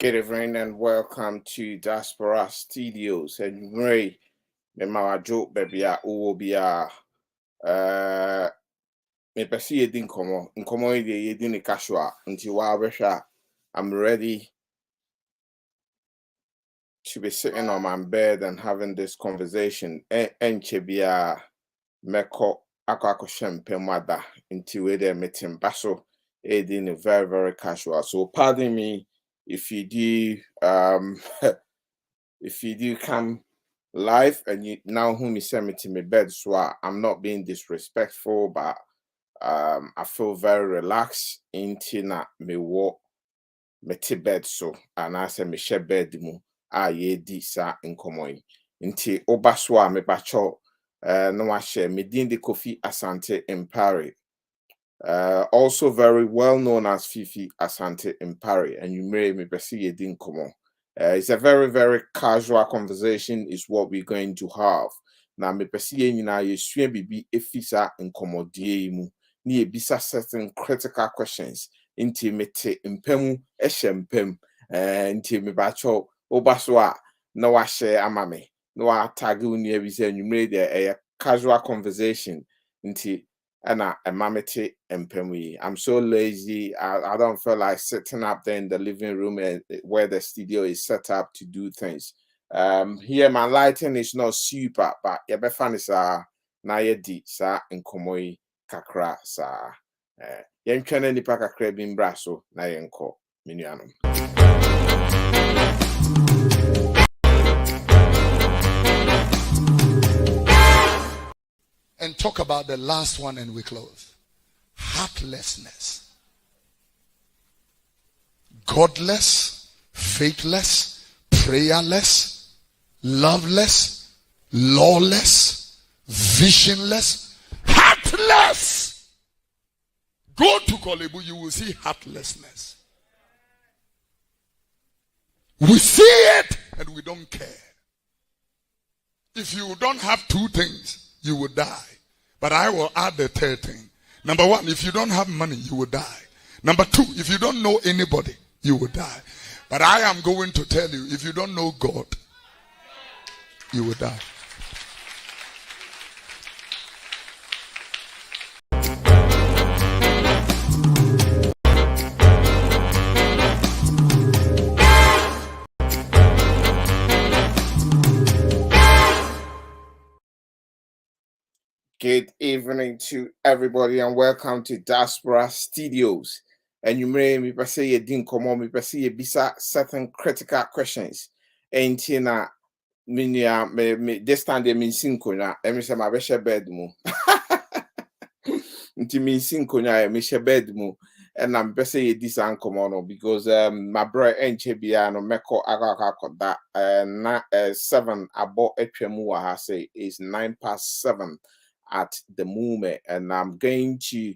Good evening and welcome to Diaspora Studios. And Ray, me ma joke baby will be me pesi yedi nkomo yedi ni casual until I'm ready to be sitting on my bed and having this conversation. Enche bia meko ako shempemada until we there meeting baso edin very very casual. So pardon me if you do if you do come live and you now whom you send me to my bed, so I'm not being disrespectful, but I feel very relaxed into na me walk me to bed so and I say me share bed mu ye di sa nkomoy nti obaswa me bacho no wa share me din de Kofi Asante Impari, also very well known as Fifi Asante Impari, and you may me pesi ye din komo. It's a very, very casual conversation is what we're going to have. Now, me pesi ye nyina ye sua bibi efisa nkomodie mu. Ni ebisa certain critical questions. Inti mete impemu eshempem. Inti me bacho obaswa no wa share amame. No wa tagu ni ebisa nyumre de a casual conversation. Inti and mamete and I'm so lazy. I don't feel like sitting up there in the living room where the studio is set up to do things. Here my lighting is not super, but be fun is na di sa nkomoi kakra sa. Yen twene nipa kakra bi mbra so na yenko menuanom. And talk about the last one and we close. Heartlessness. Godless, faithless, prayerless, loveless, lawless, visionless, heartless. Go to Kolebu, you will see heartlessness. We see it and we don't care. If you don't have two things, you will die. But I will add the third thing. Number one, if you don't have money, you will die. Number two, if you don't know anybody, you will die. But I am going to tell you, if you don't know God, you will die. Good evening to everybody and welcome to Diaspora Studios. And you may me say you didn't come on, me say you bisa certain critical questions. And tina me this time they mean sinkonya. Let me say my best bed mu. Nti mean sinkonya me she bed mu. And I'm best say this and come on because my brother NCBA no meko aga that na 7 about etwemu wa ha say is 7:09 at the moment, and I'm going to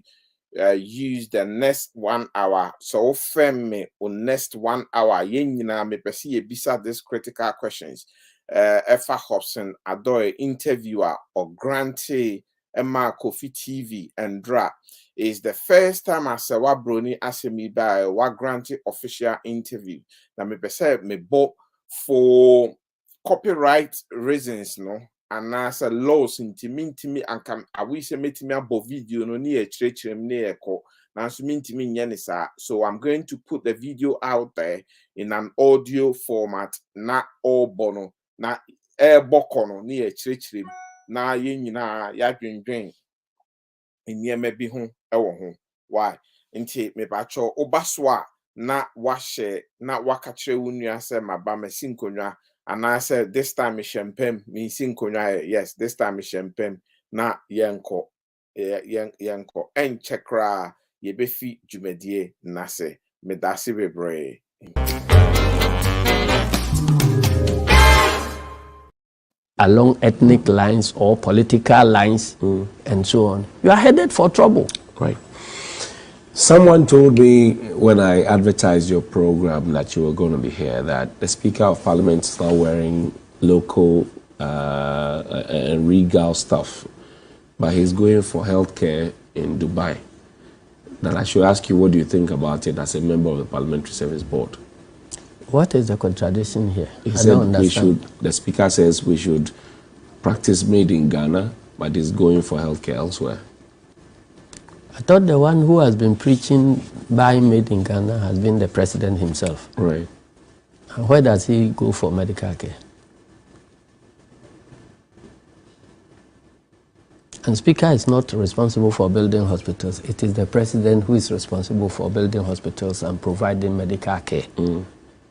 use the next 1 hour. So me on next 1 hour, yenina me pesi bisa these critical questions. Efa Hopeson Adorye interviewer or grantee Emma Kofi TV and Dra is the first time I Serwaa Broni asked me by what grantee official interview. Now me pesi me bought for copyright reasons, no. And as a loss in me and come I wish I met me above video no near church near ko now so yanisa. So I'm going to put the video out there in an audio format, not all bono, not air bokono near church na yina ya dream in ye may be home home. Why? Inti me bacho obaswa na washe na wakatre unya se mabame sinkonya. And I said, this time is champagne, me sing konya. Yes, this time is champagne. Na yanko, yanko. En chekra, ye befi jumedie nase. Medasi bebre. Along ethnic lines or political lines and so on, you are headed for trouble. Right. Someone told me when I advertised your program that you were going to be here that the Speaker of Parliament is now wearing local and regal stuff, but he's going for healthcare in Dubai. That I should ask you, what do you think about it as a member of the Parliamentary Service Board? What is the contradiction here? He I said don't understand. the speaker says we should practice made in Ghana, but is going for healthcare elsewhere. I thought the one who has been preaching buy made in Ghana has been the president himself. Right. And where does he go for medical care? And Speaker is not responsible for building hospitals. It is the president who is responsible for building hospitals and providing medical care.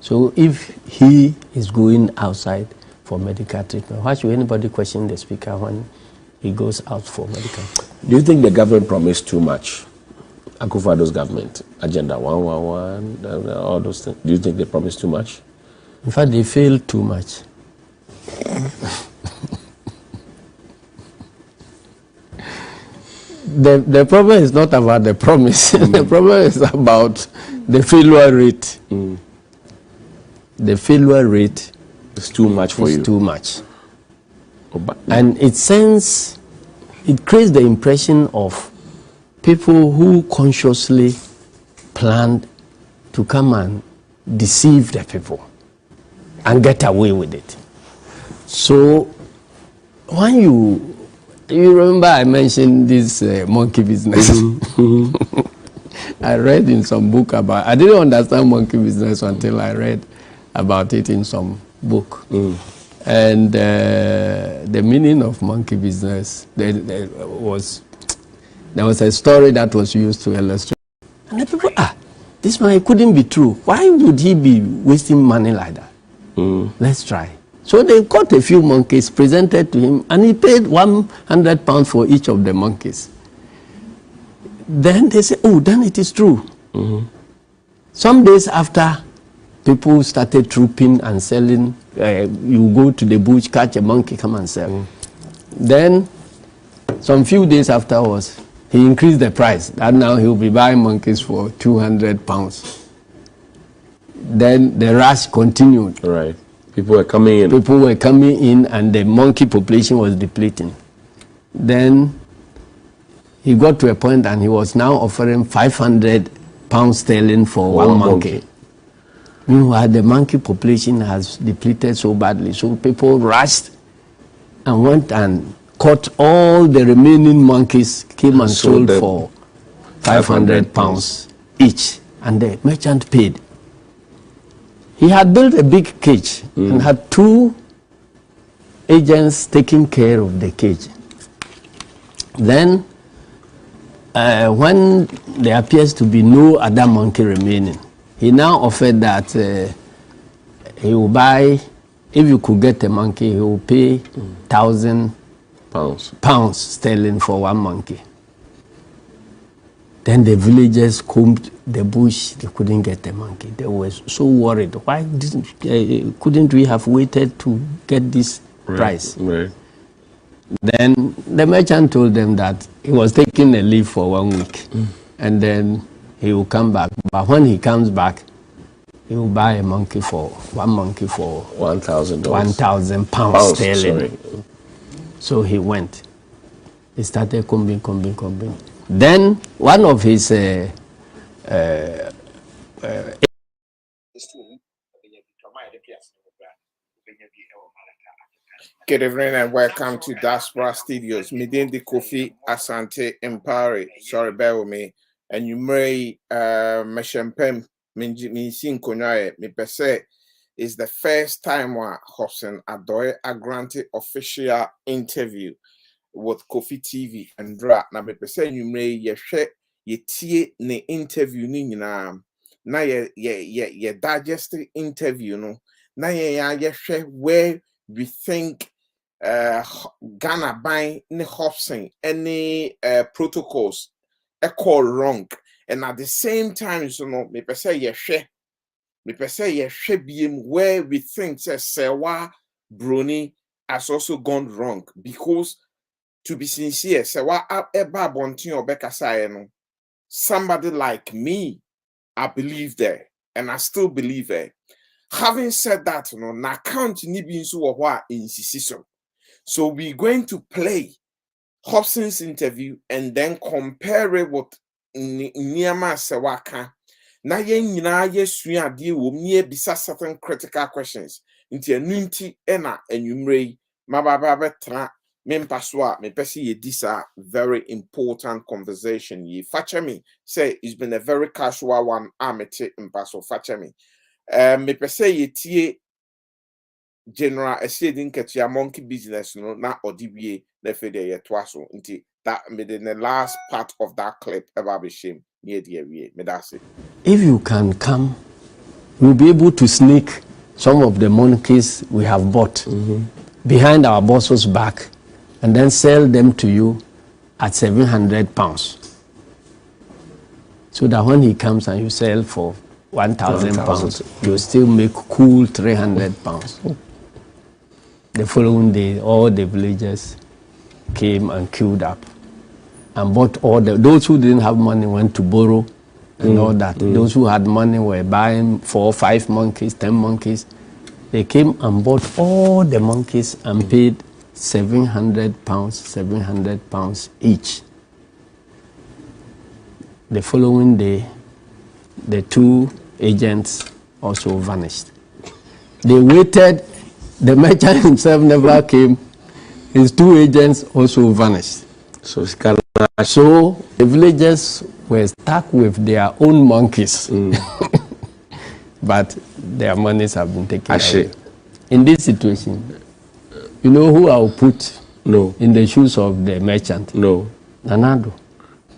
So if he is going outside for medical treatment, why should anybody question the Speaker when he goes out for medical? Do you think the government promised too much? Akufo-Addo's government, Agenda 111, all those things. Do you think they promised too much? In fact, they failed too much. The problem is not about the promise. The problem is about the failure rate. The failure rate is too much for you. Too much. Oh, but, and it creates the impression of people who consciously planned to come and deceive the people and get away with it. So when you remember I mentioned this monkey business. I read in some book about, I didn't understand monkey business until I read about it in some book. And the meaning of monkey business, there was a story that was used to illustrate. And the people, this man, it couldn't be true. Why would he be wasting money like that? Let's try. So they caught a few monkeys, presented to him, and he paid £100 for each of the monkeys. Then they said, oh, then it is true. Some days after, people started trooping and selling. You go to the bush, catch a monkey, come and sell. Then, some few days afterwards, he increased the price. And now he'll be buying monkeys for £200. Then the rush continued. Right. People were coming in. People were coming in, and the monkey population was depleting. Then he got to a point, and he was now offering £500 sterling for one monkey. Meanwhile, the monkey population has depleted so badly, so people rushed and went and caught all the remaining monkeys, came and sold for £500 each, and the merchant paid. He had built a big cage and had 2 agents taking care of the cage. Then, when there appears to be no other monkey remaining, he now offered that he will buy, if you could get a monkey, he will pay £1,000 sterling for one monkey. Then the villagers combed the bush, they couldn't get the monkey. They were so worried. Why couldn't we have waited to get this price? Right. Then the merchant told them that he was taking a leave for 1 week. And then he will come back. But when he comes back, he will buy a monkey for $1,000. £1,000 sterling. So he went. He started combing. Then one of his Good evening and welcome to Diaspora Studios. Midin the Kofi Asante Empire. Sorry, bear with me. And you may Meshempem Minsin Konyae, me per se, is the first time Hopeson Adorye a granted official interview with Kofi TV and Dra. Na me per se you may ye tie ne interview ni nyina na ye digest interview no na ye where we think Ghana by ne Hopeson any protocols call wrong, and at the same time so no me per se ye BM where we think Serwaa Broni has also gone wrong, because to be sincere, Serwaa eba bontin obekasa no somebody like me, I believe there, and I still believe there. Having said that, no, na count ni bi nso wo ho insisiso. So we're going to play Hopeson's interview and then compare it with Nyama Serwaa. na yen nyina yesua ade wo mie bisa certain critical questions nti enunti ena enwumrei mababa betra mempaso a mepese ye disa very important conversation ye facha me say it's been a very casual one amete mpaso facha me mepese ye tie general esedi nketia monkey business no na odibie na fede ye toaso nti that made in the last part of that clip about be shame near the area me that's it. If you can come, we'll be able to sneak some of the monkeys we have bought behind our boss's back and then sell them to you at £700. So that when he comes and you sell for £1,000, you still make cool £300. The following day, all the villagers came and queued up and bought all those who didn't have money went to borrow and all that. Those who had money were buying 4, 5 monkeys, 10 monkeys. They came and bought all the monkeys and paid £700 each. The following day, the 2 agents also vanished. They waited, the merchant himself never came, his 2 agents also vanished. So the villagers were stuck with their own monkeys. But their monies have been taken away. In this situation, you know who I'll put in the shoes of the merchant? Nanado.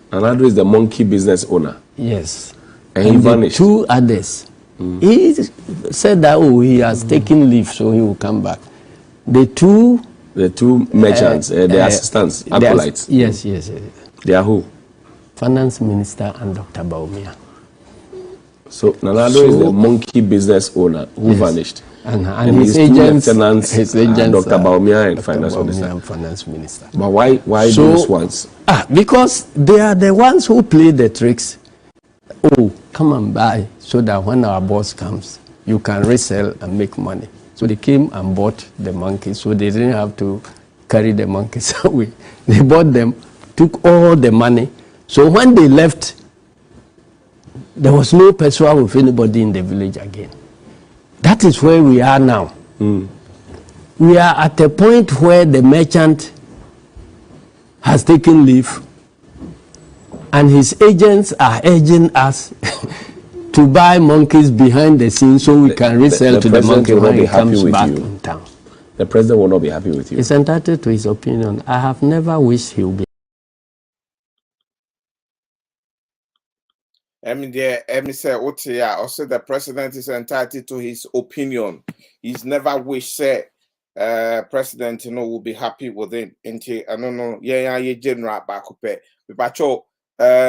Nanado is the monkey business owner. Yes. And he vanished. 2 others. He said that he has taken leave, so he will come back. The two merchants, the assistants, acolytes. Yes. They are who? Finance Minister and Dr. Baumia. So Nanado is the monkey business owner who vanished. And his agents, Dr. Baumia and Finance Minister. But why those ones? Because they are the ones who play the tricks. Oh, come and buy so that when our boss comes, you can resell and make money. So they came and bought the monkeys, so they didn't have to carry the monkeys away. They bought them, took all the money. So when they left, there was no pursuit with anybody in the village again. That is where we are now. We are at a point where the merchant has taken leave and his agents are urging us to buy monkeys behind the scenes so we can resell to the monkey when he comes back in town. The president will not be happy with you. He's entitled to his opinion. I have never wished he will be. Say, also the president is entitled to his opinion. He's never wished say president will be happy with it. I don't know, general back up. But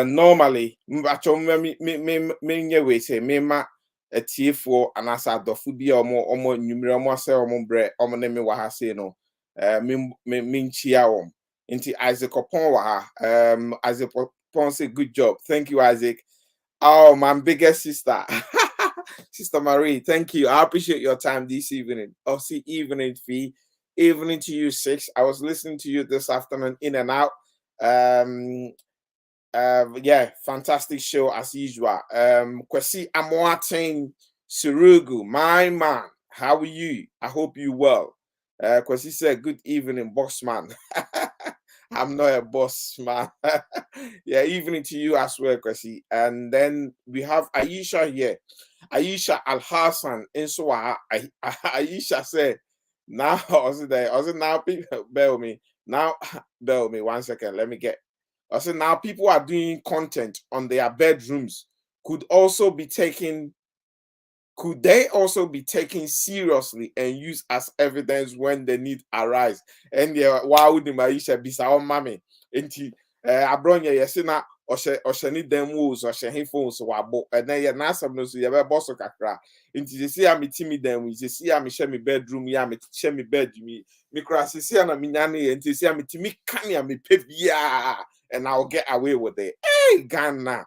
normally, me say me a TF4 and as a dofu bi omo numero say omo bre omo ne me wa ha say no me chia wom nti Isaac Opon wa ha Isaac Opon say good job, thank you Isaac. Oh, my biggest sister Sister Marie, thank you, I appreciate your time this evening. Oh, see, evening fee, evening to you 6. I was listening to you this afternoon in and out. Yeah, fantastic show as usual. Kwesi Amoaten Surugu, my man, how are you? I hope you well. Kwesi said, good evening, boss man. I'm not a boss man. Yeah, evening to you as well, Kwesi. And then we have Aisha here. Aisha Al Hassan in Serwaa. Aisha said, now also now people bear me. Now bear me 1 second. Let me get. I said now people are doing content on their bedrooms. Could they also be taken seriously and used as evidence when the need arise? And yeah, why would the Maisha be our mommy? Enti Adorye yesina osheni dem woes or shehin phones wabo and then ya nasam no so ya be boss kakra. Enti they say I'm timid them, we say I'm share me bedroom, ya me share me bed me cross see na me nyane enti say I'm timi kan ya me pebia and I'll get away with it. Hey, Ghana.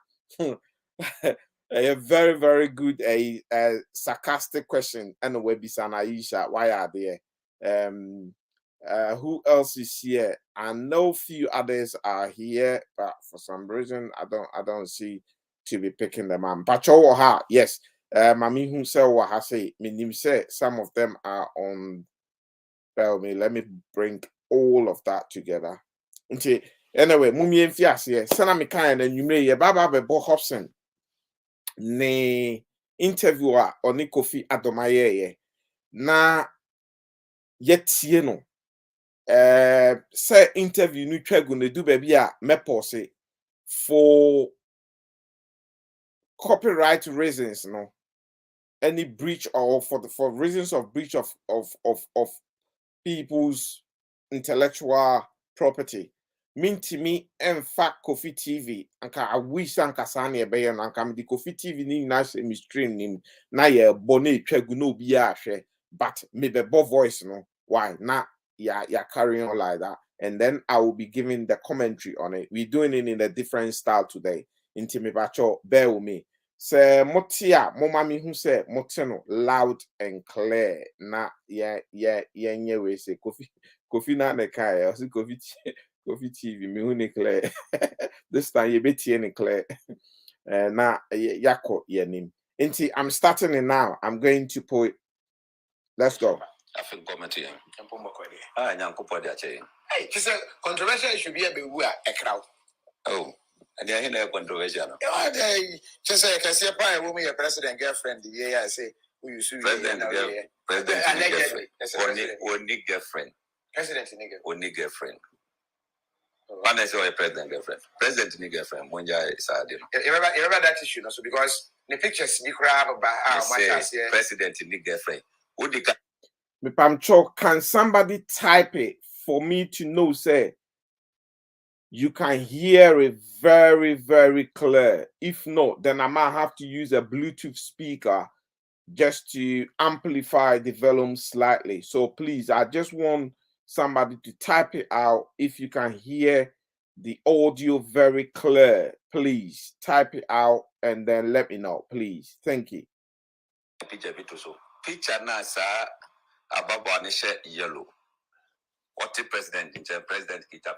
A very, very good sarcastic question. Anyway, Bisan Aisha, why are there? Who else is here? I know few others are here, but for some reason I don't see to be picking them up. But oh, yes, Mami who say what I say, meaning say some of them are on. Tell me, let me bring all of that together. Okay. Anyway, mumi enfias here. Sana me kind and you may baba be Hopeson. Ne interviewer oni Kofi Adorye na yetie no say interview no twagu ne du baby a mepose for copyright reasons no any breach or for reasons of breach of people's intellectual property. Minti me and fact Kofi TV anka I wish anka sane ebe na anka me di Kofi TV ni na se mi stream nim na ye bone twagu no bi a hwe but me be voice no why na ya carrying on like that and then I will be giving the commentary on it. We're doing it in a different style today. Inti me bacho bear with me. Se motia mo mami hu se moteno loud and clear na nye we say Kofi na ne kai o si Kofi TV me hu ne clear this time you be tie ne clear na yako yenim inti I'm starting it now. I'm going to put let's go. I think commentary nyankopo de ache hey this controversial issue be a crowd oh and they are controversial no just say can see pa we your president girlfriend the year I say who you sue president girlfriend only girlfriend president nigga only girlfriend one is your president girlfriend monja is ade you remember that issue no so because the pictures be crap about how much president nigga girlfriend who the can somebody type it for me to know say you can hear it very, very clear. If not, then I might have to use a Bluetooth speaker just to amplify the volume slightly. So please, I just want somebody to type it out. If you can hear the audio very clear, please type it out and then let me know, please. Thank you. Picture na sa ababo anisha yellow. What the president kita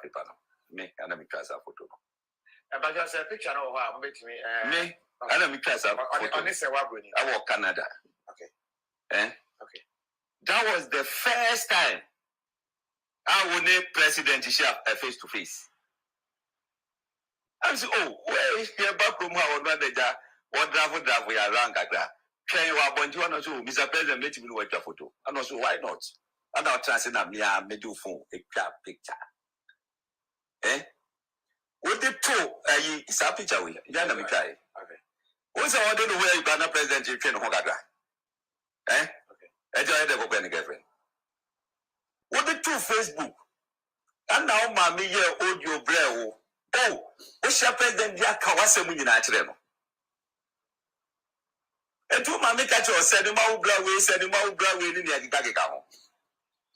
paper no. Me ana mi kasa photo. But just a picture no how make me ana mi kasa photo. On Serwaa Broni. I work Canada. Okay. Okay. That was the first time I would need president share face to face. I said, oh, where is the back room how not the what draft we are around kakra. Can you want to know Mr. President make me watch your photo? And also why not? And now transfer me a middle phone a picture. What the two is a picture with Yana Mikai. Okay. What's I don't know where you got a president in Hogaga? Okay. Enjoy the open girlfriend. What the two Facebook? And now mammy year audio bravo. Oh, what's your president Yakawasa in Achireno? And two mammy catch or send him out Broadway, in the Gagao.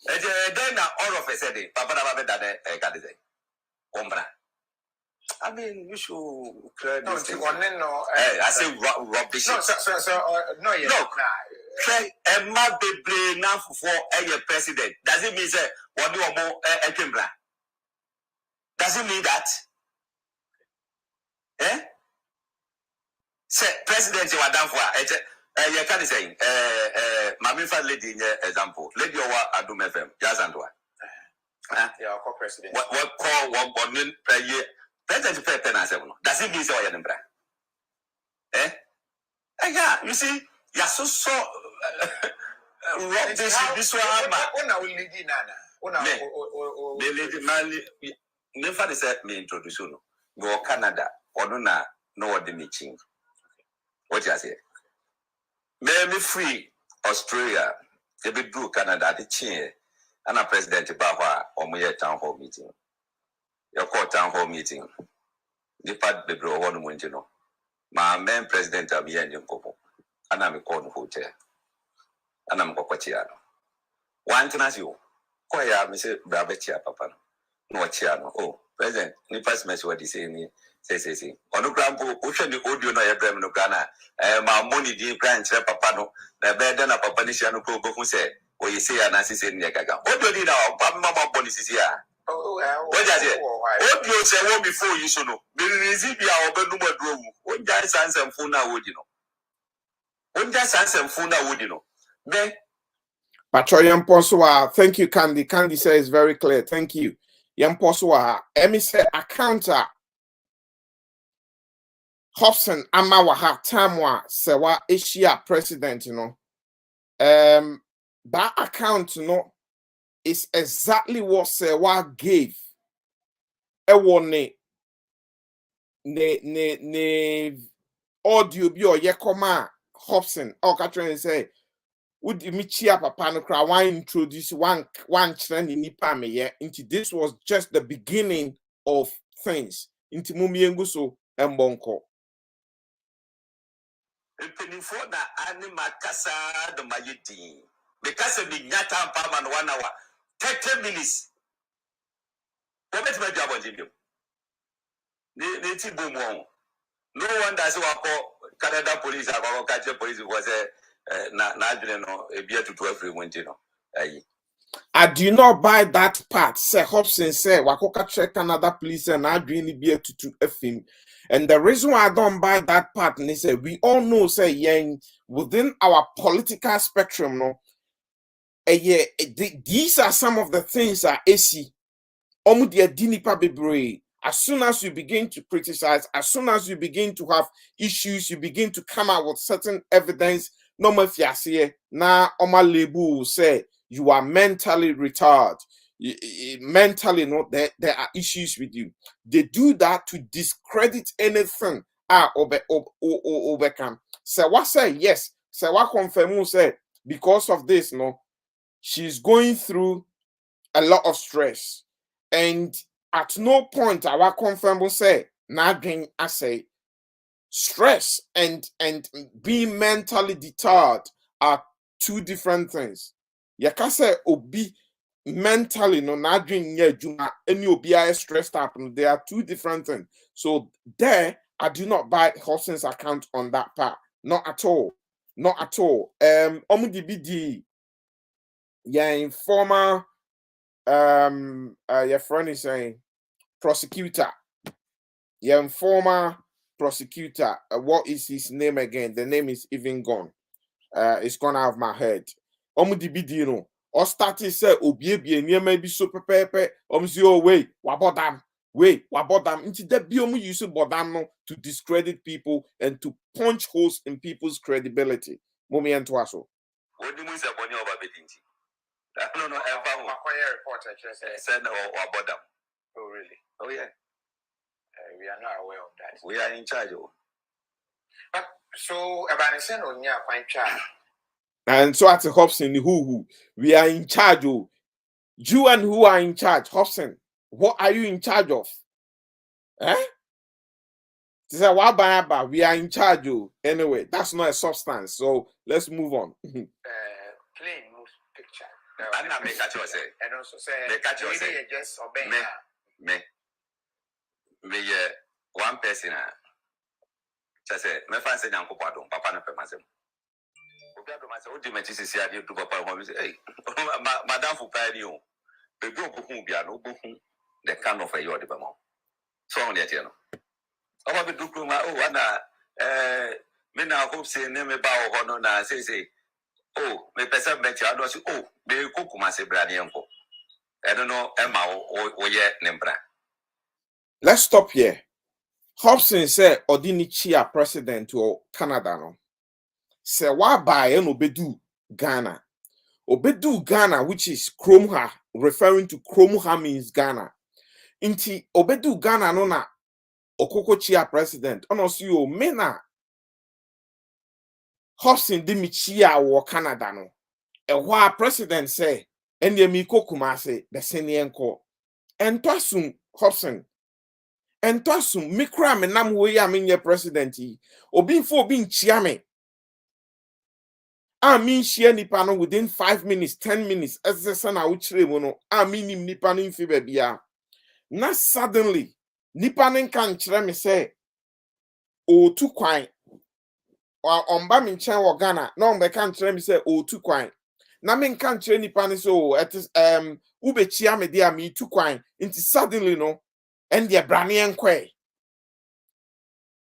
And then all of a sudden, Papa got it. I mean, you should clear this. No, I say rubbish. No, yeah. Look, Emma Bebre now for a president. Does it mean say what do you want a Kimbra? Does it mean that? Say president you are done for. You can say Mami fa lady example. Lady Owa Adum FM. Yazandwa. Yeah, co-president. What call 1 billion per year? President pay pen as no. Does it mean say you are yeah, you see, you're so this one. Una lady nana. The lady man. Never said me introduce you. Go Canada. Or no what the meeting. What you say? Me free Australia. They be do Canada the chair. And a president Bawa or my town hall meeting. Your court town hall meeting. The part the bro one went, you know. My main president of Yan Kopo. And I'm a corn hotel. And I'm Copachiano. One can ask you. Koya, Mr. Brabetia, Papa. No, Chiano. Oh, president, ni pass mess what he say. Say. On the grandpa, ocean the audio no Abraham no Ghana. My money didn't grant Papa no. The bed and a Papa Nishano who said. Or you say an assistant in Yagaga. What do you know? Mama Bonis is here. What does it? What do you say before you should know? The Rizibia or Benuma Drum. What Unja sans and funa would you know. Unja sans and funa would you know. Then Patroyan Poswa, thank you, Candy. Candy says very clear. Thank you. Yam Poswa, Emi said accounta Hopeson Amawaha Tamwa Serwaa Asia president, you know. That account, you know, is exactly what Serwaa gave. Ne audio bi or yekoma Hopeson. Oh, Catherine say, would me chia papa no cry one introduce one trend in nipa me ye into this was just the beginning of things. Into mumiengu so embonko. Before that, anima kasa the mayeti. Because of the nyata pama 1 hour, 30 minutes. What makes my job on Jim? Native boom. No one does what Canada police or catch police was a beer to 12 winter. I do not buy that part. Say Hopeson say Wakoka check Canada police and I really be to FM. And the reason why I don't buy that part, and they say we all know, say yeah, within our political spectrum, no, these are some of the things that AC as soon as you begin to criticize, as soon as you begin to have issues, you begin to come out with certain evidence. No more fiasie na oma label will say you are mentally retarded. Mentally, no, there are issues with you. They do that to discredit anything. Overcome. Serwaa say yes. Serwaa confirm say because of this, no, she's going through a lot of stress, and at no point our confirm will say nothing. I say stress and being mentally deterred are two different things. Yaka say obi mentally no nothing yeah juma any obi are stressed up. They are two different things. So there I do not buy Hopeson's account on that part. Not at all. Not at all. Omudibidi yeah informer your friend is saying prosecutor. Your former prosecutor. What is his name again? The name is even gone. It's gone out of my head. Omudibidino. Or started say obiebie near maybe so pepe. Oh wait, wabodam. Wait, wabodam. Into the biomu use bodam to discredit people and to punch holes in people's credibility. Momi and Twaso. What do you say about your babedinti? No, ever report said or bodam. Oh, really? Oh, yeah. We are not aware of that. We are in charge. But so, Abanison on your fine child. And so at Hopeson, who we are in charge of. You and who are in charge, Hopeson. What are you in charge of? Eh? We are in charge of. Anyway, that's not a substance. So let's move on. Plain picture. I'm not making catch yourself. And also say, catch yourself. Just obey me. One person. Just say, me fancy Uncle Pardon, Papa no Pemasem. Ultimately, see, I do Papa. Hey, Madame Fupari, the group who be no book, the kind of a yard. So on yet, you know. I will do my own. Me now hope say name about honor na say. Oh, me person bet you. I don't say. Oh, me cook my say brand uncle. I don't know Emma or yet nembra. Let's stop here. Hopeson said Odini Chia president to Canada no. Serwaa by and obedu Ghana. Obedu Ghana, which is Kromha, referring to Kromha means Ghana. Inti obedu Ghana no na Okoko Chia president. Ono si o mena Hopeson di mi Chia wo Canada no. Ewa president say enye mi kokuma se beseni enko. Entwasum Hopeson. Entwasum mikra me nam wo ya menye president yi. Obi fo obi nchia me. I mean share nipa no within 5 minutes, 10 minutes. As the son I would no. I mean him nipa no infi bebia. Na suddenly nipa no kan kire me say o tu kwan. Or omba me nchen wo Ghana. Na omba kan kire me say o tu kwan. Na me kan kire nipa no so it is ube chia me dia me tu kwan. Inti suddenly no and the brani enkwe.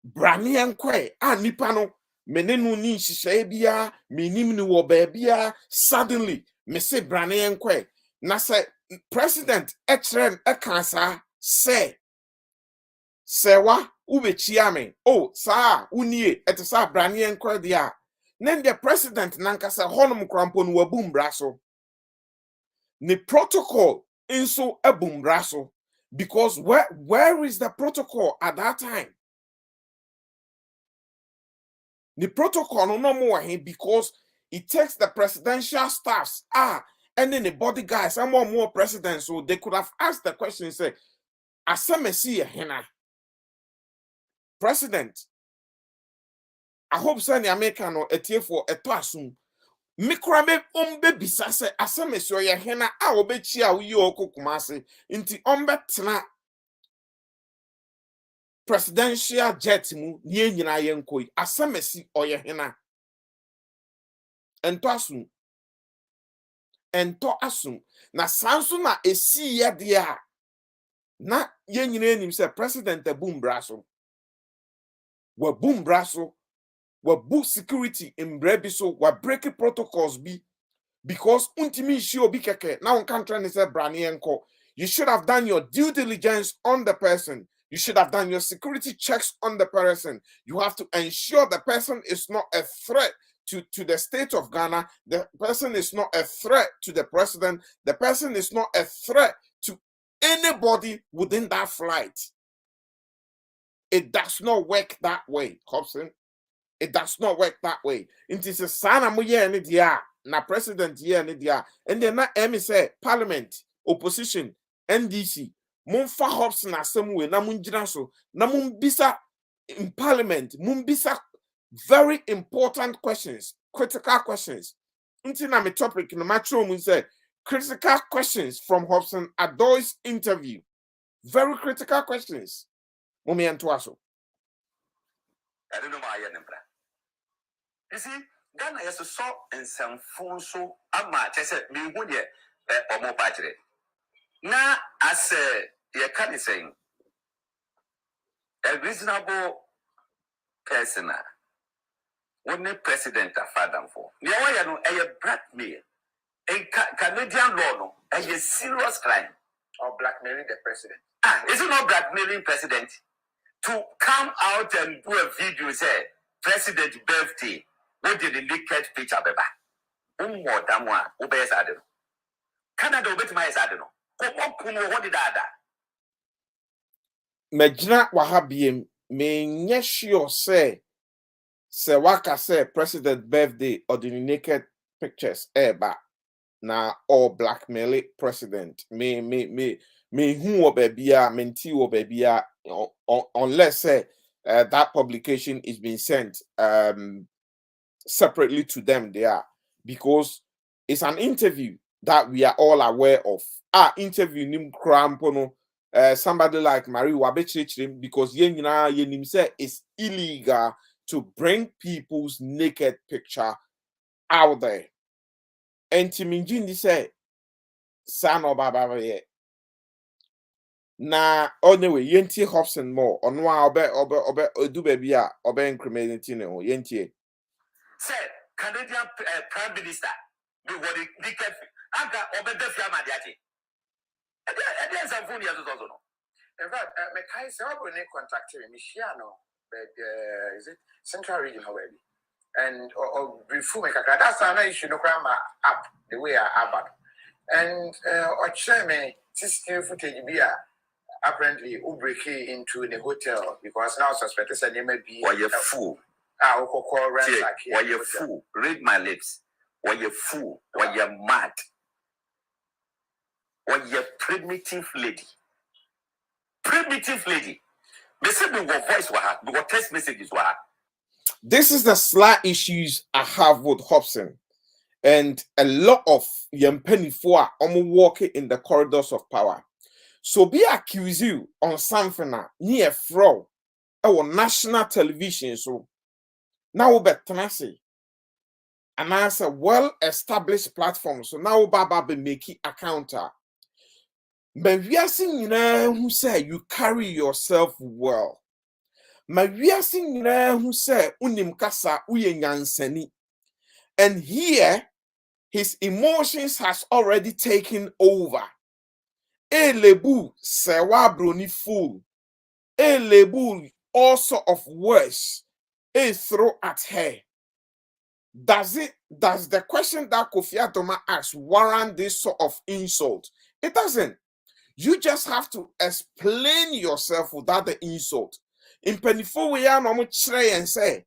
brani enkwe a nipa no menenu ni nhyehyɛ bia menim ni wo baabia suddenly me say brani enkwe na say president ekren ekansa say Serwaa ubechia me oh saa unie etesa brani enkwe dia then the president nankasa honum krampo no wabum braso the protocol inso ebum braso because where is the protocol at that time? The protocol no more because it takes the presidential staffs and then the bodyguards and more presidents, so they could have asked the question, say asemesi hena president I hope send the American or a for a tasum mikrabe bisa se asemesi oye hena a obechia uyi okokumase inti ombetena presidential jet mu nie nyina yenkoi asemesi oye hena ento asum na sanso na esi ye dia na ye nyina enim se president boom braso wa boom braso wa book security in brebiso wa break protocols bi because untimi shi obi keke na on kan try say brani enko. You should have done your due diligence on the person. You should have done your security checks on the person. You have to ensure the person is not a threat to the state of Ghana. The person is not a threat to the president. The person is not a threat to anybody within that flight. It does not work that way, Hopeson. It does not work that way. It is a sana muye ni dia na president ye ni dia. And then na emi say parliament, opposition, NDC, Munfa Hopeson assemwe na munjina so na mumbisa in parliament, mumbisa very important questions, critical questions. Until na me topic no matro mun say critical questions from Hopeson Adorye's interview. Very critical questions. Mumi antuaso. I don't know why I am. You see, Ghana is so and some phone so ama chese me hu ye omo patire. Na as you can saying a reasonable person when the president a father for. You know a blackmail. A Canadian law no a serious crime or blackmailing the president. Is it not blackmailing president to come out and do a video say president birthday? What did the naked picture beba? More than one, obey Sadeno. Canada obey my Sadeno. What did I? Mejna wahabiem me nye sure say Serwaa say president birthday or the naked pictures eba na all blackmail president me who obebia menti obebia unless say that publication is being sent separately to them there because it's an interview that we are all aware of. Interview nim krampono somebody like Marie Wabechichrim because yenim say it's illegal to bring people's naked picture out there. And Timinjindi say Sano Baba ye. Na anyway, yenti Hopeson more on obe do baby obe incriminating yenti. Say Canadian Prime Minister do what the naked Anka obe defia madiati. And some phone years also no. In fact, Mekai Serwaa contacted me, is it Central Region already? And or before that's an issue no crime up the way I about. And or share me CCTV footage be apparently break into the hotel because now suspected that they may be why you fool. Why you fool? Read my lips. Why you fool? Why you mad? Why you primitive lady? Primitive lady. They said we got voice we have, we got text messages we have. This is the slight issues I have with Hopeson. And a lot of young penny for walking in the corridors of power. So be accused you on something near fraud on national television. So now we say and as a well-established platform. So now Baba be making a counter. But we are seeing who say you carry yourself well. Ma wiase nyinaa hu sɛ unim kasa uye nyansani. And here his emotions has already taken over. Lebu Serwaa Broni fool. Lebu all sort of words. Throw at her. Does the question that Kofi Adoma asks warrant this sort of insult? It doesn't. You just have to explain yourself without the insult. In penifo we are no chere and say,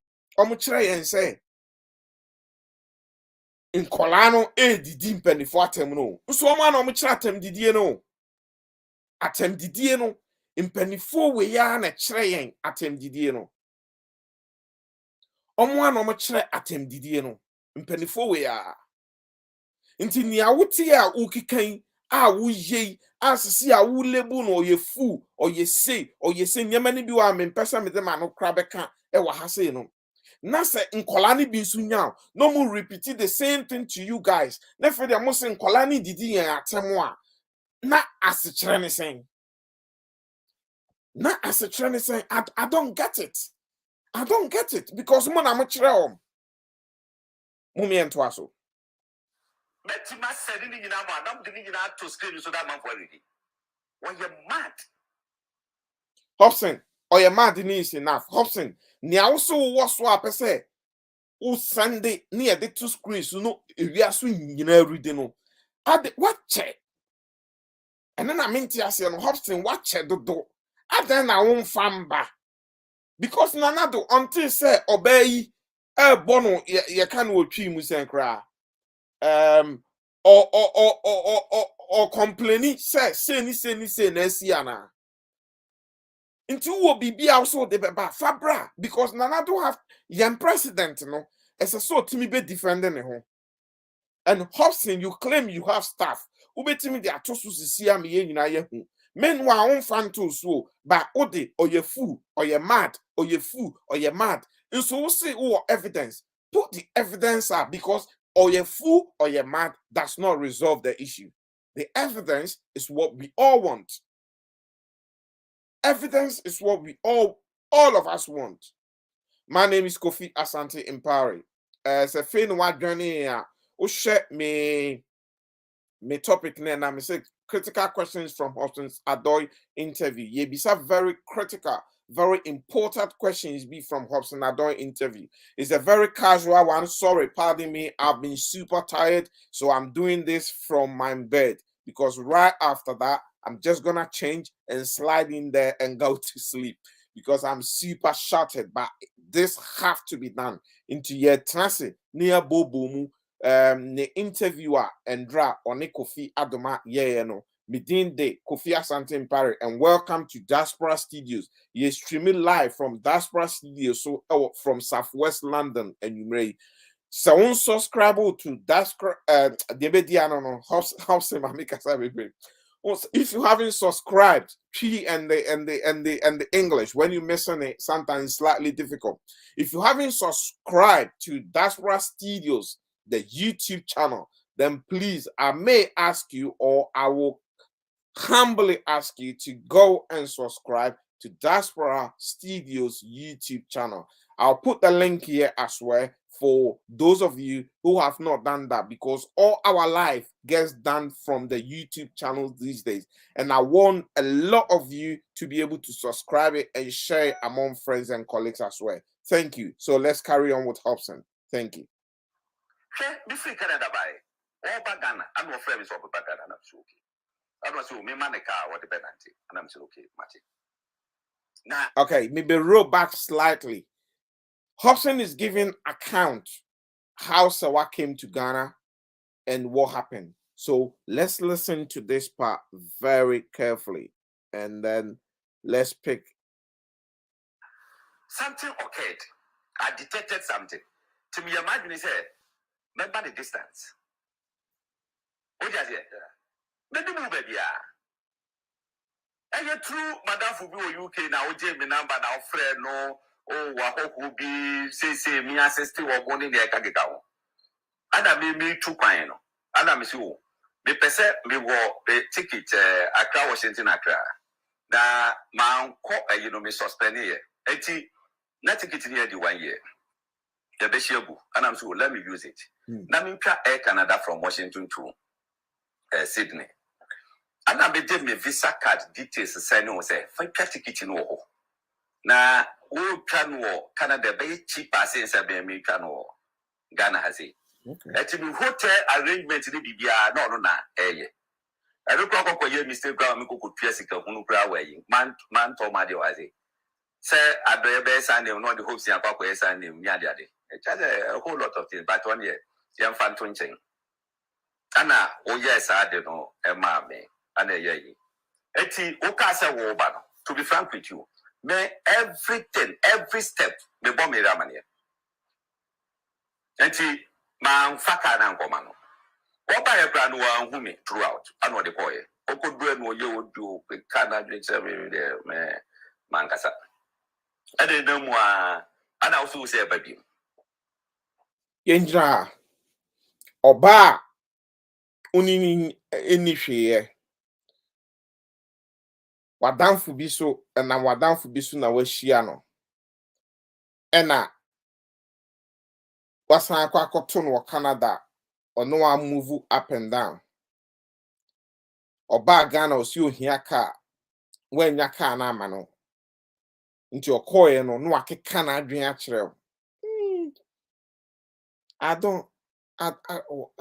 in Colano didi penifo atem no. So man no chere atem didi no. Atem didi no. In penifo we are na chere atem didi no. Omo no chere atem didi no. In penifo we are. Inti ni awuti a ukikan a wuye asisi a wulebu no ye fu or ye say nyama ni bi wa me pesa me dem ano kra beka e wa ha say no na se nkola ni bi nsu nya no mu repeat the same thing to you guys na fe dem say nkola ni didi yen atemo a na asechire ne sen I don't get it because mo na mo kire om mo me ento aso. Betima said in the Nam didn't to screen so that man for ready. When you're mad. Hopeson, or your mad is enough. Hopeson, ni also was swap say. O Sunday near the 2 screens, you know, if you are swinging in every day. No, what check? And then I mean to ask you, Hopeson, what check the door? And then I won't fan back because Nanado until say obey bono you can will treat and cry. Or complaining, say, Nessiana. Into will be also the baba Fabra because Nana do have young president, no, as a sort to me be defending home. And Hopeson, you claim you have staff. Ubetimi de atosu sisia me ye nyina ye hu. Men wa on fan to so, but ode or ye fool or ye mad or ye fool or ye mad. And so we say evidence. Put the evidence up because or ye fool or ye mad does not resolve the issue. The evidence is what we all want. Evidence is what we all of us want. My name is Kofi Asante Impari. As a fan wa journey share me topic name na me say critical questions from Hopeson's Adorye interview. Ye be some very critical, very important questions be from Hopeson Adorye interview. It's a very casual one. Sorry, pardon me. I've been super tired, so I'm doing this from my bed because right after that, I'm just gonna change and slide in there and go to sleep because I'm super shattered. But this have to be done into your transit near Bobomu. The interviewer and dra on Kofi Adoma no midin day Kofi Asante Impari and welcome to Diaspora Studios. You're streaming live from Diaspora Studios, so from Southwest London, and you may so subscribe to Diaspora if you haven't subscribed, and the English, when you mention it, sometimes it's slightly difficult. If you haven't subscribed to Diaspora Studios, the YouTube channel, then please, I may ask you, or I will humbly ask you to go and subscribe to Diaspora Studios YouTube channel. I'll put the link here as well for those of you who have not done that, because all our life gets done from the YouTube channels these days. And I want a lot of you to be able to subscribe it and share it among friends and colleagues as well. Thank you. So let's carry on with Hopeson. Thank you. Before Canada by all Bagana, I'm no friends of Bagana, and I'm so okay. I don't see me man a car or the penalty, and I'm so okay, Martin. Now, okay, maybe roll back slightly. Hopeson is giving account how Serwaa came to Ghana and what happened. So let's listen to this part very carefully, and then let's pick. Something occurred. I detected something. To me, imagine he said, remember the distance. What is it? Maybe move baby. And you true, Madam Fubu UK now, Jamie number now, friend no. Oh, what will be say me assist or going in there? Kagao. And I may me too kind. And I'm so me pese me wo the ticket Accra Washington Accra. Na man ko me suspend here. Eti, not ticket near the 1 year. The Beshiabu, and I'm so let me use it. Namika Air Canada from Washington to Sydney. And I made me visa card details, say no, say, for ticket in war. Na who can war Canada be cheaper since I be American war. Ghana has it. Eti mi hotel arrangement ni bibia no na eye. I don't know what you mistake ground me could pierce it hunu kra way. Man to ma de wazi. Say Adorye be Sunday no the hopes ya kwa Sunday mi ade ade. It's a whole lot of things but one year yam fan tunching. Ana o yes ade no e ma me ana ye. Eti o ka say wo ba no. To be frank with you, me everything every step me bomb me ramane. Enti man faka na nkoma no. Oba e brand one who me throughout. I know the boy. Okodwe no ye odu pe Canada me there me mankasa. Ade no mo ana also say baby. Yenjra oba unini enihwe wadamfo bi so na wadamfo bi so na wahia no. Ena wasan akwakoto no Canada. Ono a move up and down. Oba Ghana osi ohia ka wanya ka na ama no. Nti okoye no no akeka na adwen a kire. I don't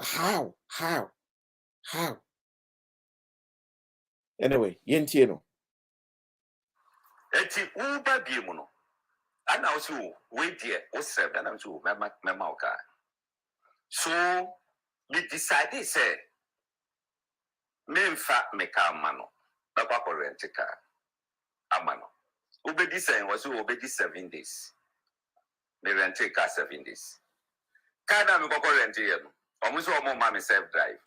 how anyway yentie no. Eti uba bi mu no. Ana also wait there o serve and I'm so mema oka. So we decided say memfa meka amano. Baba ko rent car. Amano. Obedi say was obedi 7 days. Me rent car 7 days. Kada me ko rent here no. Omuso omo ma me self drive.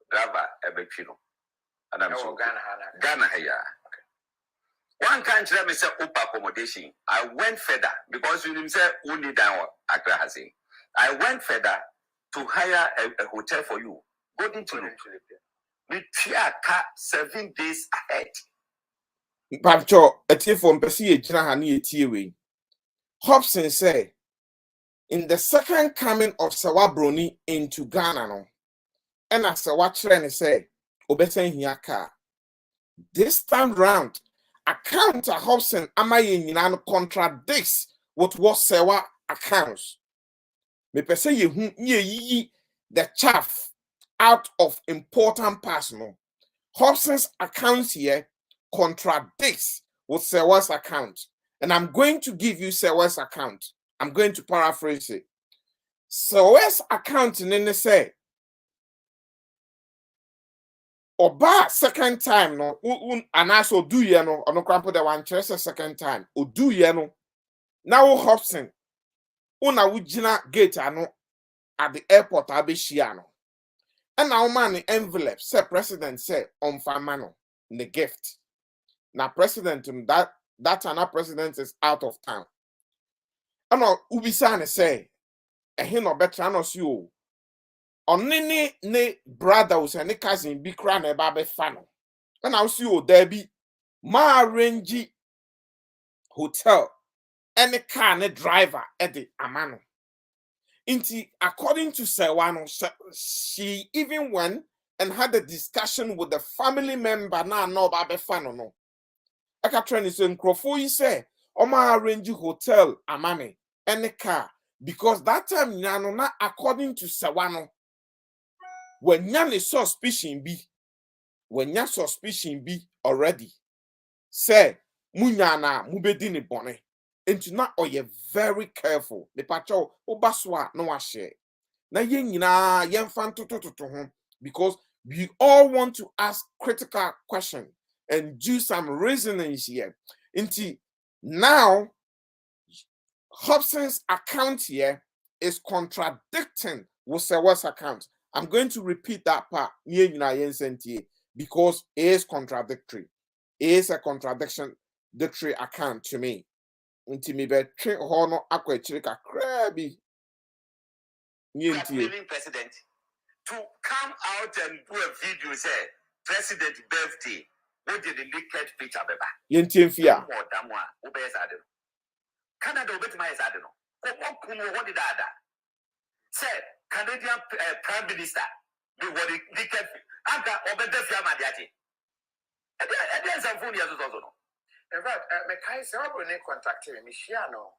Driver ebetwi no. And I'm so Ghana here. One can't let me say up accommodation. I went further because you say only down Accra has it. I went further to hire a hotel for you. Go into me car 7 days ahead. Pacho etifo mpesi ejina ha na etie we. Hopeson say in the second coming of Serwaa Broni into Ghana no. And as Serwaa kire say obesen hia car. This time round account Hopeson amaye nyina no contradicts with what Serwaa accounts. Me pese ye hu ye the chaff out of important personal. Hopson's account here contradicts with Serwaa's account. And I'm going to give you Serwaa's account. I'm going to paraphrase it. Serwaa's account in say Oba second time no and also do ye no ono krampo the one chese second time o do ye no now Hopeson una wugina gate ano at the airport abeshia no and now man envelope say president say on famano the gift now president that and president is out of town and no ubisa say he no better no see o onini ne brother was any cousin bi kra na eba be fa no and now see o there be ma arrange hotel any car ne driver at the amano. Inti, according to Serwaa, she even went and had a discussion with the family member na no babe fano no. Aka trend is in Crofo say, Oma arrange hotel amame any car because that time nyano na according to Serwaa when nyane suspicion be already say munyana mubedi ni bone. And now, oh, you're very careful. The pacho obaswa no wa share. Na yina yen fan to home because we all want to ask critical questions and do some reasonings here. Inti now, Hopson's account here is contradicting with Serwaa's account. I'm going to repeat that part because it is contradictory. It is a contradictory account to me. Until me be train hono akwa chire kakra bi President to come out and do a video say president birthday what did the naked picture beba yentie mfia Canada obet my sadeno. What did I say? Canadian Prime Minister, the what the careful. Anka obet the Fiamadiati. And then some phone years also. In fact, Mekai Serwaa ne contacted Michiano.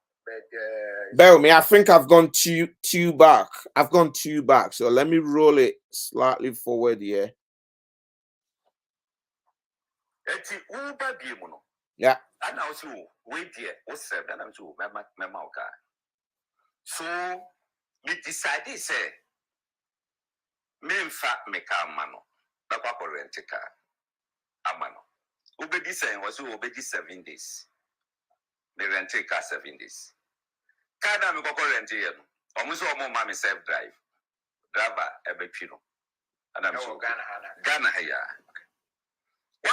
Bell me, I think I've gone two back. I've gone two back. So let me roll it slightly forward here. Yeah. And also wait here. What's said? And I'm too. So we decided say me mfa me car mano. Na kwa rent car. Amano. Ubedi saying was ubedi 7 days. Me rent car 7 days. Kada me kwa rent here. Almost all more mommy self drive. Driver ebepino. And I'm so Ghana here.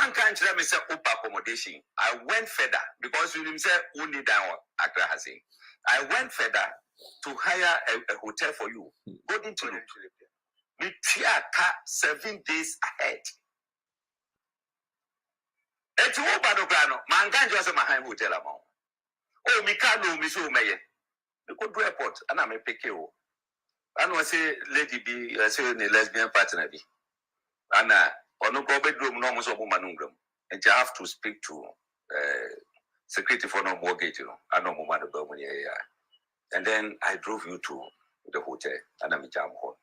One country let me say up accommodation. I went further because you say only down Accra has saying. I went further to hire a hotel for you. Go into it. We car 7 days ahead. It's all bad grano. Man can't just my hotel amount. Oh, me can't know me so may. We could do airport and I'm a PKO. I know say lady be say the lesbian partner be. And no bedroom no much of manungrum. And you have to speak to security for no mortgage, you know. I know woman about money. And then I drove you to the hotel and I'm jam hall.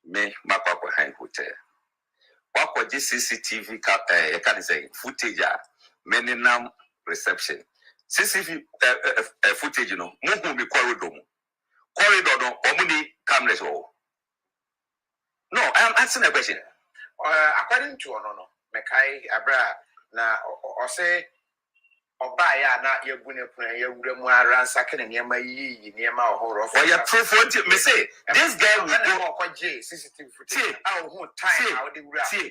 Me mapa behind hotel. What was this CCTV can say footage many nam reception. CCTV footage, you know, move me corridor. Corridor no omuni cameras all. No, I'm asking a question. According to no Mekai Abra na or say Obaya na yebune puna yewuremu aransaken niema yi niema ohoro. Oh yeah, proof what me say. This guy will go CCTV footage. Time how they were.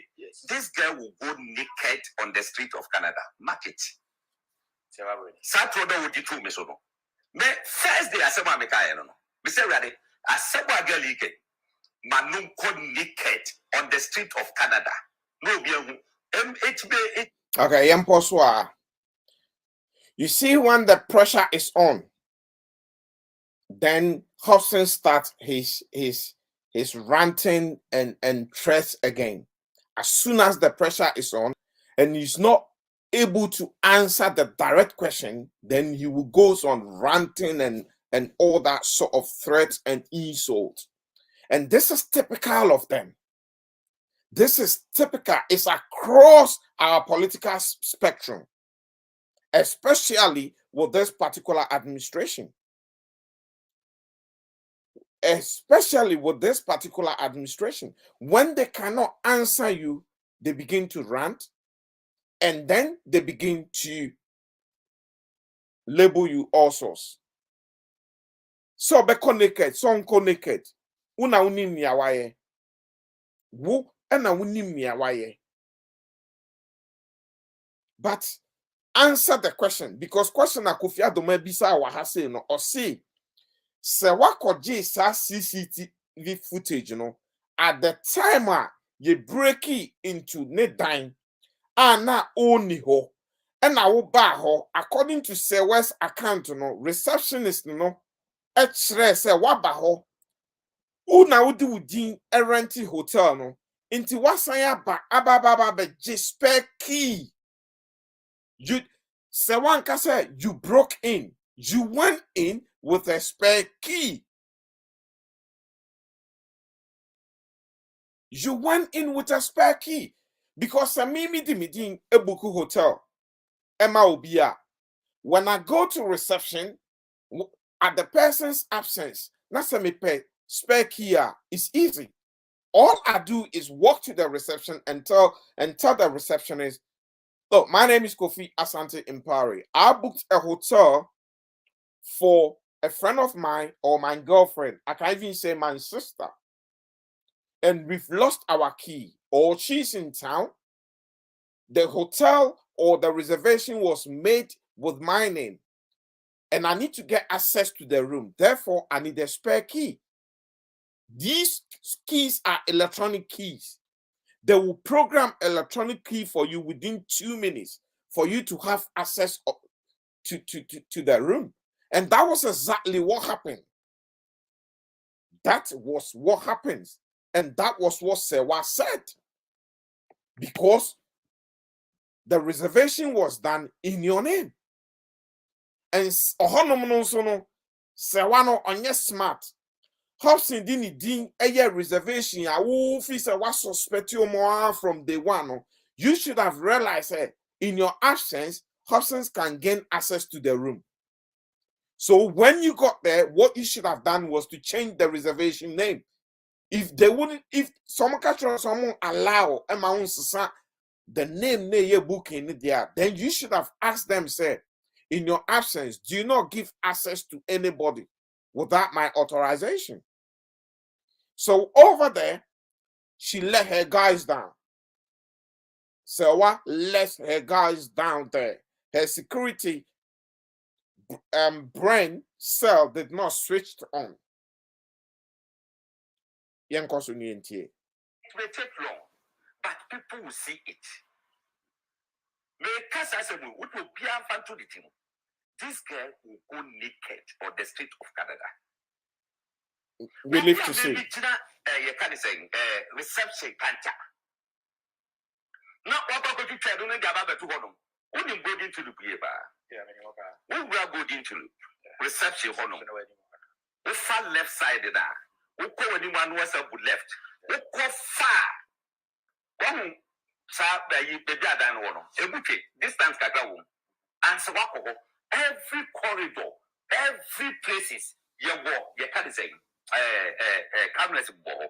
This guy will go naked on the street of Canada. Market. Saturday would you two me so no. Me first day I said my Mekai no. Me say ready. I said my girl naked. Manum naked on the street of Canada. No be MHB. Okay, Yamposwa. You see, when the pressure is on, then Hopeson starts his ranting and threats again. As soon as the pressure is on and he's not able to answer the direct question, then he will goes on ranting and all that sort of threats and insults. And this is typical of them. This is typical. It's across our political spectrum, especially with this particular administration. Especially with this particular administration. When they cannot answer you, they begin to rant, and then they begin to label you all sorts. So beko naked, so unko naked. Una unim ni awaye. Wo ena unim ni awaye. But answer the question, because question na Kofi Adorye bisa wa ha say no or say Serwaa koje sa CCTV footage no at the time you break it into ne dime na oni ho and na wo ba ho according to Serwaa's account no receptionist no ekre say wa ba ho una wudi wudin renti hotel no inti wasan aba be spare key. You Serwaa said you broke in. You went in with a spare key. You went in with a spare key because Samimi Dimidin Ebuku Hotel, Emma Obia. When I go to reception at the person's absence, Nasami pay spare key is easy. All I do is walk to the reception and tell the receptionist, look, my name is Kofi Asante Impari. I booked a hotel for a friend of mine or my girlfriend. I can even say my sister. And we've lost our key. Or she's in town. The hotel or the reservation was made with my name. And I need to get access to the room. Therefore, I need a spare key. These keys are electronic keys. They will program electronic key for you within 2 minutes for you to have access to the room. And that was exactly what happened. That was what happens. And that was what Serwaa said. Because the reservation was done in your name. And Serwaa no onye smart. Hopeson didn't a reservation. I will feel Serwaa suspect you more from day one. You should have realized in your absence, Hopeson can gain access to the room. So when you got there, what you should have done was to change the reservation name. If someone allow the name they booking there, then you should have asked them, say, in your absence, do you not give access to anybody without my authorization? So over there, she let her guys down. Serwaa let her guys down there. Her security brain cell did not switch on. It may take long, but people will see it. This girl will go naked on the street of Canada. We live to see. Reception cancer. Now, what about you tell me about 200? We didn't go into the paper. We will go into reception. We far left side now. We call anyone who was up left. We go far. One baby than one. A distance and so every corridor, every places you walk, you can't say cameras ball.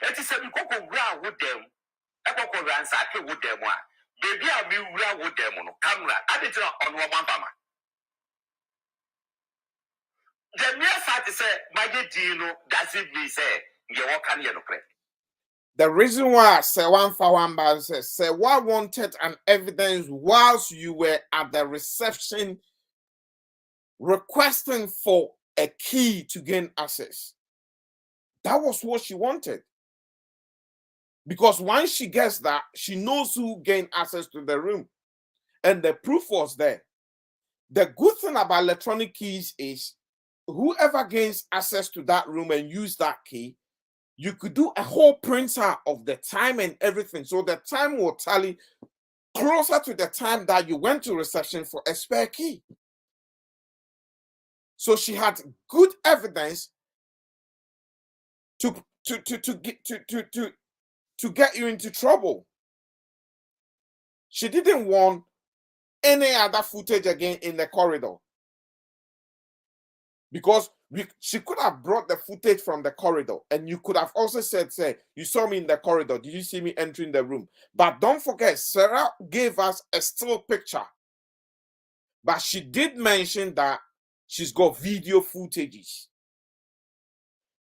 It is a cocoa ground with them. A cocoa ransack with them one. Baby, I'll be real with them on camera. I did on one mama. The mere fact is, my dear, does it mean, say, you walk on your credit? The reason why Serwaa says Serwaa wanted an evidence whilst you were at the reception requesting for a key to gain access. That was what she wanted. Because once she gets that, she knows who gained access to the room. And the proof was there. The good thing about electronic keys is whoever gains access to that room and use that key, you could do a whole printer of the time and everything. So the time will tally closer to the time that you went to reception for a spare key. So she had good evidence to get you into trouble. She didn't want any other footage again in the corridor. Because she could have brought the footage from the corridor and you could have also said, say, you saw me in the corridor. Did you see me entering the room? But don't forget, Serwaa gave us a still picture. But she did mention that she's got video footages.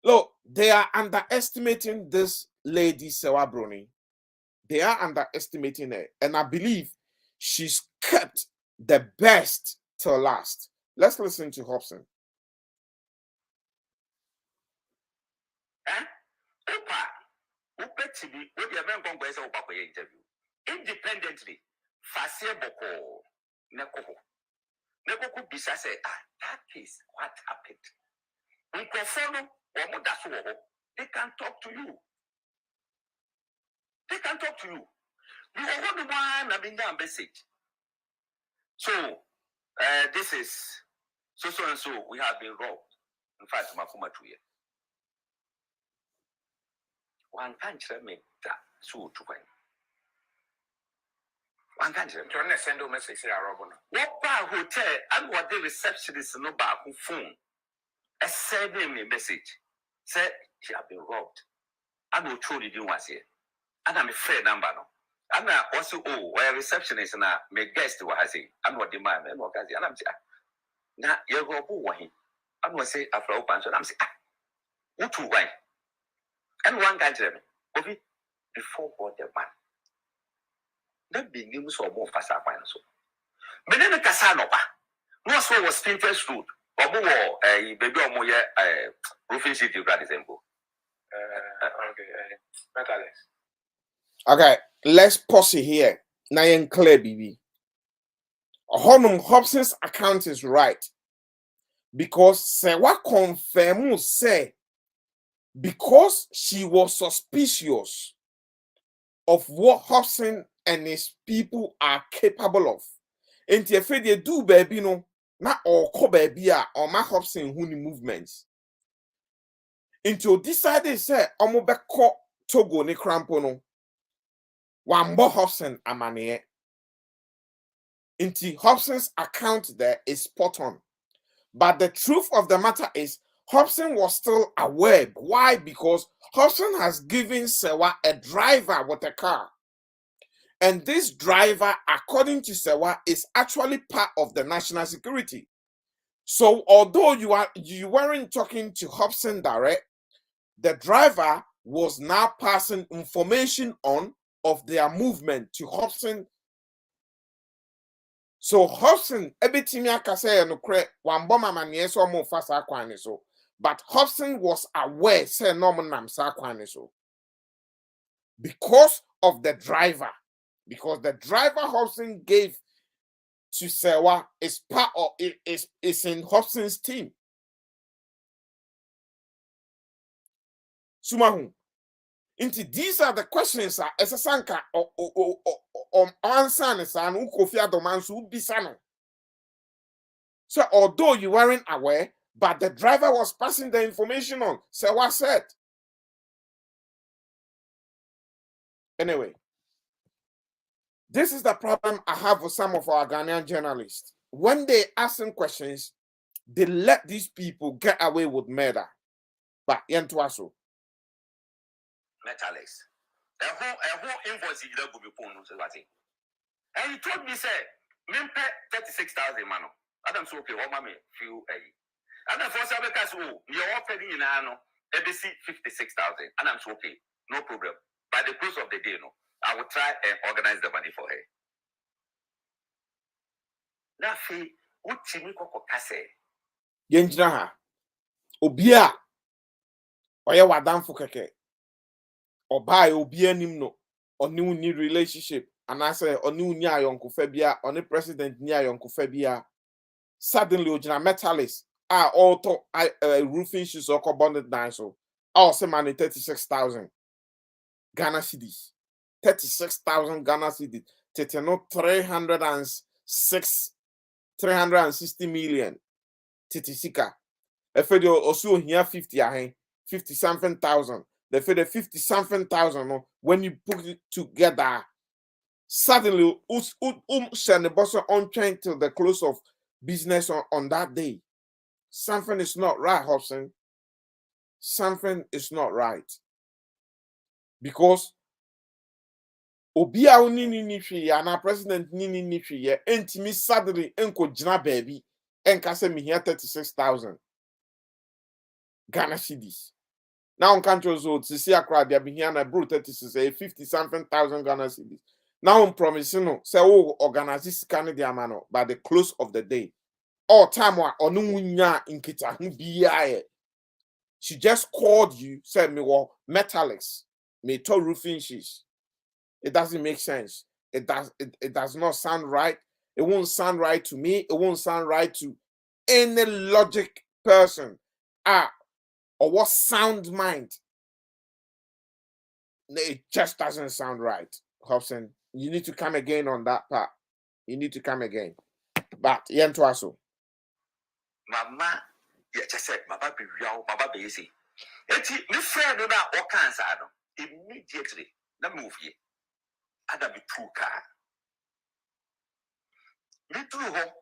Look, they are underestimating this lady, Serwaa Broni. They are underestimating her. And I believe she's kept the best till last. Let's listen to Hopeson. Independently, Fasia Boko, Neko Bisa said, that is what happened. They can talk to you. They can talk to you. You are the one having a message. So, this is so and so. We have been robbed. In fact, Makuma 2 years. One can't me that so to win. One can't send a message here, Robin. What bar hotel and what the receptionist no bar who phone. A sending me message. Said she have been robbed. I will truly do was here. And I'm afraid number no. And I also where receptionist and my guest was saying, I'm what demand and what I and I'm saying. Now you go who I will say after open so I'm saying what to why? And one guy tell me, before God the man. That be news or more fast up so. But then the Casanova. No so was Pinterest Road. Or more a baby or more roofing city of Radissemble. Okay, let's pause it here. Now clear, BB. Honum Hopson's account is right. because Serwaa confirmed say because she was suspicious of what Hopeson and his people are capable of. And if they do baby no, na or ko baby or ma Hopeson who ni movements. Until decided say omo beko Togo ni crampo no. Wambo Hopeson amane. Into Hopeson's account there is spot on. But the truth of the matter is Hopeson was still aware. Why? Because Hopeson has given Serwaa a driver with a car. And this driver, according to Serwaa, is actually part of the national security. So although you weren't talking to Hopeson direct, the driver was now passing information on of their movement to Hopeson. So Hopeson, everything I can say, no credit, one bomber man, yes, or more fast so. But Hopeson was aware, say Norman Namsa so. Because of the driver. Because the driver Hopeson gave to Serwaa is part of it, is in Hopeson's team. Sumahu. Into these are the questions as a sanka or answer and ukofia domansu bisano. So although you weren't aware, but the driver was passing the information on. Serwaa said. Anyway, this is the problem I have with some of our Ghanaian journalists. When they ask them questions, they let these people get away with murder. But yentuaso. Metallics. A whole invoice you don't be phone. And he told me, say, men pay 36,000 man. Adam so okay, what mommy feel and then for some because you're offering in ano, ABC 56,000. And I'm so okay, no problem. By the close of the day, no, I will try and organize the money for her. Now, what Chimiko Kase? Yenjina Obia Oya Wadam Fukeke. Or buy Obia Nimno or new relationship. And I say or new nya yonko febia or the president nya yonko febia. Suddenly Ojina metallist auto roofing shoes or bonded down so also money 36,000 Ghana cedis. 36,000 Ghana cedis. Teteno 360 million. Titisika. If you also here 50 something thousand. The 50 something thousand when you put it together. Suddenly send the boss on train till the close of business on that day. Something is not right, Hopeson. Something is not right. Because Obia nini nishi ya na president nini nishi ya entimi suddenly enko jina baby enkase mi here 36,000 Ghana cedis. Now on control zone to see a crowd there be here na bro 36 50 something thousand Ghana cedis. Now on promising no say oh organize this Canada mano by the close of the day. All time wa onu munya inkita hu biya. She just called you, said me well metallics, me to roofing sheets. It doesn't make sense. It does not sound right. It won't sound right to me. It won't sound right to any logic person. Or what sound mind. It just doesn't sound right. Hopeson, you need to come again on that part. You need to come again. But yentuaso. Mama, yeah, just said, Mama be real, Mama be easy. Eti, my friend, no, all kinds of immediately. Let me move here. Ada be true car. Me true ho.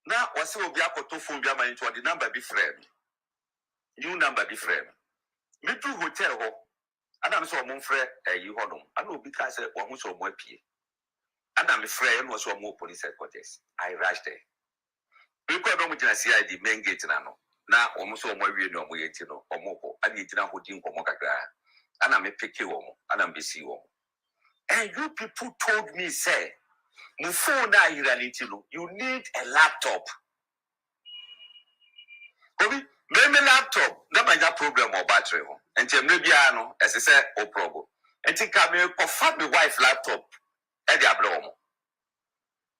Now, what's will be a photo phone be a man into the number be friend. New number be friend. Me true hotel ho. Adam so mon friend you hold on. I know because one who's so more pay. Adam my friend was so more police headquarters. I rushed there. Because don't we CID main gate now. Now almost so more we no more yet no or more. I need to know who didn't come and I'm a picky woman and I'm busy woman. And you people told me, say, before now you need a laptop. Maybe laptop, that might have problem or battery. And maybe I know, as I said, or problem. And think I may confirm my wife laptop at the abnormal.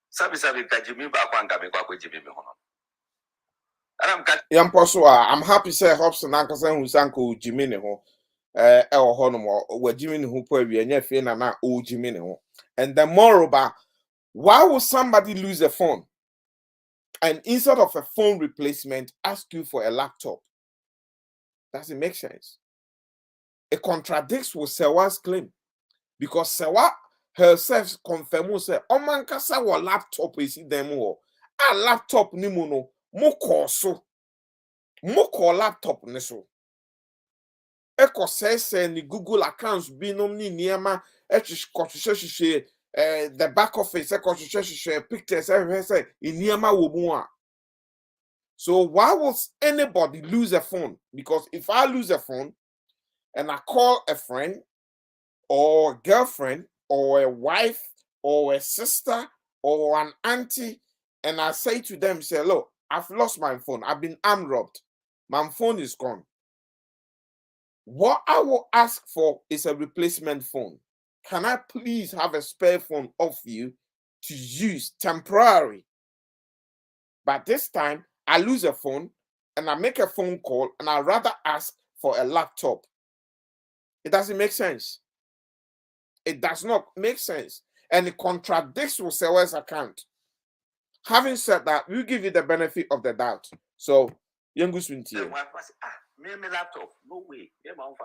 Sabi Kajimi back one Jimmy Hono. I'm happy say Hopeson ankasa hu sanko Jimmy ne ho ho no mo Jimmy ne ho po awie nya fe na o Jimmy ne ho. And then moreover, why would somebody lose a phone and instead of a phone replacement ask you for a laptop? Doesn't make sense. It contradicts with Serwaa's claim because Serwaa herself confirmed say omankasa wo laptop is them wo a laptop ni mu no mo call laptop ne so eko say ni Google accounts binom ni niema the back office pictures say niema wo mu a. So why would anybody lose a phone? Because if I lose a phone and I call a friend or a girlfriend or a wife or a sister or an auntie and I say to them, say, look, I've lost my phone. I've been armed robbed. My phone is gone. What I will ask for is a replacement phone. Can I please have a spare phone of you to use temporary? But this time, I lose a phone and I make a phone call and I rather ask for a laptop. It doesn't make sense. It does not make sense. And it contradicts with Serwaa's account. Having said that, we give you the benefit of the doubt. So, Young Swinty. Me laptop, no way. Then all of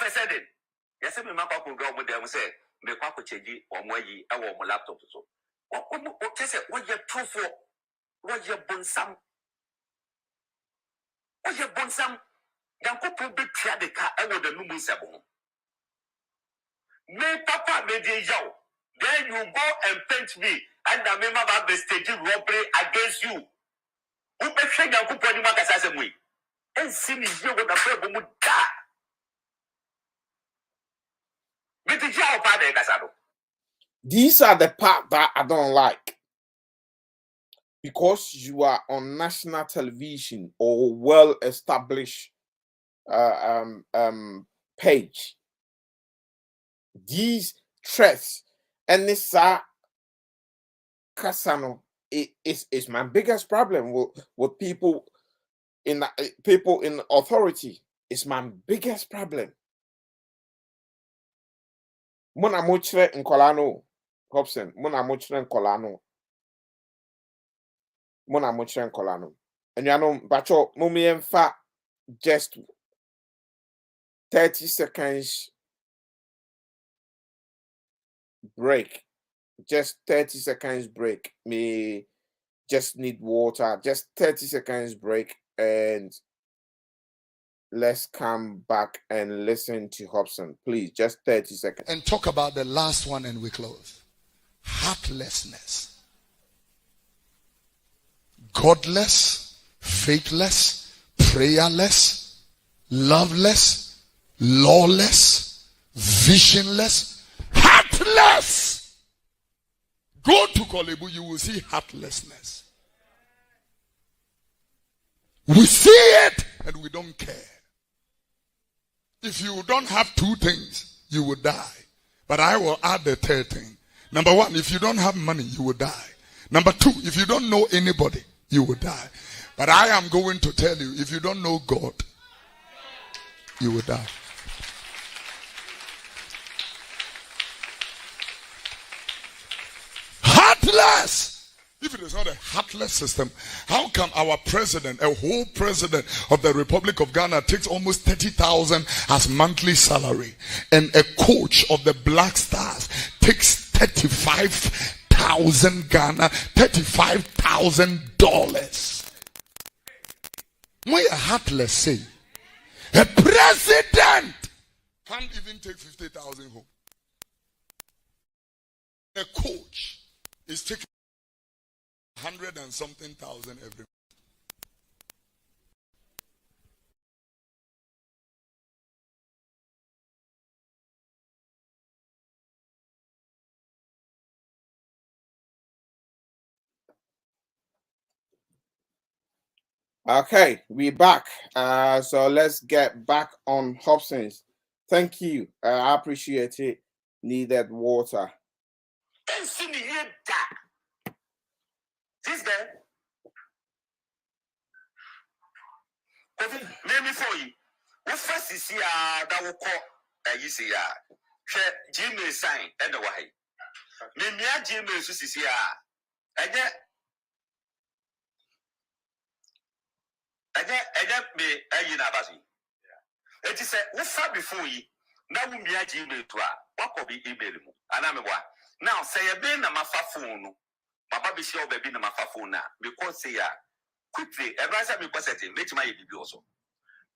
a sudden, yes, me my papa go with them say, me papa change or more ye, I want my laptop so. What you true for? What you bonsam? What you bonsam? Then couple be tear the car over the new sabo. Me papa me dey yow. Then you go and paint me, and I remember about the staging robbery against you. Who be saying you couple any man kasa same way? And see me here with the problem mu da. Me dey yow pa dey kasa do. These are the part that I don't like. Because you are on national television or well-established page. These threats and this Kasano is my biggest problem with people in authority. It's my biggest problem. Mona mochre nkolano Hopeson, mona mochre nkolano. And you know, bacho mumien just 30 seconds break. Just 30 seconds break. Me just need water. Just 30 seconds break and let's come back and listen to Hopeson. Please, just 30 seconds. And talk about the last one and we close. Heartlessness. Godless, faithless, prayerless, loveless, lawless, visionless, heartless. Go to Kolebu, you will see heartlessness. We see it and we don't care. If you don't have two things, you will die. But I will add the third thing. Number one, if you don't have money, you will die. Number two, if you don't know anybody, you will die. But I am going to tell you, if you don't know God, you will die. Heartless. If it is not a heartless system, how come our president, a whole president of the Republic of Ghana, takes almost 30,000 as monthly salary, and a coach of the Black Stars takes 35,000 Ghana, $35,000? Why a heartless say? A president can't even take 50,000 home. A coach is taking 100 and something thousand every month. Okay, we're back. So let's get back on Hopeson. Thank you. I appreciate it. Needed water. This guy, Maybe for you. What first is here that will call you see ya. Gmail sign and the way. Maybe Gmail is here. And yet me a yinabasi. It is a what before you. Now we be a Gmail to what could be email. And I'm a now say a bin na my phone. My baby show baby na my phone now because say ya quickly. Every me positive. Make my baby also.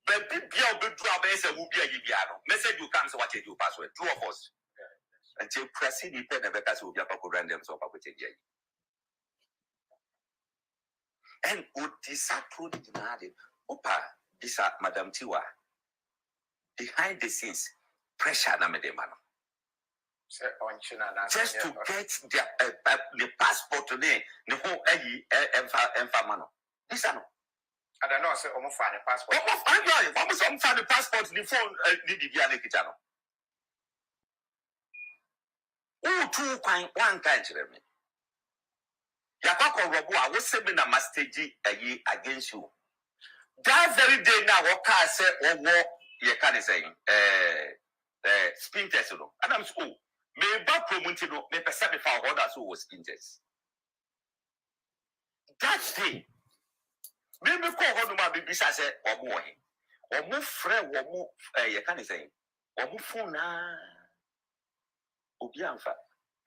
But be a good job as a will be a Yibiano. Message you come so what you do password. True of us. Until pressing the pen of the will be a couple random so I will and would disapprove the Opa, this Madam Tiwa. Behind the scenes, pressure na me demano. Just to get the passport today, the whole enfamano. This I know. I don't know, say, almost find a passport. Almost find the passport, the phone, the Diana Kitano. Oh, 2.1 times, Remy. Yakako Robo, I was sending a mastegi against you. That very day now, what can I say, or what you can say, spin test, and I'm so, may back promoted, may perceive for others who was spin test. That day, maybe call one of my babies, I said, or more friend, or more, you can say, or more phone, Obianfa,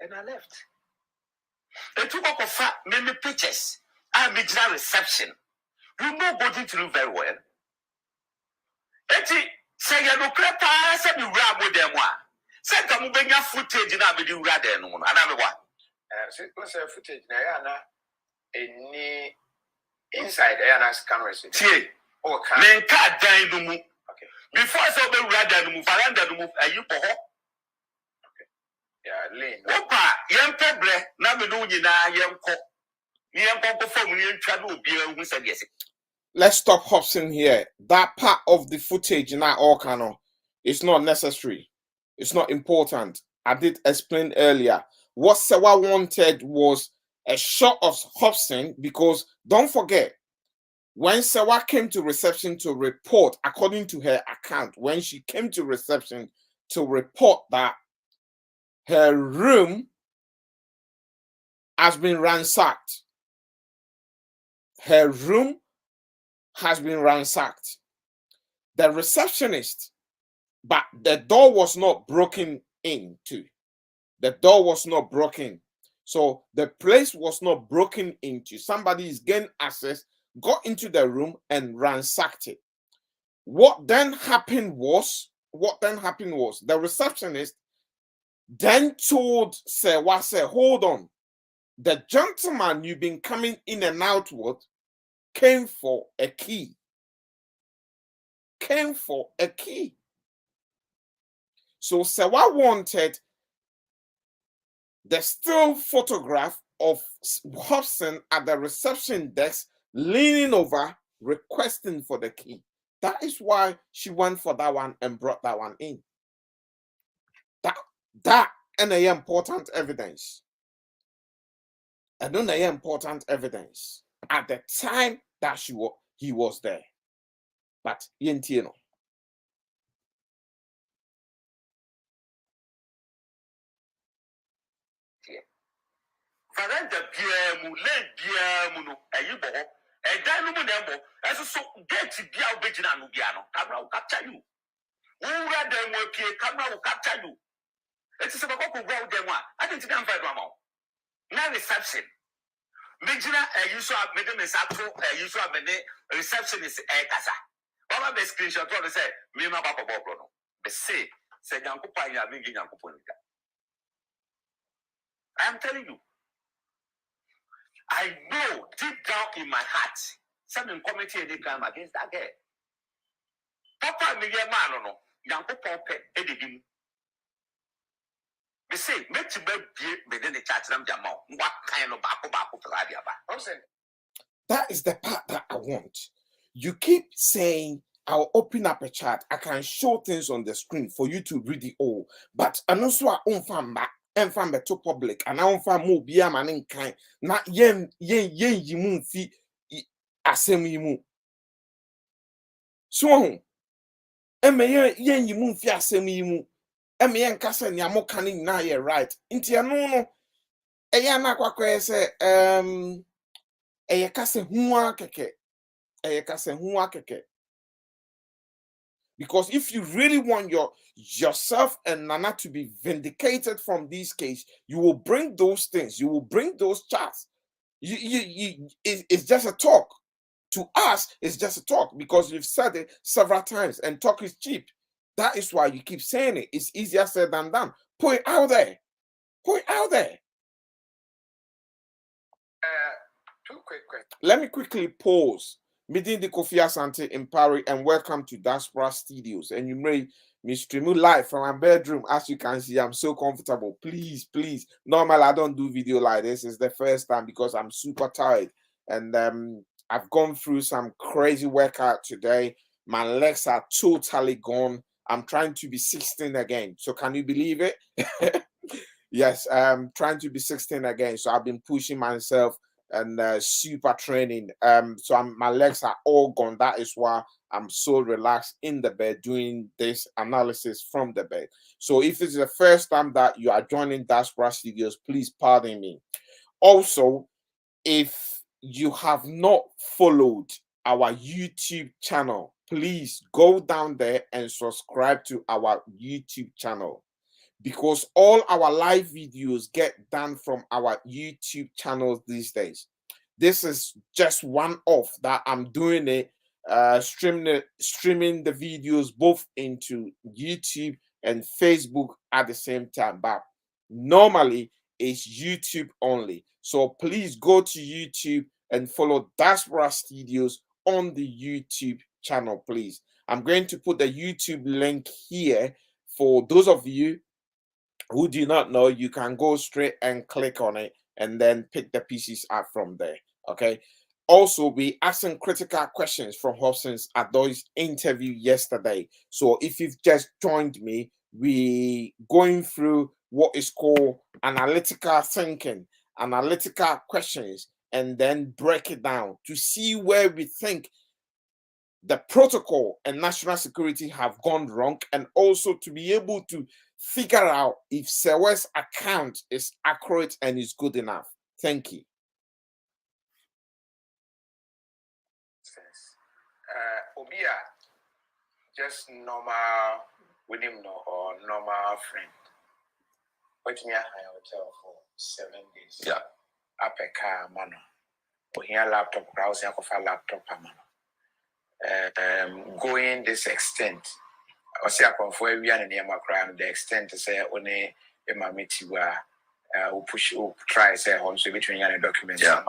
and I left. They took up many pictures. I made a reception. You know body to do very well. Eti say you look like say you rap with them one. Say come bring your footage na be do rap there no. And I'm what? So what's the footage na any inside na cameras. See. Oh, can. Men ka dan no mu. Okay. Before so be rap there no mu, faranda no mu ayi po ho. Yeah, lane. Opa, yem pebre na me no nyina yem ko. Yem ko form ni ntwa no obi hu say yes. Let's stop Hopeson here. That part of the footage in that all canon is not necessary. It's not important. I did explain earlier. What Serwaa wanted was a shot of Hopeson because don't forget, when Serwaa came to reception to report, according to her account, when she came to reception to report that her room has been ransacked. Her room has been ransacked. The receptionist, but the door was not broken into. The door was not broken. So the place was not broken into. Somebody is gained access, got into the room and ransacked it. What then happened was the receptionist then told Serwaa, said, hold on, the gentleman you've been coming in and out with came for a key. So Serwaa wanted the still photograph of Hopeson at the reception desk leaning over, requesting for the key. That is why she went for that one and brought that one in. That and a important evidence. Another important evidence at the time that he was there. But yentino. Faranda biamu le biamu no ayibo e dan no mu na embo eso so gate bia obegina no bia no camera will capture you. Wura dem wapie camera will capture you. It is about ko gwa dem a I didn't come find am. Na reception. Megina you so made me sato you so made receptionist e kasa. Baba be screenshot to say me ma papa bobro no. Be say nyankopon ya me nyankopon nika. I am telling you. I know deep down in my heart, something committing any crime against that girl. Papa, me get man no, yanko pompe edidim. Me say, make you be the church them jamao. What kind of bako for that? That is the part that I want. You keep saying, I'll open up a chat. I can show things on the screen for you to read it all. But I know so I own fan back. And from the public, and I don't find more be a man in kind. Not yen yimu fi asem yimu. So eme yen yimu mfi asem yimu eme yen kasa ni amoka ni na ye right nti eno no eya na kwakwa se eye kasa huwa keke because if you really want yourself and Nana to be vindicated from this case, you will bring those things, you will bring those charts. It's just a talk. To us, it's just a talk because you've said it several times, and talk is cheap. That is why you keep saying it. It's easier said than done. Put it out there. Put it out there. Two quick questions. Let me quickly pause. Meeting the Kofi Asante in Paris, and welcome to Diaspora Studios. And you may stream live from my bedroom. As you can see, I'm so comfortable. Please. Normally, I don't do video like this. It's the first time because I'm super tired. And I've gone through some crazy workout today. My legs are totally gone. I'm trying to be 16 again. So can you believe it? Yes, I'm trying to be 16 again. So I've been pushing myself and super training. So my legs are all gone. That is why I'm so relaxed in the bed doing this analysis from the bed. So if it's the first time that you are joining Diaspora Studios, please pardon me. Also, if you have not followed our YouTube channel, please go down there and subscribe to our YouTube channel, because all our live videos get done from our YouTube channels these days. This is just one off that I'm doing it, streaming the videos both into YouTube and Facebook at the same time. But normally it's YouTube only. So please go to YouTube and follow Diaspora Studios on the YouTube channel, please. I'm going to put the YouTube link here for those of you who do not know. You can go straight and click on it and then pick the pieces up from there. Okay. Also, we asking critical questions from Hopson's Adorye's interview yesterday. So if you've just joined me, we going through what is called analytical thinking, analytical questions, and then break it down to see where we think the protocol and national security have gone wrong, and also to be able to figure out if Serwaa's account is accurate and is good enough. Thank you. Obia, just normal with him or normal friend. Wait me at my hotel for 7 days. Yeah. Up a car, mano. We hear laptop, browsing of a laptop, mano. Going this extent. I see a convoy we are near my crime. The extent to say only a mamiti where we push, try say home so between any documents. Yeah.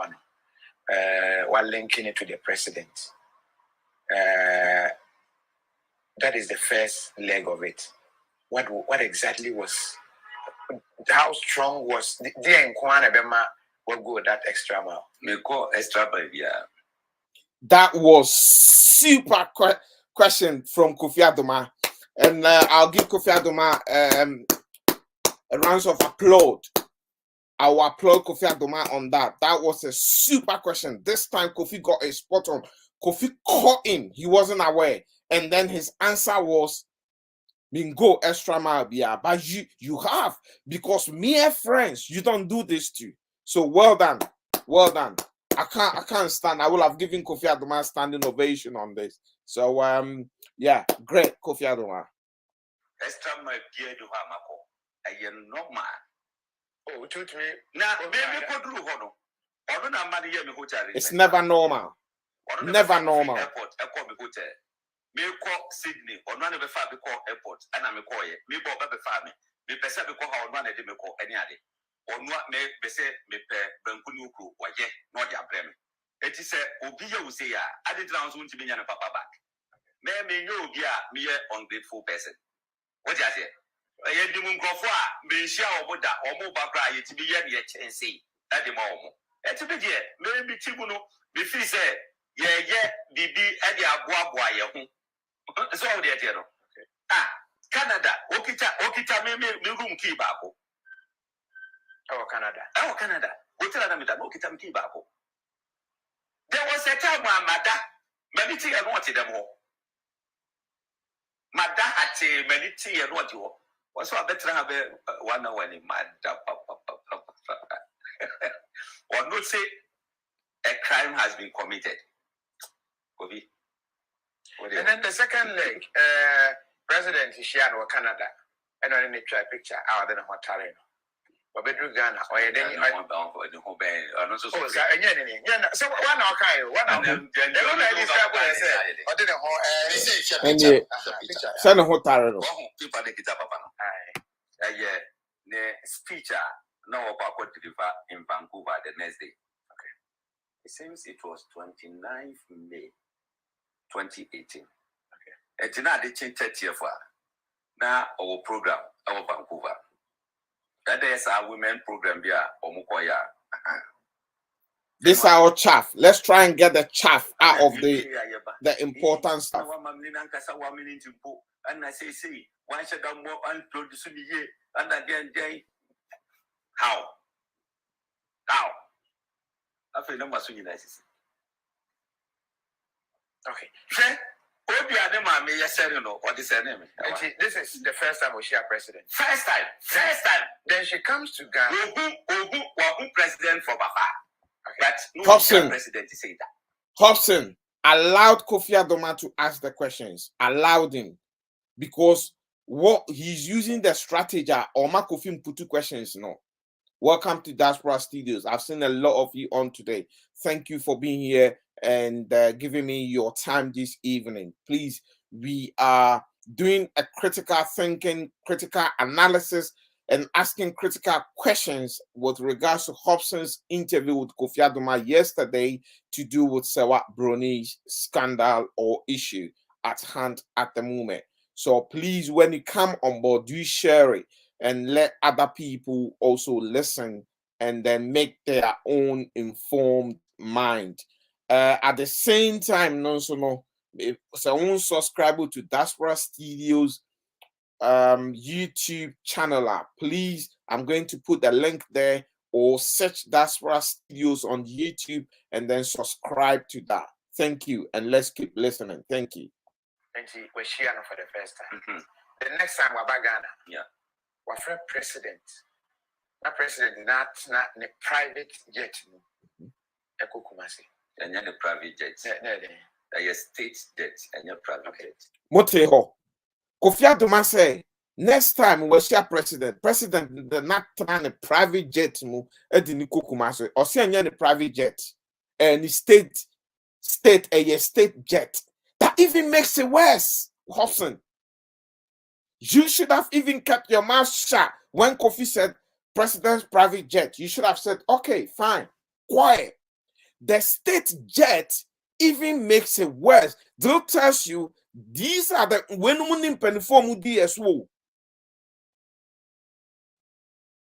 While linking it to the president. That is the first leg of it. What exactly was? How strong was the Nkwana Bema? What go that extra mile? Me call extra mile, yeah. That was super question from Kofi Adoma, and I'll give Kofi Adoma a round of applause. I will applaud Kofi Adoma on that. That was a super question. This time Kofi got a spot on. Kofi caught him. He wasn't aware. And then his answer was, go extra mile, yeah. But you have, because mere friends, you don't do this to. So well done. Well done. I can't stand. I will have given Kofi Adoma a standing ovation on this. So yeah, great, Kofi Adoma. Extra mile gear to Hamako. I am normal. Oh, to me. Now, maybe put Ruhono. I don't know money here. It's never normal. Never normal. Airport, hotel. Me call Sydney, or none of the family call airport, and I'm a call it. Me bought the family. Me perceive because how one of them call any other. Or not me say me per Benkunuku, or yet, not your brem. It is a Obia say, I did rounds to be a papa back. May you be a mere ungrateful person. What is it? I had the moon go for me share over that or mobile cry to be yet and say at the moment. At the beginning, maybe Tibuno, the fee said, yeah, Bibi, and the Abuaboy. So the Canada, Okita, me room key bako. Oh, Canada. Oh, Canada. What tell them that Okita key bako? There was a time when Mada, maybe I wanted them all. Madahate, Maniti, and what you was so better have 1 hour in Mada. Or not say a crime has been committed. And then the second leg, President Ishiano Canada, and I need a picture out of Ontario. But bedroom Ghana, or then I want to go the whole band. So, one okay, one of them. I didn't and send a hotel. People get up. The speech now about what deliver in Vancouver the next day. Okay. It seems it was 29th May 2018. Okay. It's not the 30th now our program, our Vancouver. That is our women program here, Omukoya. This is our chaff. Let's try and get the chaff out of the important stuff. And I say, why should I more unproduced here? And again, how? I feel no much nice. Okay. This is the first time we share president. First time. Then she comes to Ghana. Who president for Baba? Okay. No Hopeson. president to say that. Hopeson allowed Kofi Adorye to ask the questions. Allowed him. Because what he's using the strategy, or Kofi put 2 questions. No. Welcome to Diaspora Studios. I've seen a lot of you on today. Thank you for being here and giving me your time this evening. Please, we are doing a critical thinking, critical analysis, and asking critical questions with regards to Hopeson's interview with Kofi Adorye yesterday to do with Serwaa Broni's scandal or issue at hand at the moment. So please, when you come on board, do share it and let other people also listen and then make their own informed mind. At the same time, if someone subscribe to Diaspora Studios YouTube channel, please, I'm going to put the link there, or search Diaspora Studios on YouTube and then subscribe to that. Thank you, and let's keep listening. Thank you. And we're sharing for the first time. The next time we're back Ghana, we're for president. Not president, not the private jet. And the private jet. A state jet and your private jet. Moteho. Kofi Adorye say next time we share president the not trying a private jet mu edini Kumasi or say the private jet and state a state jet. That even makes it worse, Hopeson. You should have even kept your mouth shut when Kofi said president's private jet. You should have said, okay, fine, quiet. The state jet even makes it worse. They'll tell you these are the when in penform DSO.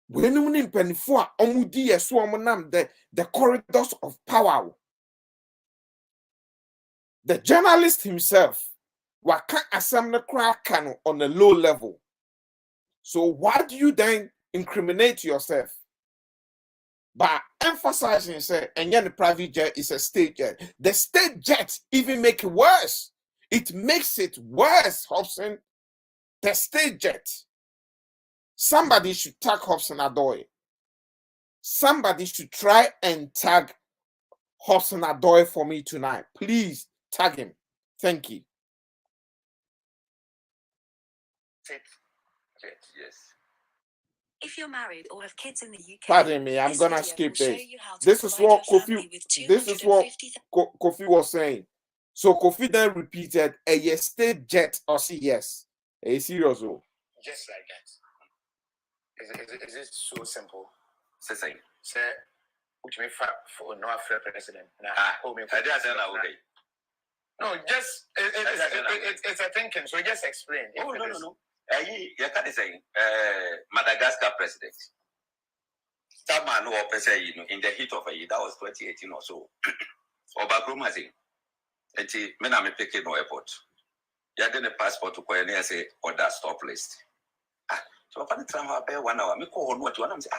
When in penform DSO, the corridors of power. The journalist himself can't assemble crack on a low level. So why do you then incriminate yourself by emphasizing say and the private jet is a state jet? The state jet even make it worse. It makes it worse, Hopeson. The state jet. Somebody should tag Hopeson Adorye. Somebody should try and tag Hopeson Adorye for me tonight. Please tag him. Thank you. Yes. If you're married or have kids in the UK, pardon me, I'm gonna skip this. This is what Kofi was saying. So Kofi then repeated a state jet or see yes. A serious role. Just like that. Is it so simple? Say, which may for no after president. No, just it's a thinking. So just explain. Oh no. You can't say Madagascar president. That man who in the heat of a year, that was 2018 or so. Obagrom has it. Men are picking no airport. You had a passport to go and say order stop list. So I'm going to try 1 hour. Me call on what you want to say.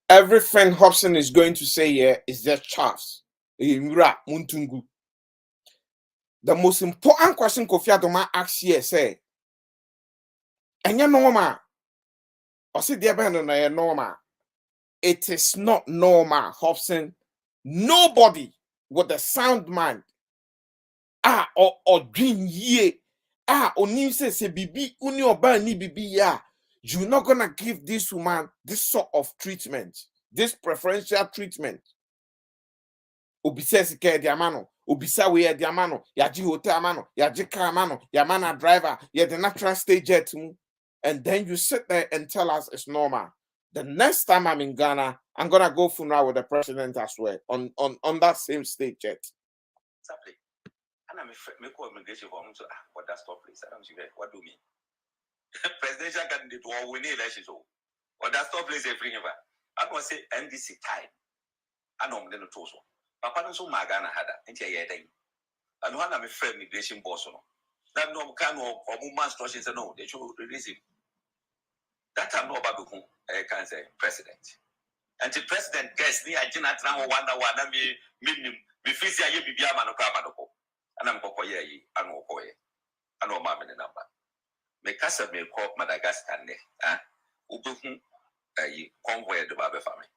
Everything Hopeson is going to say here is just chaffs. The most important question Kofi Adorye asks here say, And you normal. Or see the abandon normal. It is not normal, Hopeson. Nobody with a sound mind or dream ye onim se bibi uni oba ni bibi ya. You're not gonna give this woman this sort of treatment, this preferential treatment. Obisa sike diamano, obisa we diamano, yaji hotel mano, yaji car mano, yamana driver, ya the natural stage jet, and then you sit there and tell us it's normal. The next time I'm in Ghana, I'm gonna go funeral with the president as well on that same stage jet. Exactly. And I'm a immigration for him. So what does stop place? I don't see what do you mean? Presidential candidate or winning elections. What does stop place every year? I want to say NDC time. I know I'm going to toss one. Papa so Magana had that. And yeah, I know I'm a friend immigration boss. That no kind of woman structures. No, they should release him. That I'm not about to can say president. And the president guess me, I did not know one me face ya be biama no kamanoko. And I'm kokoye, I know koye. I know mamma the number. Me casa me call Madagascar ne. Ubuhun convoy the Baba family.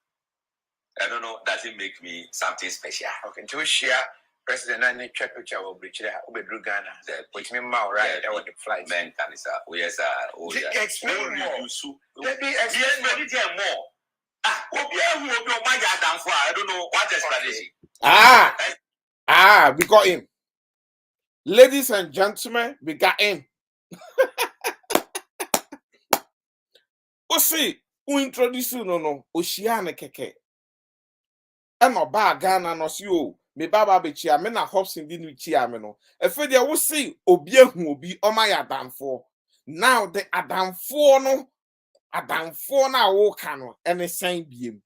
I don't know, does it make me something special? Okay, to share President and check picture will bridge there. Ube Ghana. Which mean more right there with the flight. Man, can is yes, explain more. Let me explain more. I don't know what explanation. We got him. Ladies and gentlemen, we got him. See, we introduce you no Oshiane keke. And no ba Ghana no si o. Me baba be chia me na Hopeson di no chia me no. Efe dia wo see obi ehu obi o ma ya adamfo. Now the adamfo na wo ka no ene san biem.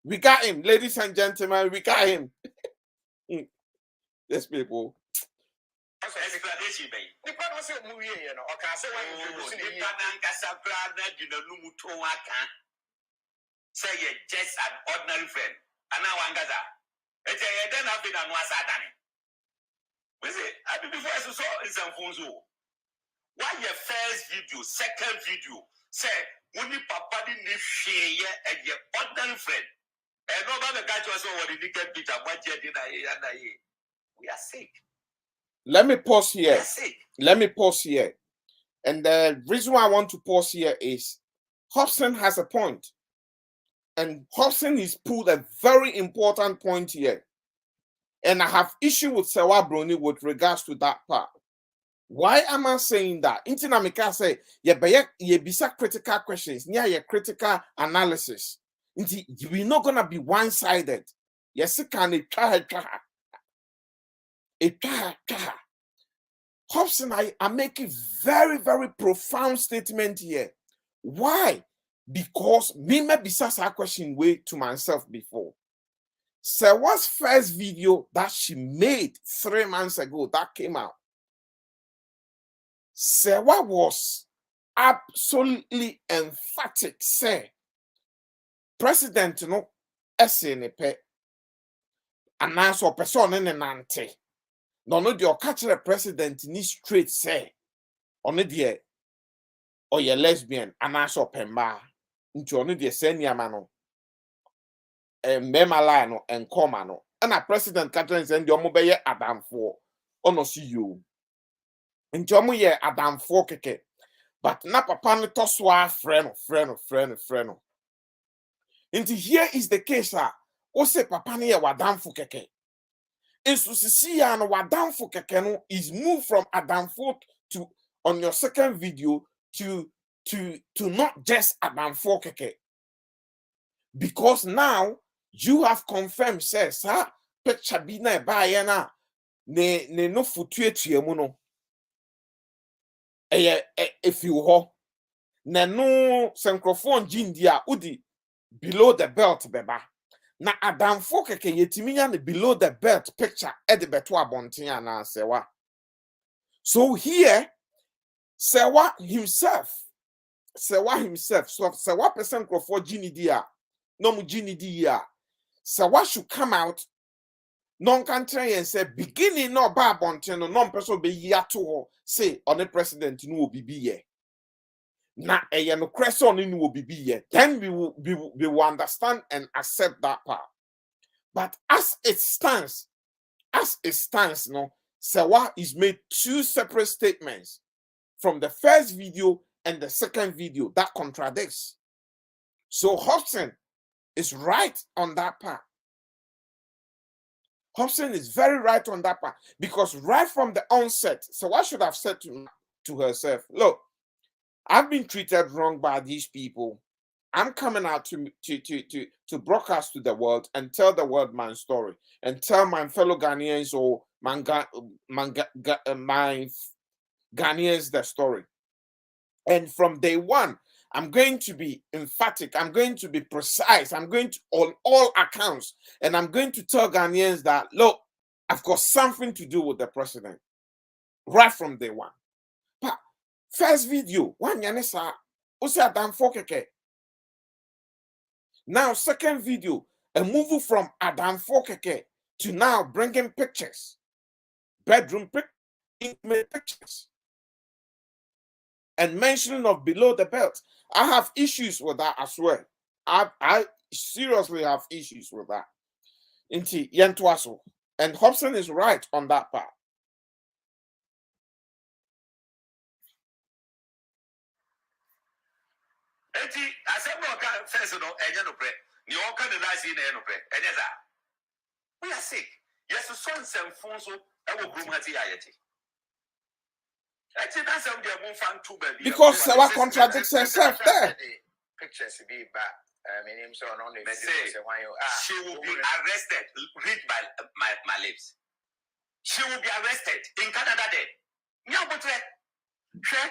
We got him, ladies and gentlemen, we got him. Yes, people. Explanation, baby. The part was a movie, you know, or can say when you say you're just an ordinary friend. And now one gaza. It's a then I've been on one Saturday. We say, I before I saw in some phones. Why your first video, second video, say, when you papa didn't share and your ordinary friend. And nobody got you what the naked picture, what you did. We are sick. Let me pause here. And the reason why I want to pause here is Hopeson has a point. And Hopeson is pulled a very important point here. And I have issue with Serwaa Broni with regards to that part. Why am I saying that? Intinamika say, ye bisa critical questions, near your critical analysis. We're not gonna be one-sided. Yes, it can try. Hopeson, I make a very, very profound statement here. Why? Because me may be such a question way to myself before. Serwaa's first video that she made 3 months ago that came out. Serwaa was absolutely emphatic, say, President no SNP and also person in an ante. No, the catch the president ni straight say on the or your lesbian and also pemba into only the senior mano and memalano and comano and a president catching send your mobile Adam for or no see you into ye Adam for keke but na papa no toswa friend. Into here is the case o se papa ne ye wadamfo keke. Insusisi and wadamfo keke no is moved from adamfo to on your second video to not just adamfo keke. Because now you have confirmed says picture bi na ba ye na ne no futuetua mu no. If you ho na no synchrophone jindia udi below the belt beba na adamfo keke yetimi ya below the belt picture e de beto abonten ana Serwaa. So here Serwaa himself so Serwaa person crofo gini dia no mu gini dia Serwaa should come out non country and say beginning no ba bonteno non person be yato say on the president no obibi ye. Na no question in obibi ye. Then we will understand and accept that part. But as it stands, no, Serwaa is made two separate statements from the first video and the second video that contradicts. So Hopeson is right on that part. Hopeson is very right on that part because right from the onset, Serwaa should have said to herself, look, I've been treated wrong by these people. I'm coming out to broadcast to the world and tell the world my story and tell my fellow Ghanaians or my Ghanaians the story. And from day one, I'm going to be emphatic. I'm going to be precise. I'm going to, on all accounts, and I'm going to tell Ghanaians that, look, I've got something to do with the president right from day one. But first video, one yanesa, usia Adam Fokeke. Now, second video, a move from Adam Fokeke to now bringing pictures, bedroom intimate pictures, and mentioning of below the belt. I have issues with that as well. I seriously have issues with that. Inti Yentwaso. And Hopeson is right on that part. Eti asem no kan first no enye no pre. Ni o kan the last in no pre. Enye za. We are sick. Yes, so some phone so e wo grum hati ayeti. Eti that's some dey move fan to baby. Because Serwaa contradicts herself there. Pictures be back. My name so on the she will be arrested. Read my lips. She will be arrested in Canada then. Nyabotre. Hwe.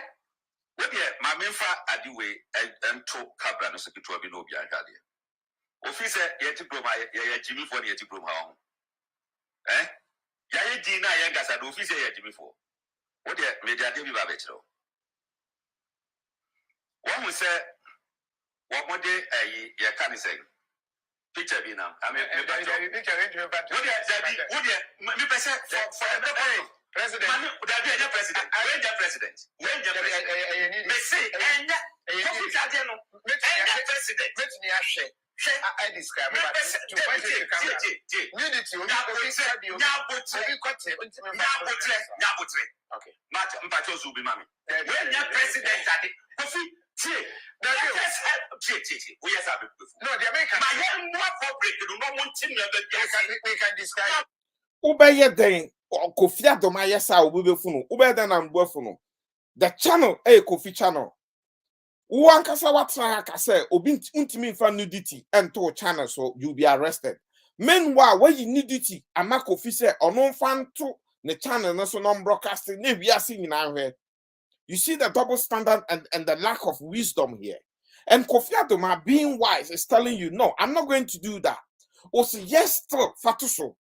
What ye my memfa Adorye and to cabra no secretary bi no bi ahade. Office yeti broma ye Jimmy for yeti broma ho. Ya ye di na ye gasa do office ye Jimmy for. What ye media dey bi ba betro. One will say what more day ye can say picture be now. I mean picture would me person for the president. President. When the president. Me say president. I describe unity. Okay. Mpacho zubi mami. When the president no, the American. We can describe. Ubeye den Kofi Adoma yesa ubebefunu. Ubeye den ambefunu. The channel Kofi channel. Uwankasa watra kase obi untimi fa nudity ento channel so you'll be arrested. Meanwhile, when you nudity ama Kofi say ono fan to the channel no so non broadcasting ne wiase nyina hwe. You see the double standard and the lack of wisdom here. And Kofi Adoma, being wise, is telling you, no, I'm not going to do that. Also, yes, still, fatuso.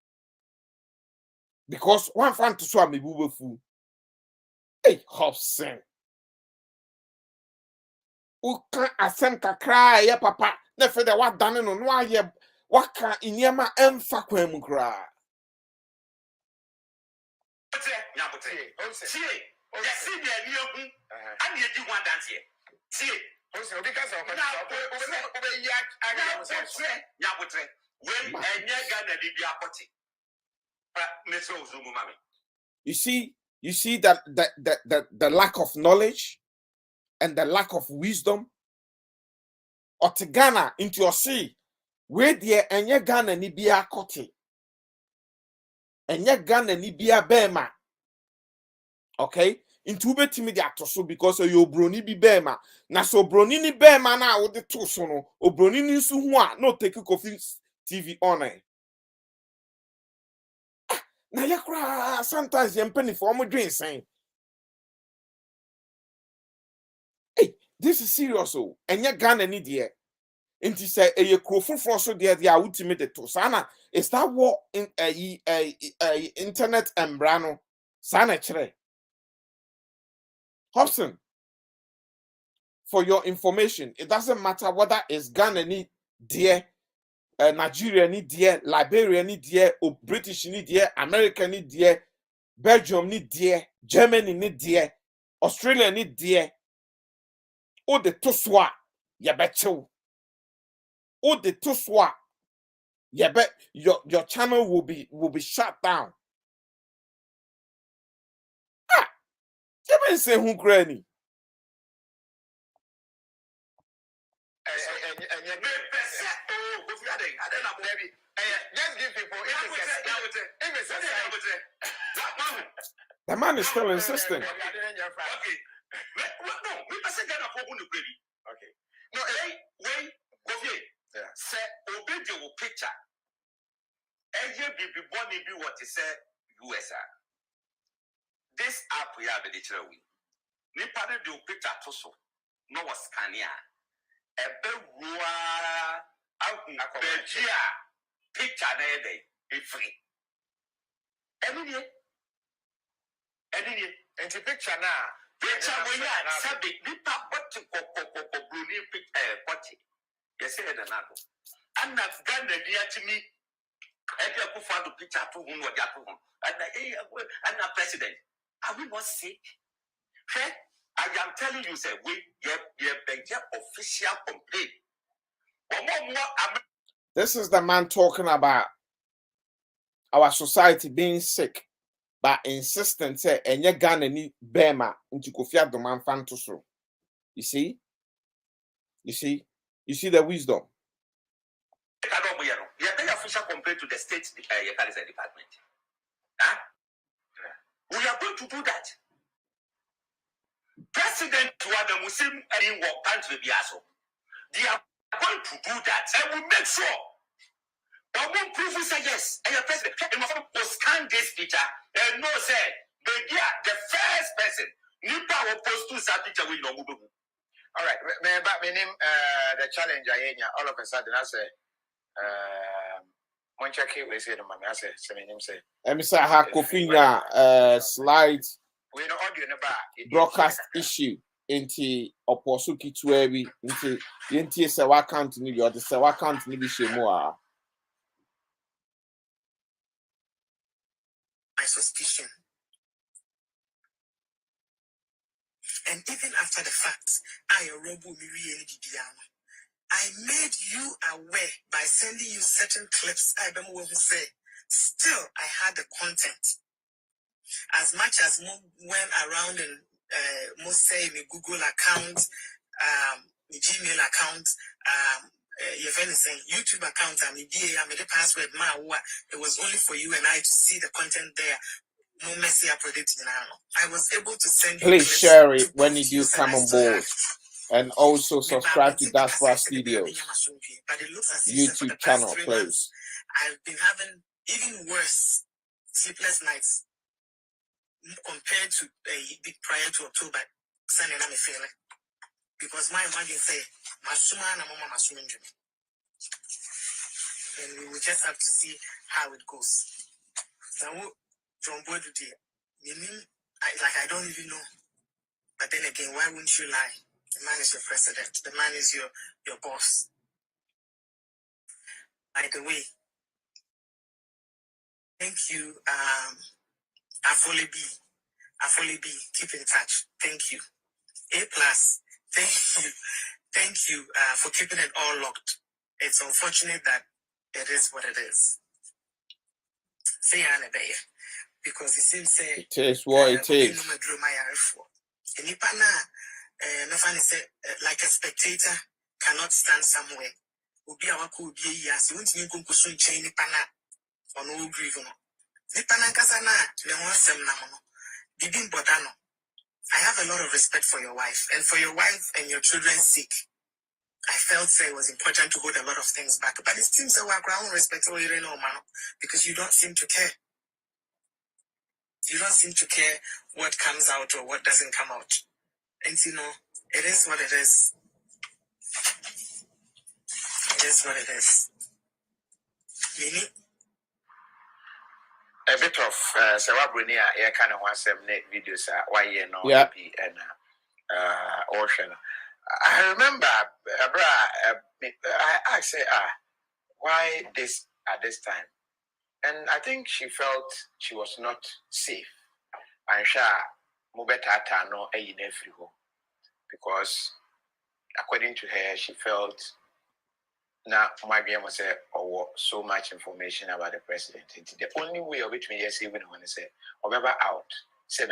Because one fan to show me fool. Hey, Hopeson. Uka asem kakra ya papa. Nefe de what done no no ye waka inyama emfa kwam kra. You see that the lack of knowledge and the lack of wisdom. Otigana into your sea, where dear and your Ghana ni bia kote, and your Ghana ni bia bema. Okay, into betimedia so because you Broni be bema. Na so Broni ni bema na with the two sono, or Broni ni suwa, no take a coffee TV on it. Na yakra sometimes you penny for my dream saying, hey, this is serious, oh, and your Ghana ni dear. And he said, a crowful so there, the ultimate to Sana. Is that what in internet and brano? Sana chere. Hopeson, for your information, it doesn't matter whether it's Ghana ni dear Nigeria ni dear, Liberia ni dear, British ni dear, America ni dear, Belgium ni dear, Germany ni dear, Australia ni dear. O de toswa ya becho. O de toswa ya bet your channel will be shut down. Ah, you been say who granny. The man is still insisting. Okay. No, wait, say, obey your picture. And you be Broni be what you say, USA. This app we have a digital way. Nipa do picture to so. No was scania. Ebe rua Belgia picture there day free. Any into picture now. Picture we are sabi nipa what to Broni picture yes say the nado. And not Ghana dear to me. If you put the picture to whom or that one. And the president. Are we not sick? Hey, I am telling you, say we your official complaint. This is the man talking about our society being sick, but insistent say enye Ghana ni bema into Kofi Adoman fantoso. You see the wisdom. You have the official complaint to the state department. Huh? We are going to do that. President to the Muslim in what country be also. They are going to do that and we make sure. But one proof is say yes. And your president will scan this picture and no say the first person. Nipa will post to that picture with no move. All right, my name the challenge all of a sudden I say one check it we say the mommy I say name say Emisa Hakofinya slide we no audio no ba broadcast issue into Oposuki Tuebi into Serwaa account ni bi or the Serwaa account ni bi shemu a. My suspicion. And even after the fact, I made you aware by sending you certain clips. I don't know who say. Still, I had the content. As much as went around and most say my Google account, my Gmail account, your friend is saying YouTube account, I made the password. It was only for you and I to see the content there. I was able to send you. Please share it when you do come on board. And also subscribe to Diaspora Studios YouTube channel, please. I've been having even worse sleepless nights compared to prior to October. Because my mind is say, and we will just have to see how it goes. Now, John Boy today, I don't even know. But then again, why wouldn't you lie? The man is your president. The man is your boss. By the way, thank you, Afole B. Keep in touch. Thank you. A+. Thank you for keeping it all locked. It's unfortunate that it is what it is. Say because it seems it is what it is. Like a spectator cannot stand somewhere. I have a lot of respect for your wife, and for your wife and your children's sake, I felt it was important to hold a lot of things back. But it seems that we're ground respect because you don't seem to care. You don't seem to care what comes out or what doesn't come out. And it is what it is. It is what it is. A bit of Serwaa Broni kind of one videos why you know and ocean. I remember I say why this at this time? And I think she felt she was not safe. And Mubetata no because according to her, she felt now my BM was say so much information about the president. The only way of which we say when I say or out, say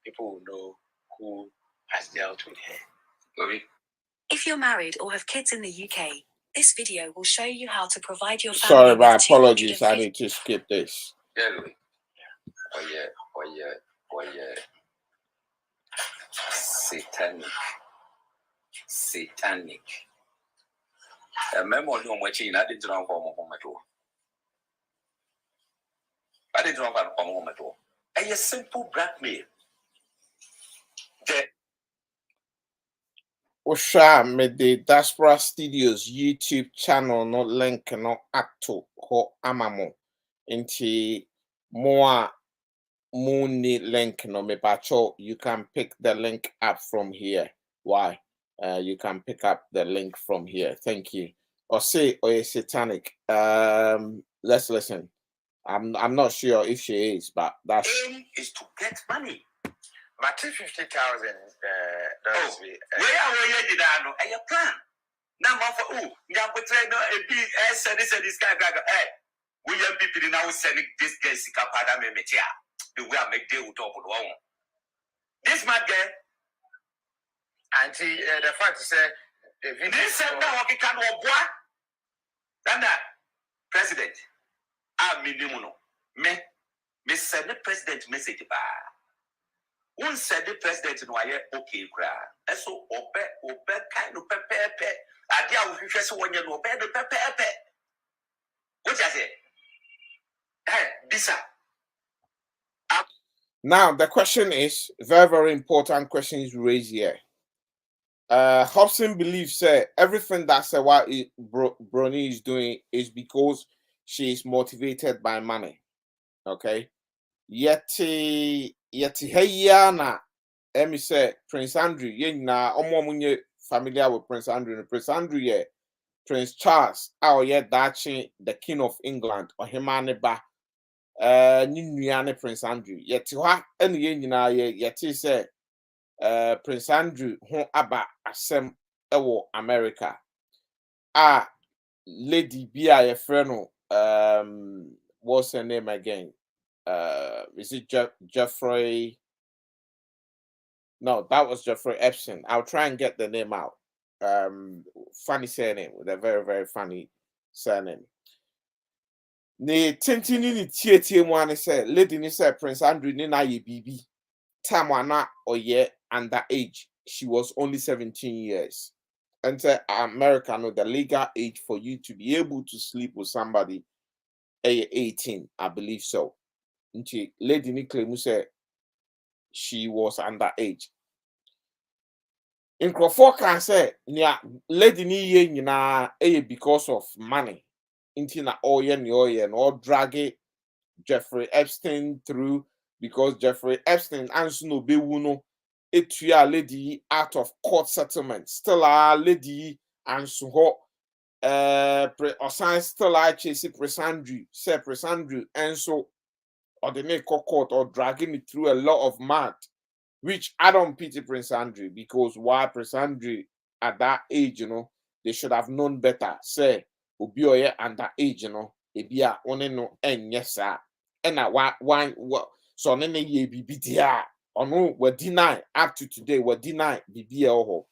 people will know who has dealt with her. If you're married or have kids in the UK, this video will show you how to provide your family. Sorry, my with apologies. I need to skip this. Oh yeah. Satanic. A memory on which I didn't run for home at all. I didn't run for home at all. A simple blackmail. Osha made the Diaspora Studios YouTube channel no link no acto ho amamo into more moony link no me pacho. You can pick the link up from here. Why? You can pick up the link from here. Thank you. Or say or satanic. Let's listen. I'm not sure if she is, but that's aim is to get money. But $50,000 where did I know? A plan. Now, for this guy. William people now sending this guy Sikapada Memetia. The way I make deal with top of one. This mad guy. And the fact is, this said now we can walk. Then president. I mean, me send the president message bar. One said the president no aye okay kra. So obe kind of pepe. Adia wo hwehwe se wonye no obe no pepe. What you say? Hey, Bisa. Now the question is very, very important question is raised here. Hopeson believes everything that Serwaa Broni is doing is because she is motivated by money. Okay. Yet na Emi say Prince Andrew, na omo familiar with Prince Andrew. Prince Andrew Prince Charles, dachi the King of England or himane ba ni Prince Andrew. Yet ha eni na yet say Prince Andrew ho aba asem ewo America. Lady Bia ye friend what's her name again? Is it Jeffrey? No, that was Jeffrey Epstein. I'll try and get the name out. Funny surname with a very, very funny surname. Ne tintini ni tie one say lady ni say Prince Andrew ni na ye BB. Time wana or ye underage. She was only 17 years. And America know the legal age for you to be able to sleep with somebody 18, I believe so. Lady ni claim say she was underage. In Crawford can say, lady ni ye because of money. Intina and all drag Jeffrey Epstein through because Jeffrey Epstein and no be wuno etua lady out of court settlement. Still a lady and so or still I chase Prince Andrew and so or the make court or dragging it through a lot of mad. Which I don't pity Prince Andrew because why Prince Andrew at that age, they should have known better. Say, Obioye and that age, Ebia one no and yes, sir. And why so nene ye BBDR or no were denied up to today, were denied BBL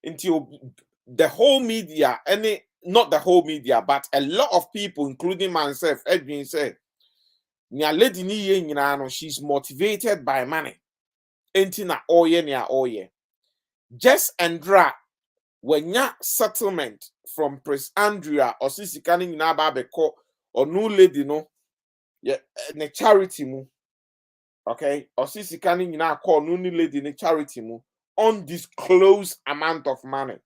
until the whole media, not the whole media, but a lot of people, including myself, Edwin said, lady ni she's motivated by money. Entina oye. Just and dra when ya settlement from Prince Andrea or Sisi Kani na babeko or no lady no ne charity mu. Okay, or Sisi Kani na call no lady ne charity mu undisclosed amount of money.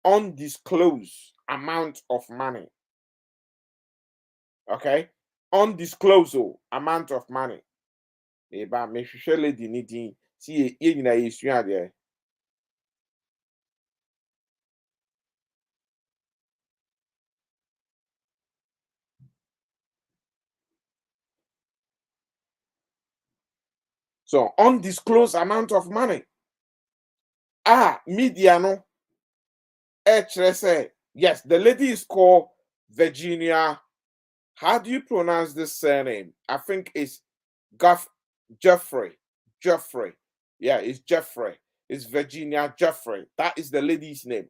Undisclosed amount of money. Okay, undisclosed amount of money. Eba me hwehwe lady ni din si ye nyina yesua de So undisclosed amount of money. Media no. Yes, the lady is called Virginia. How do you pronounce this surname? I think it's Jeffrey. Yeah, it's Jeffrey. It's Virginia Jeffrey. That is the lady's name.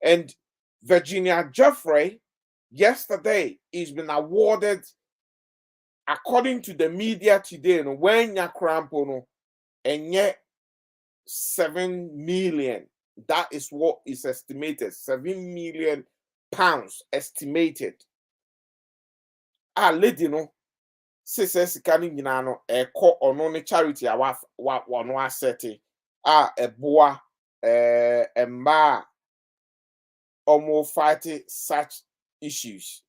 And Virginia Jeffrey, yesterday, has been awarded, according to the media today, when Yakrampono, and yet 7 million. That is what is estimated. 7 million pounds estimated. Lady no. Says canning no a call on only charity a one asset. A boa a ma almost fighting such issues.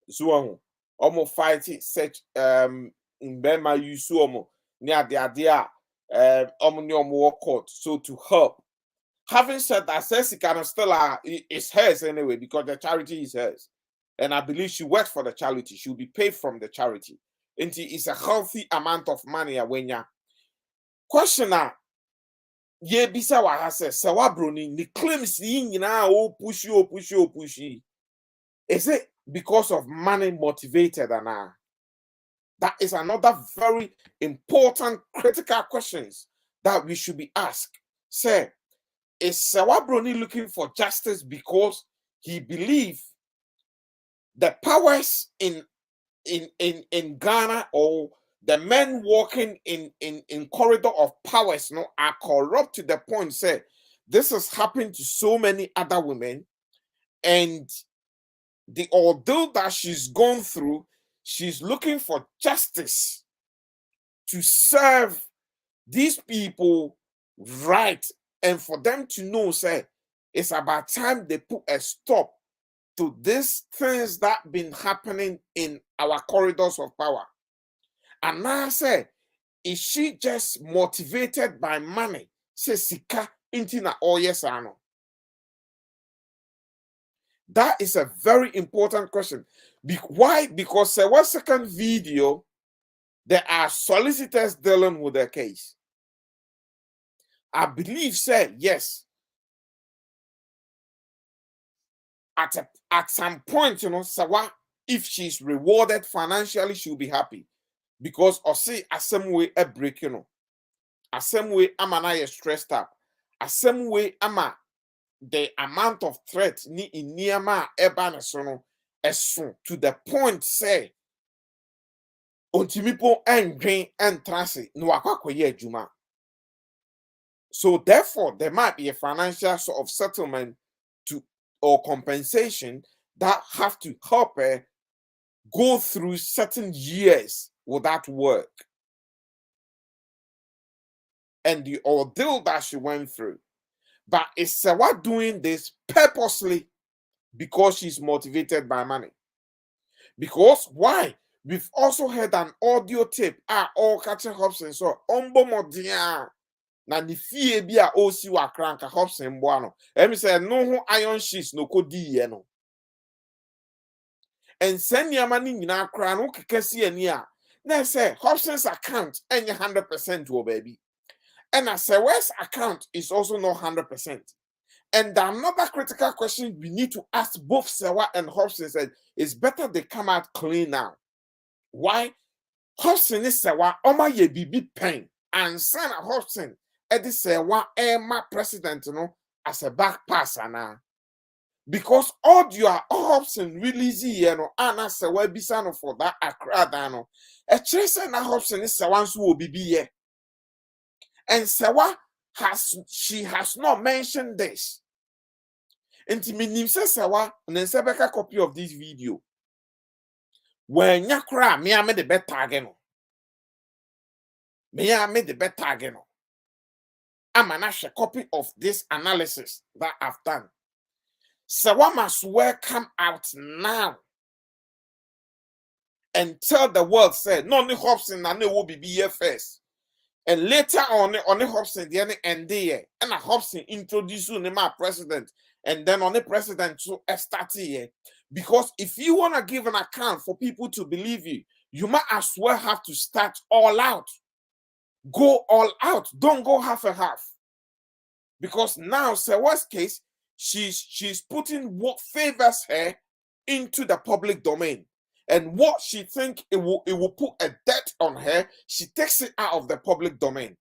So almost fighting such in Bema you so near the idea court. So to help. Having said that, says it can still it's hers anyway, because the charity is hers. And I believe she works for the charity. She'll be paid from the charity. And it's a healthy amount of money when you questioner. Ye bisa wa hase Serwaa Broni ni claims ni na pushy. Is it because of money motivated and that is another very important critical questions that we should be asked. Say, is Serwaa Broni looking for justice because he believes the powers in Ghana, or the men walking in corridor of powers are corrupt to the point, say this has happened to so many other women, and the ordeal that she's gone through, she's looking for justice to serve these people right, and for them to know, say, it's about time they put a stop to these things that been happening in our corridors of power. And now I say, is she just motivated by money? Say sika intina or yes or no? That is a very important question. Why? Because one second video, there are solicitors dealing with the case. I believe, say yes. At some point, Serwaa, if she's rewarded financially, she'll be happy. Because or say a same way a break, a same way I'm stressed up, a same way the amount of threat ni in Niama Ebanasono esun to the point say Ontimipo and grain and transit no akwakoye juma. So therefore there might be a financial sort of settlement to or compensation that have to help her go through certain years without work. And the ordeal that she went through. But is Serwaa doing this purposely because she's motivated by money? Because why? We've also heard an audio tape. All catching Hopeson. So ombo modia na ni fie bi a osi wa kranka Hopeson boano. Emi say no iron sheets no kodi ye no. And send your money in our crown, okay, can see any. Now say Hopson's account and 100% to baby. And as Serwaa's account is also not 100%. And another critical question we need to ask both Serwaa and Hopeson said it's better they come out clean now. Why? Hopeson is Serwaa, Oma ye bibi pain, and son of Hopeson, Eddie Serwaa, my president, as a back passer now. Because all your Hopeson release Anna Serwaa bisano for that Accra dano. A trace and a Hopeson is Serwaa who will be here. And Serwaa has not mentioned this. And Timinim says Serwaa, and then Sebeka copy of this video. When Yakra, me I made the bet target. Me I made the bet target. I'm an actual copy of this analysis that I've done. Serwaa must well come out now and tell the world, say, no, only Hopeson and they will be here first. And later on the Hopeson, the end there, and a Hopeson introduce you my president, and then on the president to start here. Because if you want to give an account for people to believe you, you might as well have to start all out. Go all out. Don't go half and half. Because now, Serwaa's case, she's putting what favors her into the public domain. And what she thinks it will put a debt on her, she takes it out of the public domain.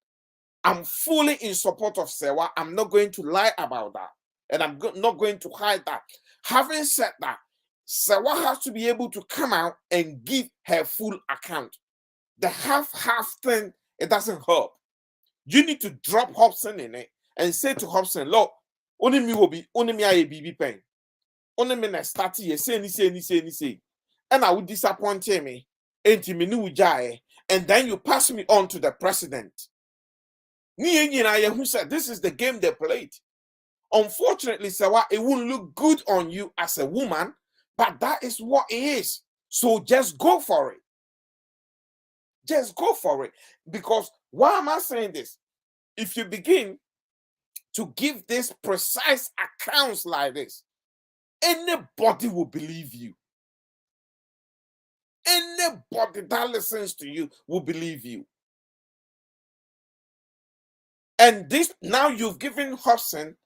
I'm fully in support of Serwaa. I'm not going to lie about that. And I'm not going to hide that. Having said that, Serwaa has to be able to come out and give her full account. The half thing, it doesn't help. You need to drop Hopeson in it and say to Hopeson, look, only me will be, only me a BB pen. Only me na start here, say. And I would disappoint me. And then you pass me on to the president. Who said this is the game they played. Unfortunately, Serwaa, it won't look good on you as a woman, but that is what it is. So just go for it. Just go for it. Because why am I saying this? If you begin to give this precise accounts like this, anybody will believe you. Anybody that listens to you will believe you. And this, now you've given Hopeson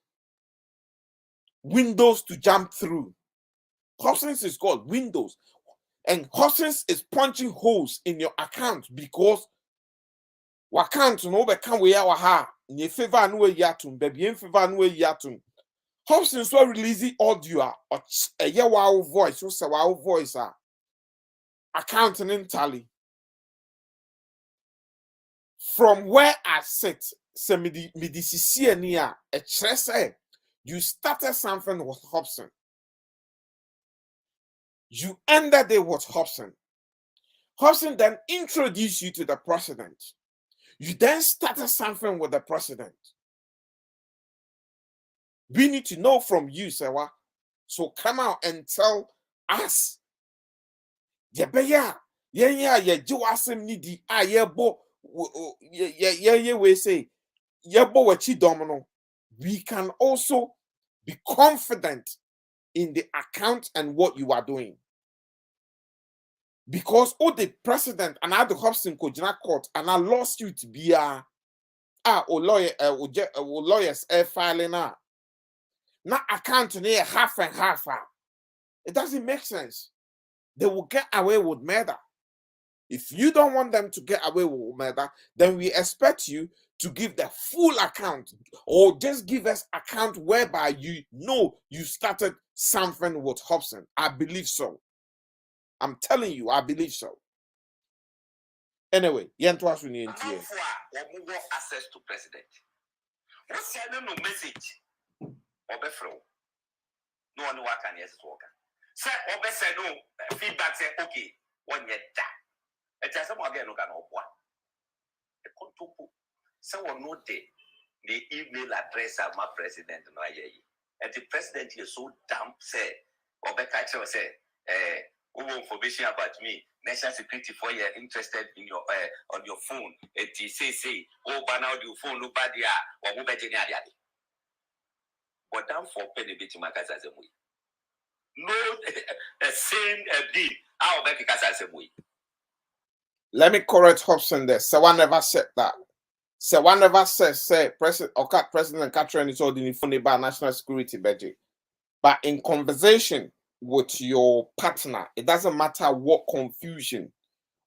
windows to jump through. Hopeson is called windows. And Hopeson is punching holes in your account because account no become we are ha. Ni favor no yatum, baby in favor no yatum. Hopeson so releasing audio or a wow voice, so wow voice accounting in tally. From where I sit, you started something with Hopeson. You ended it with Hopeson. Hopeson then introduced you to the president. You then started something with the president. We need to know from you, Serwaa. So come out and tell us. We can also be confident in the account and what you are doing. Because the president and the Hopeson court and a lawsuit be lawyers filing now account near half and half. It doesn't make sense. They will get away with murder. If you don't want them to get away with murder, then we expect you to give the full account, or just give us account whereby you know you started something with Hopeson. I believe so. I'm telling you, I believe so. Anyway, access to president. What's sending no message? Obefro. No one can yes work. Say Obese no feedback say okay, one yet that. It has some again look at no one. The contopo. Someone know the email address of my president no ye. And the president is so damn say Obeka say information about me. National security for you interested in your on your phone. It say but now your phone no bad ya or move but down for penny bit my casa as a way. No a same deal. I'll make it as a way. Let me correct Hopeson there. Serwaa never said that. Serwaa never say President Catherine is holding the phone about national security budget. But in conversation with your partner, it doesn't matter what confusion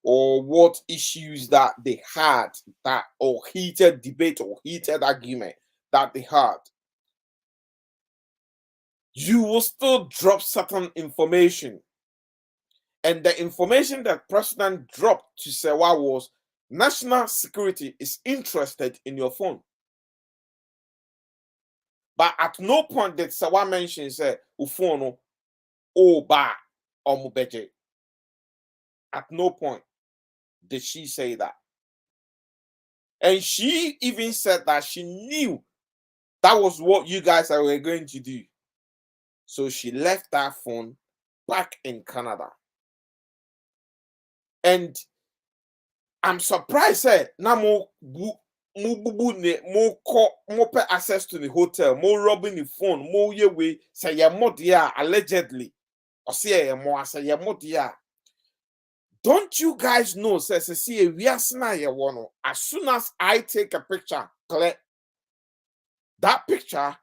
or what issues that they had, that or heated debate or heated argument that they had, you will still drop certain information. And the information that President dropped to Serwaa was national security is interested in your phone. But at no point did Serwaa mention say Ufono ba or mubeje. At no point did she say that. And she even said that she knew that was what you guys were going to do. So she left that phone back in Canada. And I'm surprised now more access to the hotel, more robbing the phone, more your way, say your allegedly, or say more say your Don't you guys know, says see as soon as I take a picture, clear, that picture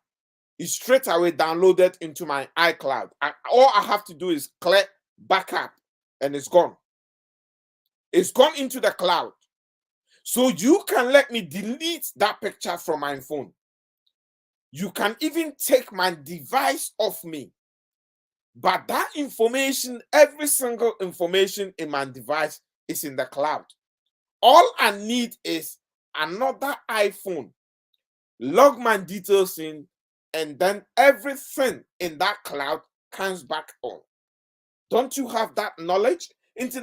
is straight away downloaded into my iCloud. All I have to do is click backup and it's gone. It's gone into the cloud. So you can let me delete that picture from my phone. You can even take my device off me. But that information, every single information in my device is in the cloud. All I need is another iPhone, log my details in, and then everything in that cloud comes back on. Don't you have that knowledge? Don't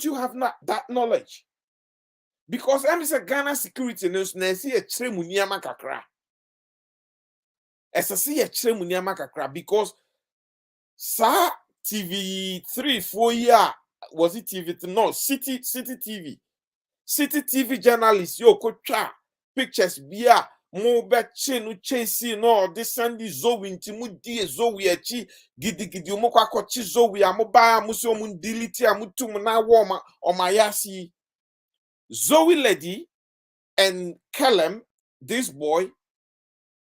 you have that knowledge? Because I'm a Ghana security news, na see a tremuniama kakra. See a tremuniama kakra because sa TV 3-4 year was it TV? No, City TV. City TV journalists yo kocha pictures bia mo be chenu chase no this Sunday Zoe intimu die Zoe echi gidi mo kwa kochi Zoe amoba amuso mu delete amutum na wo omayasi. Zoe lady and Kellem, this boy,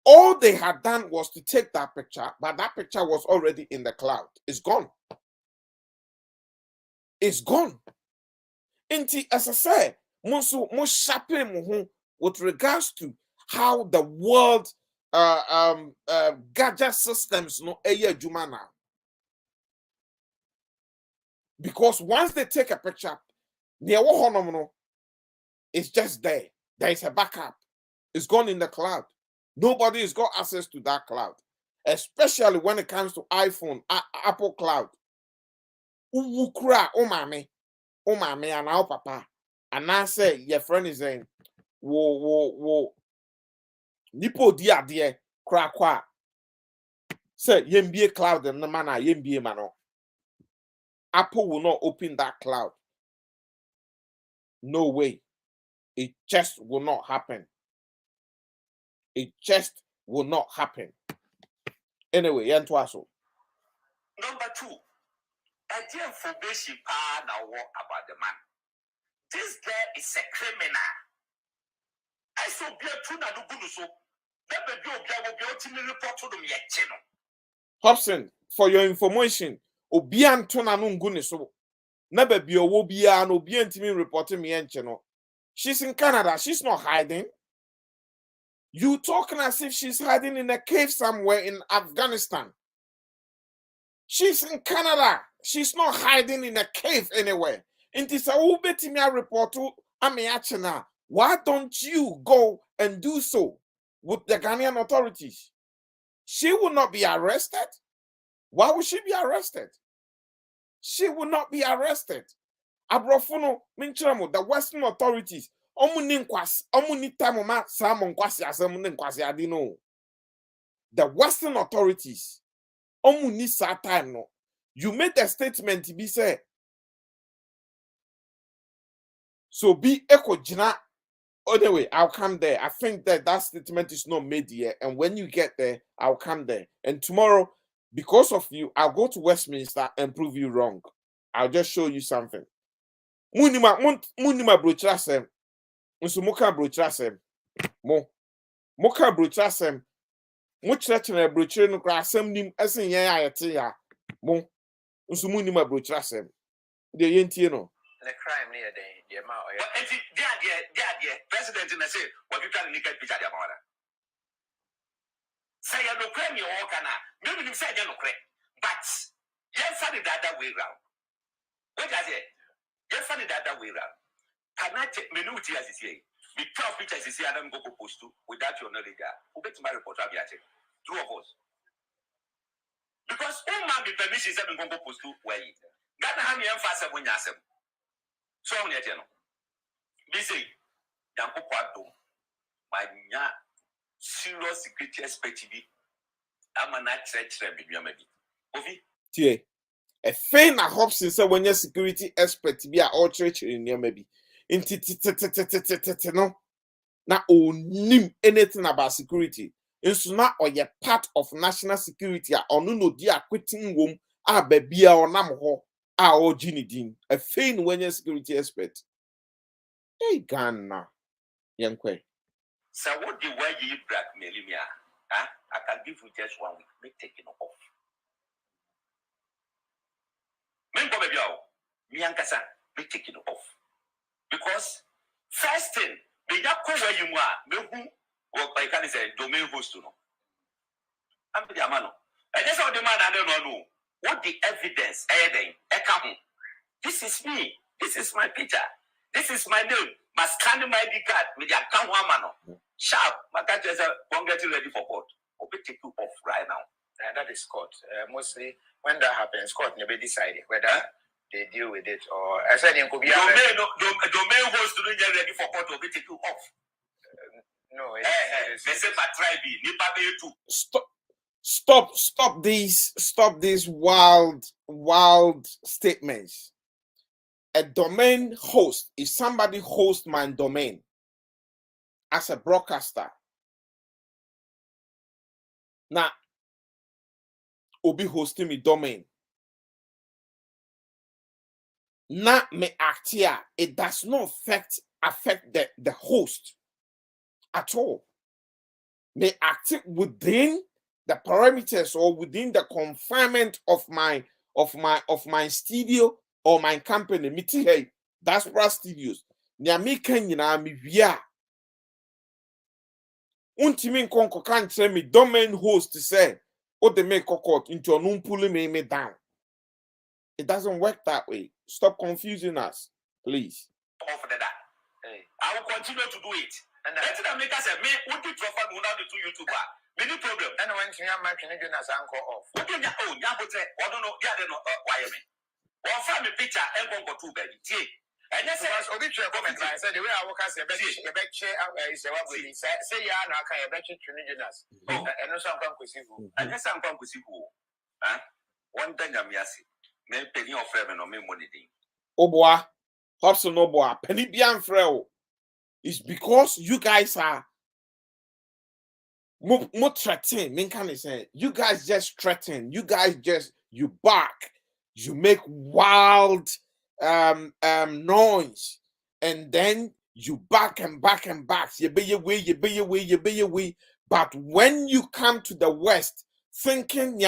all they had done was to take that picture, but that picture was already in the cloud. It's gone. It's gone. Inti, as I say, with regards to how the world gadget systems no now. Because once they take a picture, it's just there. There is a backup. It's gone in the cloud. Nobody has got access to that cloud, especially when it comes to iPhone, Apple Cloud. Ukra, mame, and our papa. And I say, your friend is saying, wo. Nipo dia die, kwa. Say, yembie cloud and the mana, yembie mano. Apple will not open that cloud. No way. It just will not happen. It just will not happen. Anyway, Yantuaso. Number 2, a dear information now about the man. This guy is a criminal. I saw be a tuna do good so. Hopeson, for your information, Obian tuna nunguni so. Never be a wobia no be intimi reporting me and channel. She's in Canada. She's not hiding. You talking as if she's hiding in a cave somewhere in Afghanistan. She's in Canada. She's not hiding in a cave anywhere. Report to Amiachina. Why don't you go and do so with the Ghanaian authorities? She will not be arrested. Why would she be arrested? She will not be arrested. Abrofuno, Minchamo, the Western authorities. The Western authorities. Time no. You made a statement to be said. So be echo jina. Anyway, I'll come there. I think that statement is not made yet. And when you get there, I'll come there. And tomorrow, because of you, I'll go to Westminster and prove you wrong. I'll just show you something. Munima brochasem. Muka brochasem. Moka brochasem. Muchachina brochure crasem nim esen yen ayete ya. Mo. Munima brochasem. De yentino. The crime near the amount. President in the say, what you can get picture the amount. Say no crime you walk na. Maybe you say no crime. But yes, I did that way round. What does it? Yes, I did that way round. Can I take minuti as you say? The 12 pictures you see Adam go post to without your knowledge. Who bet my report will be at it? 2 of us. Because all man be permission seven go post to where you. Got to have me emphasis when you ask them. So on your channel. Busy. Yanko Quado. My serious security expert TV. I'm a not church maybe. Ovi. Tie. A fain a Hopeson say when your security expert be a all church in your maybe. No. Na onim anything about security. insuna or ye part of national security onu no di akwetin wom a babia onam ho a o ginidin a fein wenye security expert. Hey Ghana yankwe. So what the way you blackmail me? I can give you just 1 week. Make taking off. Me ankasa be taking off. Because first thing, the yakko where you are, me who what I can say domain host no. I'm the amano. And that's how the man I don't know. What the evidence this is me. This is my picture. This is my name. My scanning my ID card with the account one. Sharp. My country is getting ready for court. We'll be taking off right now. And that is court. Mostly when that happens, court never decide whether they deal with it or I said in Kobe. Domain host to get ready for court will be taken off. No, they say my tribe, Stop these wild statements. A domain host, if somebody hosts my domain as a broadcaster, now obi hosting me domain. Now me act here, it does not affect the host at all. May act within the parameters or within the confinement of my studio or my company. Miti hey, that's Diaspora Studios. Nyami kenyina mi via. Untimi nkonko kan tell me domain host say, o de make court into an pulling me down. It doesn't work that way. Stop confusing us, please. I will continue to do it. And that's the make us say, me, what do you prefer to the two YouTuber? Many problem. And when you are making it as uncle off. What do you know? I don't know. Yeah, they know why me. One family picture and go to bed. And that's a bit of comment. I said the way I work as a back chair is a way. Say, yeah, I can bet you Trinidadians. And no some come with you. And that's some come with you. One thing I'm yassi. Men penny of friend or me money. Oh boy, Hopeson, oh boy, penny bian freo. It's because you guys are more threatening. Men can say you guys just threaten. You guys you bark. You make wild noise, and then you back and back and back. You be your way. But when you come to the West, thinking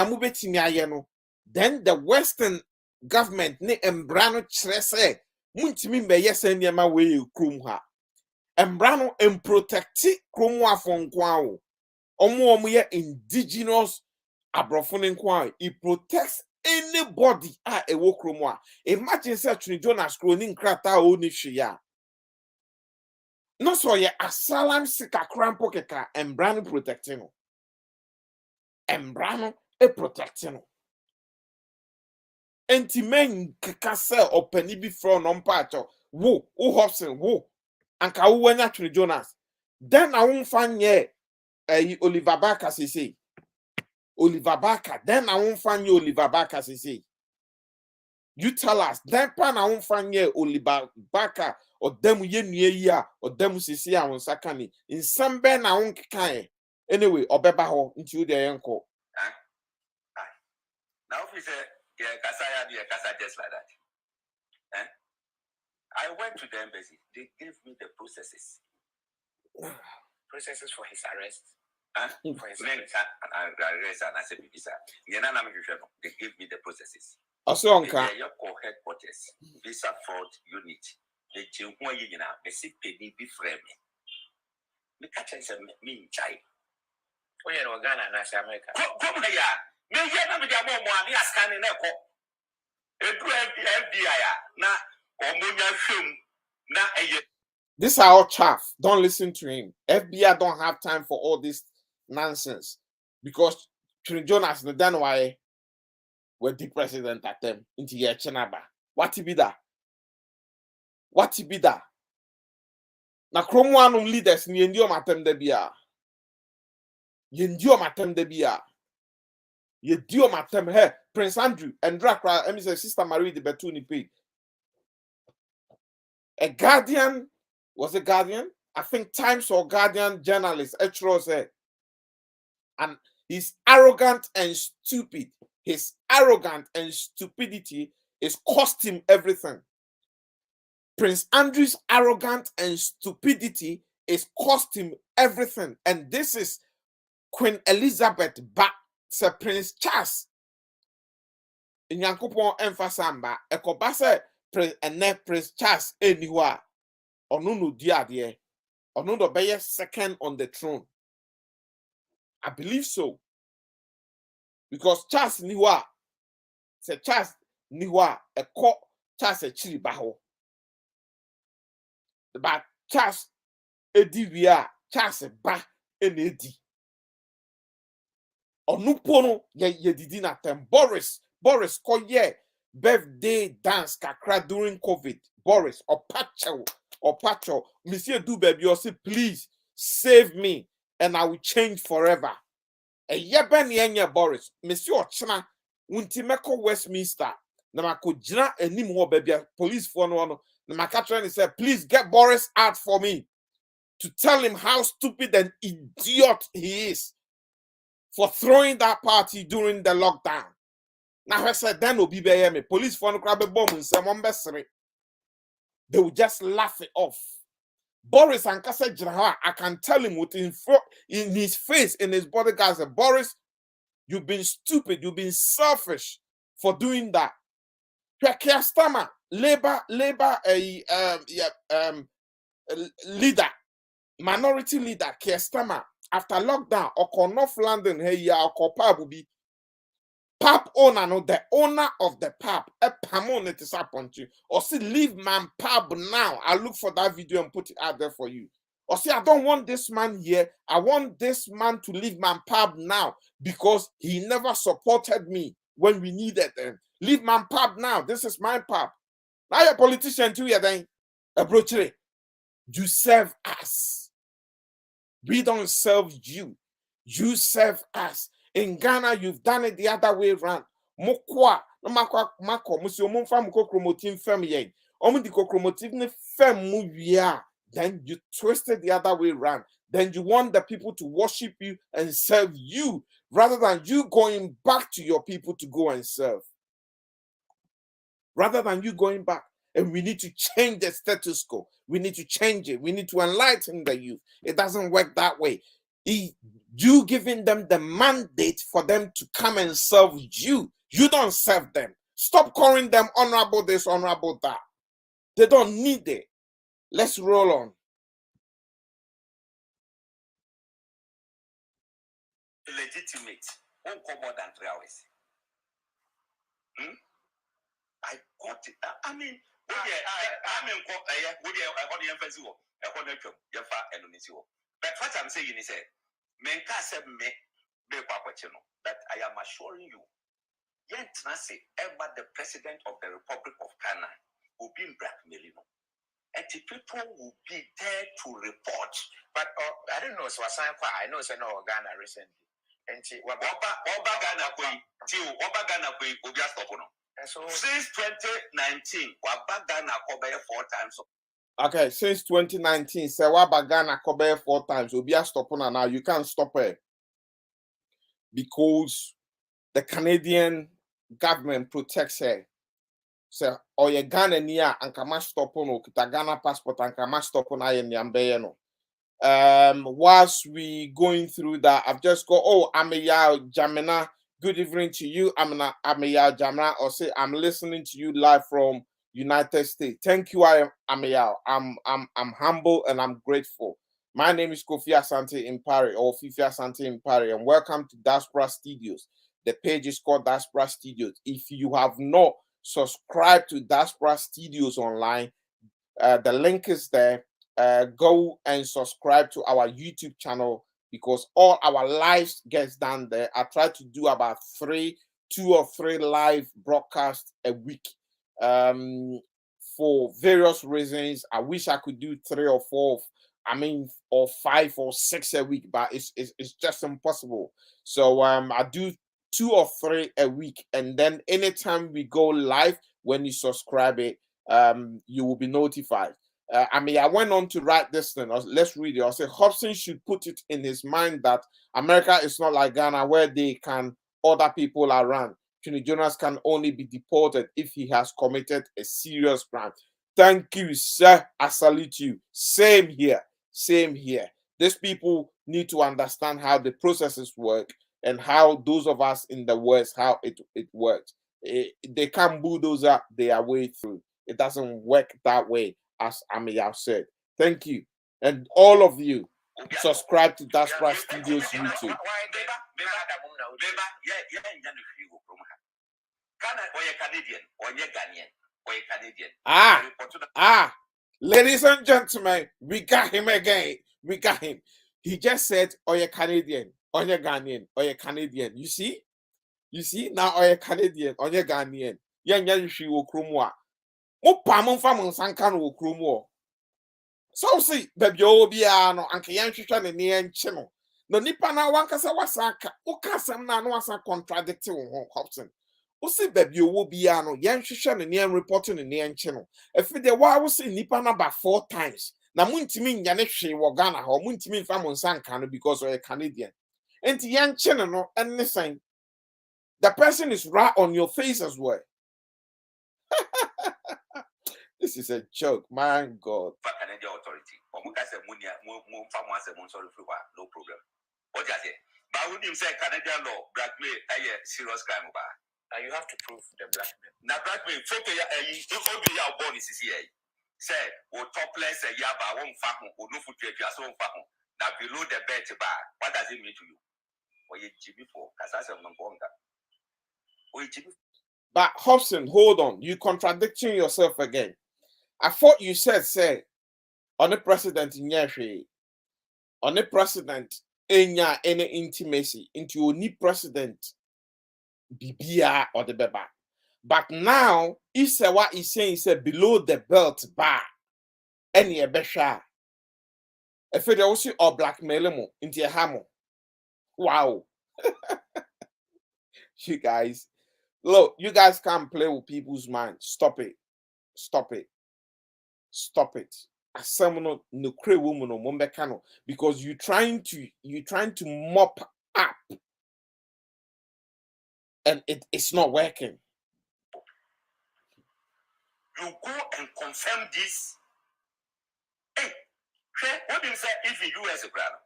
then the Western government ne embrano chrese muntimi be yesen niema we krum ha embrano protect krum afon kwa omo ye indigenous abrofo nkwa. It protects anybody ewo krum a. Imagine say Trini Jonas kroning krata o ni hwea no so ye asalam sika krampo keka embrano protecting no embrano protecting no. Enti men kasa opani bi from on pacho wo Hopeson wo anka wo wanya Trini Jonas then I won't find ye Oliver Barker say Oliver Barker then I won't find you Oliver Barker say you tell us then pan I won't find ye Oliver Barker or them ye nuye or them sisi a won sakani in some ben I won't kan anyway obeba ho nti the yanko now if you say yeah, Kasa just like that. I went to the embassy. They gave me the processes. Processes for his arrest. For his arrest and I said, they gave me the processes. Also, your headquarters, visa fraud unit. The Jinhua Yina, Messi Penny be frame. Me catch me in Chai. Oh, yeah, no Ghana and America. Come here. Me here na me dia mo ani ascan na ekọ edu FBI na omonya hwem na eye. This are all chaff. Don't listen to him. FBI don't have time for all this nonsense because Trini Jonas no dan why we're the president at them into your chenaba. What be that? Na kromwanu leaders ni ndio matem de bia. Yendio matem de bia. Ye dio matem he Prince Andrew and Drakra say Sister Marie de Betuni P. A Guardian was a Guardian. I think Times or Guardian journalist Etro said And he's arrogant and stupid. His arrogance and stupidity is cost him everything. Prince Andrew's arrogance and stupidity is cost him everything. And this is Queen Elizabeth back, Sir Prince Charles. In Yankopon emphasamba, ekobase Prince Charles anywhere. Onu diadie. Onu do beye second on the throne. I believe so. Because Charles niwa, Sir Charles niwa, eko Charles chili baho. But Charles edivia, Charles ba enedi. Onupono ye didi na tem. Boris koye birthday dance kakra during COVID. Boris Opacho. Monsieur do baby, or say please save me and I will change forever. E yeben yenye Boris. Monsieur Ochina untimeko Westminster. Na mako jina enim wo baby police for no. Na makatra and said please get Boris out for me to tell him how stupid and idiot he is for throwing that party during the lockdown. Now I said, then will be me. Police for no crab bomb and some they will just laugh it off. Boris and Kasa Jraha, I can tell him in his face, in his bodyguards, Boris, you've been stupid, you've been selfish for doing that. Stama, labor leader, minority leader, Kiestama, after lockdown, or North London, hey, ya, or pub will be pub owner, no, the owner of the pub, a pamon it is upon you, or see, leave man pub now. I'll look for that video and put it out there for you. Or see, I don't want this man here. I want this man to leave man pub now because he never supported me when we needed them. Leave man pub now. This is my pub. Now you're a politician too, you're then a brochure. You serve us. We don't serve you. You serve us. In Ghana, you've done it the other way around. Mokwa, no mako, musio mumfa muko chromotin fem ye. Omudiko chromotin ne fem muya. Then you twist it the other way around. Then you want the people to worship you and serve you rather than you going back to your people to go and serve. Rather than you going back. And we need to change the status quo. We need to change it. We need to enlighten the youth. It doesn't work that way. You giving them the mandate for them to come and serve you. You don't serve them. Stop calling them honorable this, honorable that. They don't need it. Let's roll on. Legitimate. Won't come more than 3 hours. I got it. I mean, but what I'm saying is that I am assuring you, ever the president of the Republic of Ghana will be blackmailing. And the people will be there to report. But I don't know, so I know it's no Ghana recently. And Ghana will be a stop. So since 2019, Ghana covered 4 times. Okay, since 2019, Serwaa Ghana covered 4 times. Will be a stop on now. You can't stop it because the Canadian government protects her. So, or your Ghana near and come stop on the Ghana passport and come stop on I whilst we going through that, I've just got Ameyao Jamina. Good evening to you. I'm Ameyao Jamina, or say I'm listening to you live from United States. Thank you, Ameyao. I'm humble and I'm grateful. My name is Kofi Asante Impari or Fifi Asante Impari, and welcome to Diaspora Studios. The page is called Diaspora Studios. If you have not subscribed to Diaspora Studios online, the link is there. Go and subscribe to our YouTube channel because all our lives gets done there. I try to do about 2 or 3 live broadcasts a week. For various reasons, I wish I could do 3 or 4. Or 5 or 6 a week, but it's just impossible. So I do 2 or 3 a week, and then anytime we go live, when you subscribe it, you will be notified. I went on to write this thing. Let's read it. I said Hopeson should put it in his mind that America is not like Ghana where they can order people around. Trini Jonas can only be deported if he has committed a serious crime. Thank you, sir. I salute you. Same here. Same here. These people need to understand how the processes work and how those of us in the West, how it works. They can't bulldoze their way through. It doesn't work that way, as Amiyah said. Thank you. And all of you, subscribe to Diaspora Studios YouTube. Ladies and gentlemen, we got him again. We got him. He just said, "Oh, you're Canadian, oh, you're Ghanaian, oh, you're Canadian." You see? You see? Now, oh, you're Canadian, oh, you're Ghanaian. You see, so see, baby, obiano, anke yanhwehwe ne ne enche no. No nipa na wankasa wasaka, ukasam na no wasa contradict wo ho Hopeson. O see baby obiano, yanhwehwe ne ne report ne ne enche no. Efi de wa wo see nipa na ba 4 times. Na muntimi nya ne hwe wo Ghana ho, muntimi mfa mo nsanka no because we are Canadian. Enti yanche no enne sign. The person is right on your face as well. This is a joke, my God. Canadian authority. No problem. What you say? But when you say Canadian law, blackmail, serious crime. And you have to prove the blackmail. Now blackmail, if you born is here. Say, topless a yaba won't fact or no foot if you are so fact. Now below the bed bar, what does it mean to you? Or you GB for Casasa Mongonga. But Hopeson, hold on. You contradicting yourself again. I thought you said, say, on the president in Yashi, on the president in any intimacy into your new president, BBR or the Beba. But now, what he's saying is below the belt bar, any a besha. If it also or blackmail into a hammer. Wow. You guys, look, you guys can't play with people's minds. Stop it. Stop it. Stop it. Because you're trying to mop up and it's not working. You go and confirm this. Hey, what do you say if you do as a brother?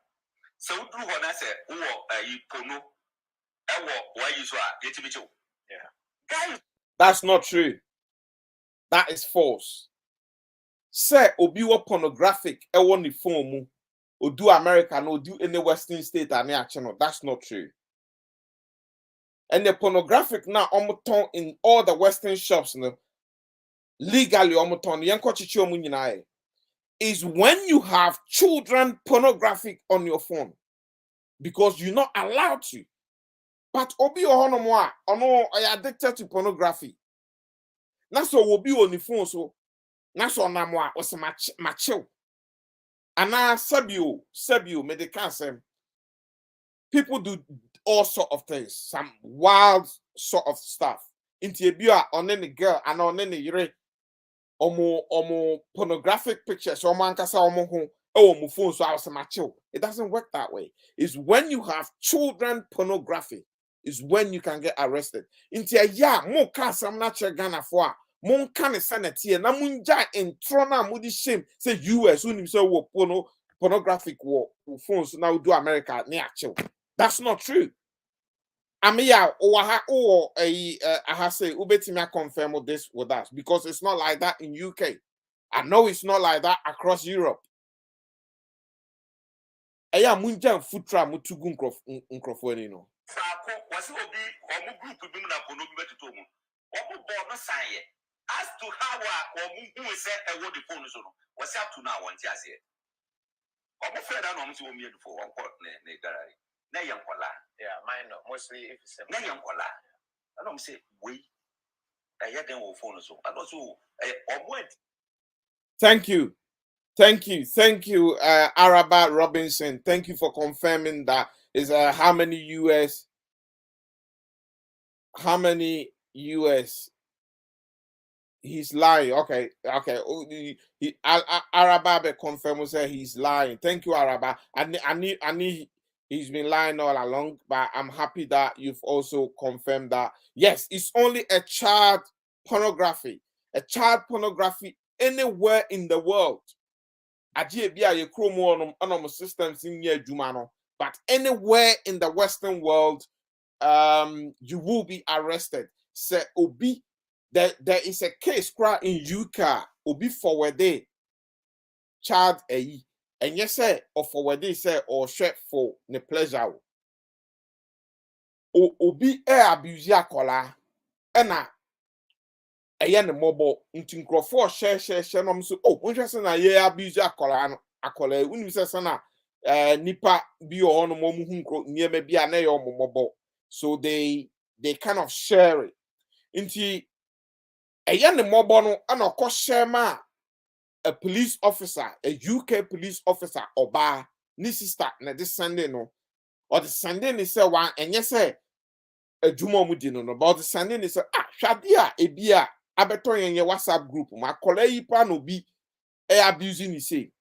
So do what I say, you pono, why you so guys. That's not true. That is false. Say obiwa pornographic on the phone or do American or do any Western state and channel. That's not true. And the pornographic now in all the Western shops legally is when you have children pornographic on your phone because you're not allowed to. But obi ohonomo are addicted to pornography. That's what will be on the phone so. Naso namwa was macho. Ana sabio medical sem. People do all sort of things, some wild sort of stuff. Into a bia on any girl and on any yere omo pornographic pictures or man kasa omo ho omo phone so I was macho. It doesn't work that way. It's when you have children pornography is when you can get arrested. Into a ya mo kasa natural Ghana for mon can senate here na munja in trona mudi shame say US who say wo pornographic war phones now do America near chill. That's not true. Amiya I have say ubetimia confirm this with us because it's not like that in UK. I know it's not like that across Europe. Aya munja futra mutugu nkrofo no. As to how who say a word the phone is on, what's up to now? One just here. I'm afraid I don't see me for one court. Yeah, mine mostly if it's a young cola. I don't say we. I had them phone so. I don't so. Thank you. Thank you, Araba Robinson. Thank you for confirming that. Is how many US He's lying. Okay. Araba confirm say he's lying. Thank you, Araba. I knew he's been lying all along, but I'm happy that you've also confirmed that yes, it's only a child pornography. A child pornography anywhere in the world. Systems in here, but anywhere in the Western world, you will be arrested. Say Obi, there is a case in UK, Obi forwarded child and yes, say or forwarded say or share for the pleasure. Obi abuse akola, ena ɛyɛ ne mmɔbɔ nti nkurɔfoɔ hyɛ nom so wohwɛ sɛ na yɛ abuse akɔla wonim sɛ sɛ na nipa bi wɔ hɔ nom ɔmo hu nneɛma bi a na ɛyɛ ɔmo mmɔbɔ so they kind of share it nti ɛyɛ ne mmɔbɔ no ana ɔkɔ share ma a police officer, a UK police officer ɔbaa ne sister na de Sunday no or the Sunday ne sɛ one ɛnyɛ sɛ adwuma ɔmo di no but the Sunday ne sɛ hwade a ebi a abeto yen WhatsApp group ma kola yi pa no bi abusing ni say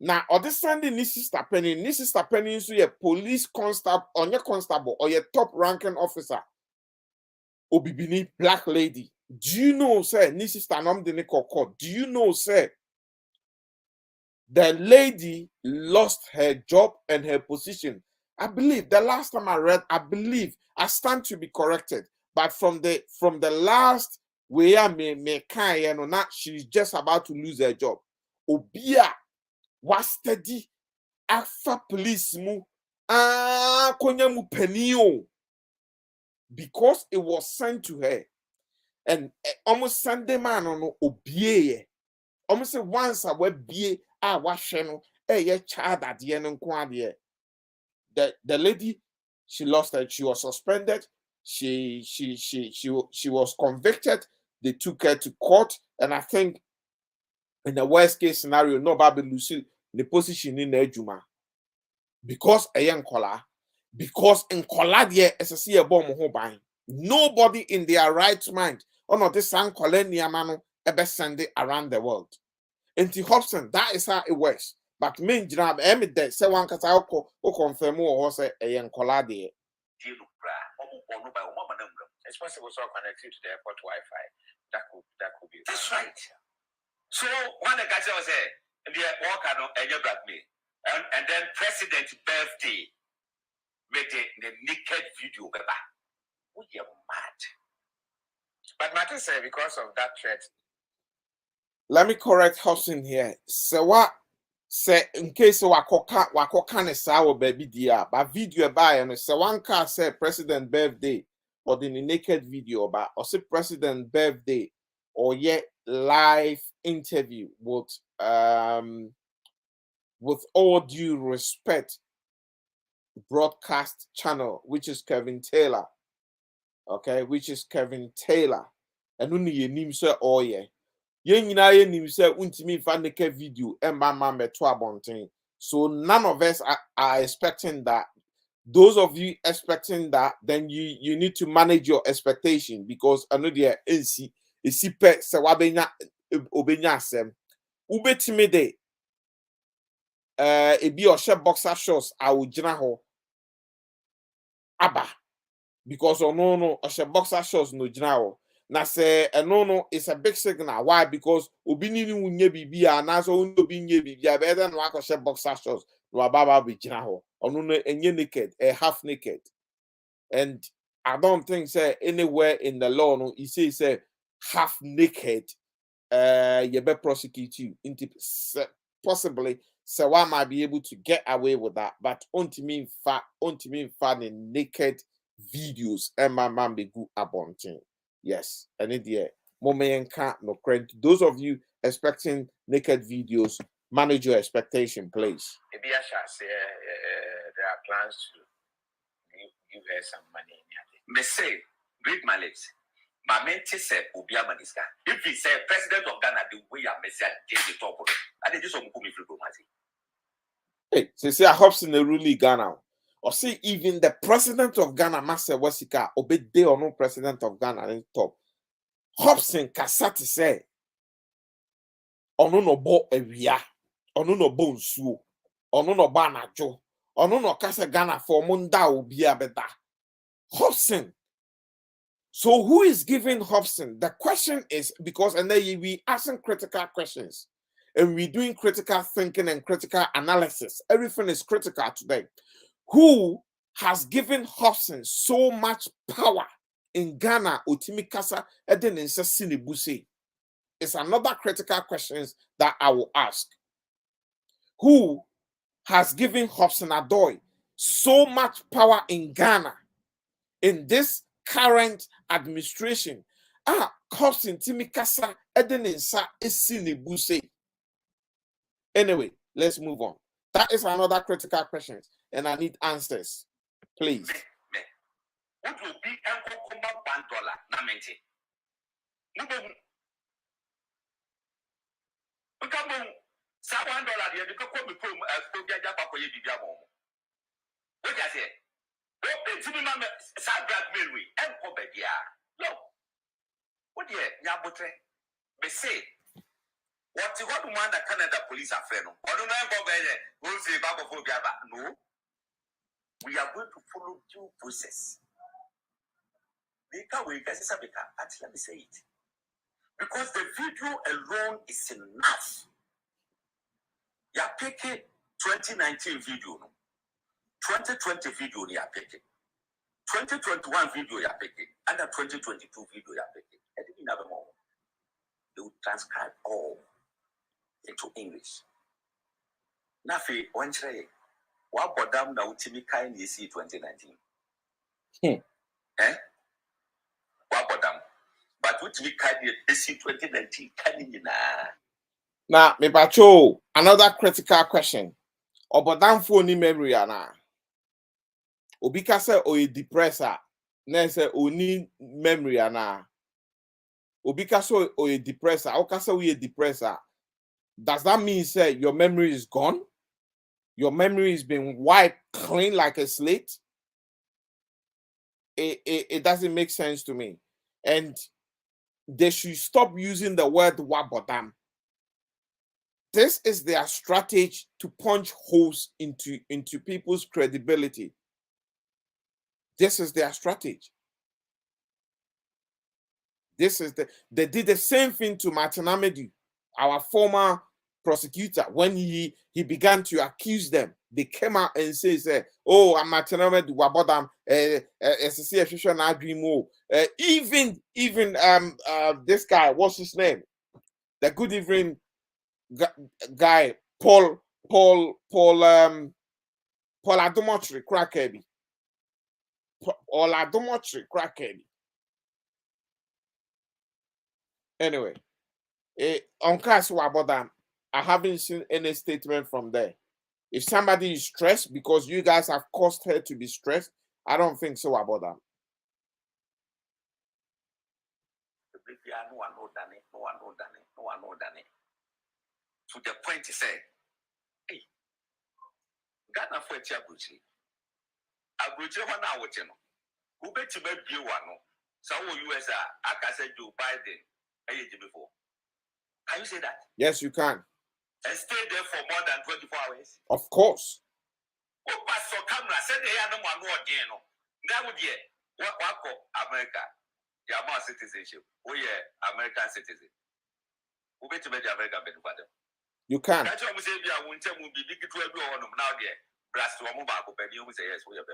na odi sending ni sister penny so ye police constable onye constable or ye top ranking officer obibini black lady. Do you know say ni sister nom de ne kokko? Do you know say the lady lost her job and her position? I believe the last time I read, I stand to be corrected, but from the last where me kind no she's just about to lose her job. Obia was steady afa police mu konya mu penio because it was sent to her and almost Sunday man no obie almost say once I we bie wahwe no ye child at the end the lady she lost her, she was suspended. She was convicted. They took her to court, and I think in the worst case scenario, nobody lose the position in the Juma because a young collar, because in collar there as a bomb home nobody in their right mind or not this sang colonial man ever send it around the world. And to Hopeson, that is how it works. But main job, day say one cause I confirm or say a young collar there. It's possible so connected to the airport Wi-Fi. That could be. That's right. So one the guy say the worker no any black me. And then president birthday made the naked video baba. We are mad. But Martin said because of that threat. Let me correct Hopeson here. Serwaa say in case wakoka ne sawo baby dia but video by and say one car say president birthday or the naked video but or say president birthday or yet live interview with all due respect broadcast channel which is Kevin Taylor, okay, which is Kevin Taylor and only ye name say oh yeah untimi fa naked video so none of us are expecting that. Those of you expecting that, then you need to manage your expectation because I know there is pe se wabenya obenya asem ubetime de ebi ohye boxer shorts a ojina ho aba because no ohye boxer shorts no jina ho na say no it's a big signal. Why? Because obi ni wunye bibia na so obi nye bibia be then no akoshe boxer shorts no ababa be jina ho ono no enye naked half naked. And I don't think say anywhere in the law no it say half naked you be prosecute you into possibly Serwaa might be able to get away with that, but only mean the naked videos and my man be good abonting. Yes, and it yeah. No credit. Those of you expecting naked videos, manage your expectation, please. Maybe I shall say there are plans to give her some money. They say, read my lips. My mentor said, Obia Maniska. If he said president of Ghana, the way I message gave the top of it, I did just want to come. Hey, so say I hope in the ruling Ghana. Or see even the president of Ghana, Master Wasika, obey day or no president of Ghana in top. Hopeson kasati say ono no bo ewia, ono no bo nsuo, ono no ba anajo, ono no kasa Ghana for munda obi abeda. Hopeson. So who is giving Hopeson? The question is, because and then we asking critical questions and we're doing critical thinking and critical analysis. Everything is critical today. Who has given Hopeson so much power in Ghana? Otimi Kasa Edenensa Sinibusi. It's another critical questions that I will ask. Who has given Hopeson Adorye so much power in Ghana in this current administration? Hopeson Timi Kasa Edenensa Sinibusi. Anyway, let's move on. That is another critical question, and I need answers, please. What will be $1 na mente? $1 there because come from Phobia Japa for you Bibia Mom. What I say? Open to me, Mamma, Sabrat Milry, and Cobedia. No. What dear, Yabotre? They say, what you want to want the Canada police are friend? Or do not go better? We'll say Baba Phobia. No. We are going to follow due process. Let me say it. Because the video alone is enough. You are picking 2019 video, 2020 video, you are picking 2021 video, you are picking, and the 2022 video, you are picking. And in another moment, they will transcribe all into English. Nafi, one tray, what bodam na utimi kind you see 2019? What bodam? But utimi kind you see 2019 kind Now, me pacho, another critical question. Obodam phone memory ana. Obika say o depressor. Na say oni memory ana. Obika so o depressor. Oka say we a depressor. Does that mean say your memory is gone? Your memory is being wiped clean like a slate? It doesn't make sense to me. And they should stop using the word wabodam. This is their strategy to punch holes into people's credibility. This is their strategy. They did the same thing to Martin Amedu, our former prosecutor, when he began to accuse them. They came out and say, "Oh, I'm Martin Amedu, wabodam, even this guy, what's his name? The good evening guy, Paul Adomotri Crackhead. Paul Adomotri Crackhead. Anyway, on Kaswabodam, I haven't seen any statement from there. If somebody is stressed because you guys have caused her to be stressed, I don't think so about that. No one. To the point he said, hey, Ghana for Abuchi. Abuchi one hour channel. Who bet you make you one? Some US I said Joe Biden before. Can you say that? Yes, you can. And stay there for more than 24 hours? Of course. What pass for camera said they had no one more again. That would what call America? Your citizenship. Oh yeah, American citizen. Who bet you make the American benefit? You can. That's what we say. We are going to be big to everyone now. There, blast to a mobile company. We say yes, we are.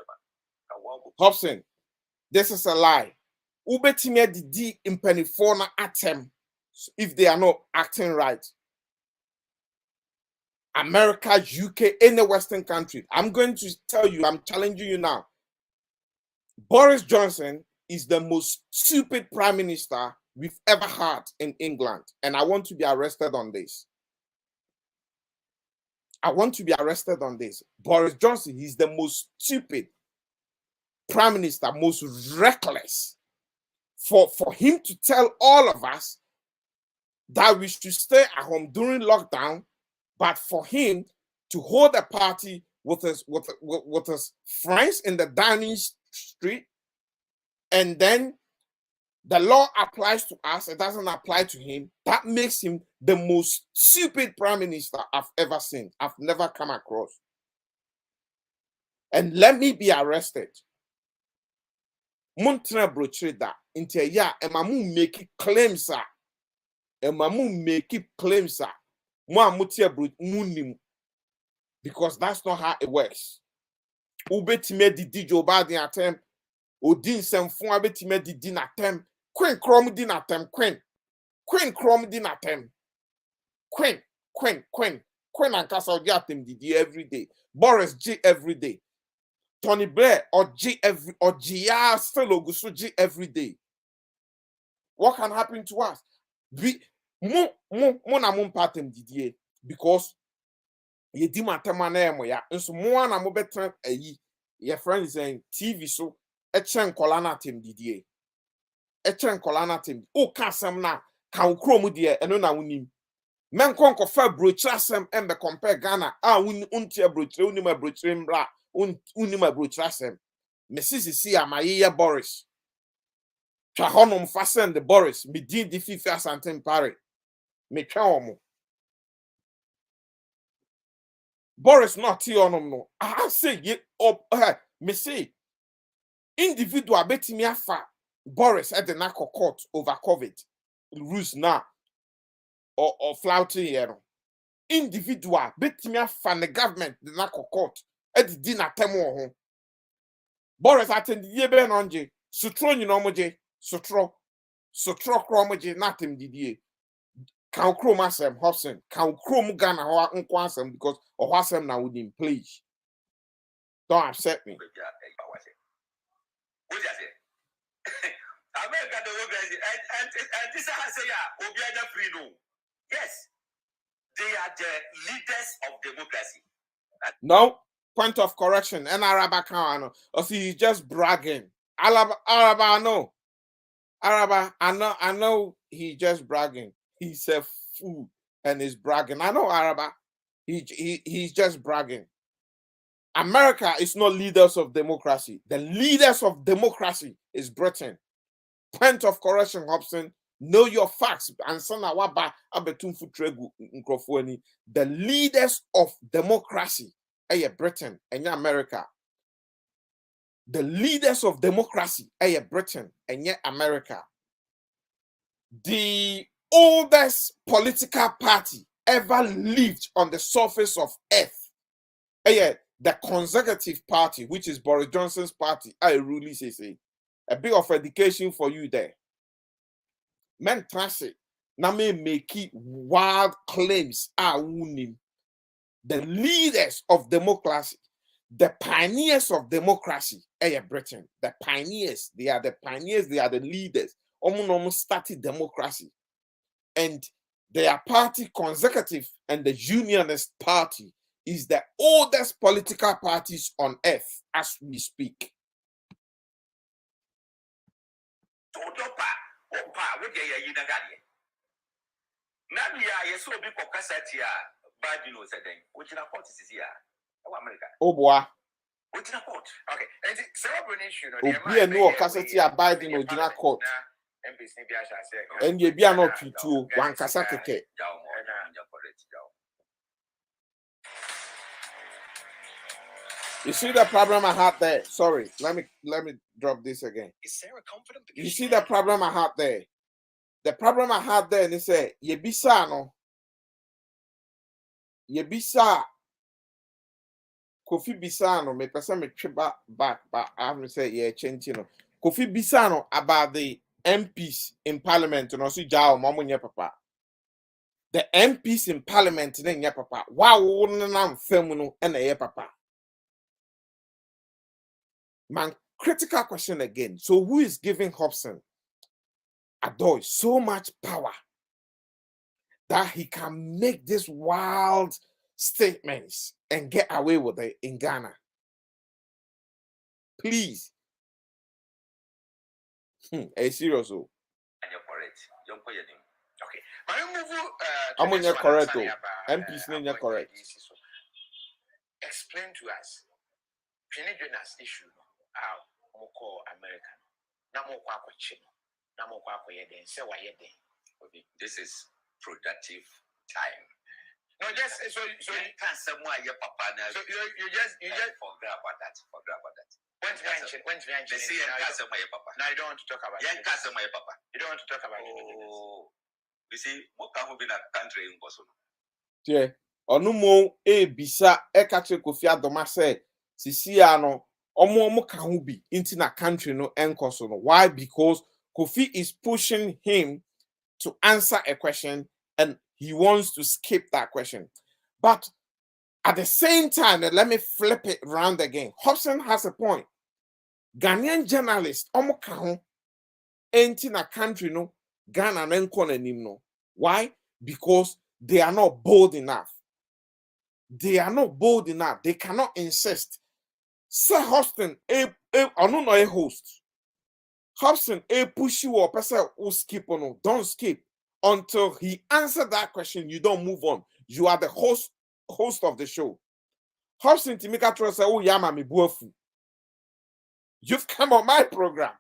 Hopeson, this is a lie. Ubetime the impenifona atem if they are not acting right. America, UK, any Western country. I'm going to tell you, I'm challenging you now. Boris Johnson is the most stupid prime minister we've ever had in England. And I want to be arrested on this. I want to be arrested on this. Boris Johnson is the most stupid prime minister, most reckless. For him to tell all of us that we should stay at home during lockdown, but for him to hold a party with his friends in the dining street, and then The law applies to us, it doesn't apply to him. That makes him the most stupid prime minister I've ever seen. I've never come across. And let me be arrested. Montra brochre that into ya emamu make claims sir. Emamu make claims sir. Mo amutia munim. Because that's not how it works. Ubetime didi joba din atem. Odin semfun abetime didi natem. Queen crom din atem. Queen crom din atem. Queen and Castle Jatim didi every day. Boris G every day. Tony Blair or G still Ogusu G every day. What can happen to us? We mo na mo patem didie because ye di matemane mo ya nso mo na mo betra ayi your friend is saying TV so echen kola na tem didie echen kola na tem o ka asem na kan krom de eno na wonim men konko fa brochire asem embe compare Ghana untie brochire unim brochire mbra unim brochire asem mesisi amaye Boris twa honom fa send the Boris me din di fifi asantem pare me twa omo Boris not tionum no I say ye up me say individual betimi afa Boris at the narco court over COVID rules now or flouting here individual betimi afa the government the narco court at the dinner temo Boris attend ye be nonje sutro nyino moje sutro kromoje natem didie kan krom asem Hopeson kan krom Ghana ho nko asem because of asem na within please don't upset me. America and this I say Obiada freedom. Yes, they are the leaders of democracy. No point of correction. And Araba he's just bragging. Araba, I know he's just bragging. He's a fool and he's bragging. I know Araba. He's just bragging. America is not leaders of democracy. The leaders of democracy is Britain. Point of correction, Hopeson. Know your facts. And the leaders of democracy are Britain and America. The leaders of democracy are Britain and America. The oldest political party ever lived on the surface of earth. The Conservative Party, which is Boris Johnson's party, I really say. A bit of education for you there. Men trust na me make wild claims winning. The leaders of democracy, the pioneers of democracy, Britain. The pioneers, they are the pioneers, they are the leaders. Almost started democracy. And their party, Conservative, and the Unionist Party is the oldest political parties on earth as we speak. Oh boy. Okay. And Serwaa issue no cassette abiding original court. And you be not to one cassette. You see the problem I had there? Sorry, let me drop this again. Is Sarah confident? You see the problem I had there? The problem I had there, and they say, Yebisa no. Yebisa Kofi Bisano, me person me trip back, but I haven't said yeah, change, you know. Kofi Bisano about the MPs in Parliament, and also Jao Mamunya Papa. The MPs in Parliament, then ya Papa. Wow, wouldn't I'm filming and a Papa. Man, critical question again. So who is giving Hopeson Adorye so much power that he can make these wild statements and get away with it in Ghana? Please. Hey, serious. Okay. I'm on your correct. MP's name you're correct. Explain to us. Jonas issue. Moko American. Na moko akwachi. This is productive time. No, just so you can't somewhere your papa now. So you just forget about that. When they say papa. Now you don't want to talk about it. Papa. You don't want to talk about it. Oh, you see, what can be in a country in Boston? Yeah. Onumo bisa ekache Kofi Adoma say sisia no omo ka ho bi into na country no enkoso no. Why? Because Kofi is pushing him to answer a question and he wants to skip that question. But at the same time, let me flip it around again. Hopeson has a point. Ghanaian journalists omo ka ho into na country no Ghana no enko na nim no. Why? Because they are not bold enough. They are not bold enough. They cannot insist. Sir Hopeson, a host. Hopeson, push you or person who skip or no. Don't skip until he answered that question. You don't move on. You are the host of the show. Hopeson, Timika Trust, oh yama mi buofu. You've come on my program.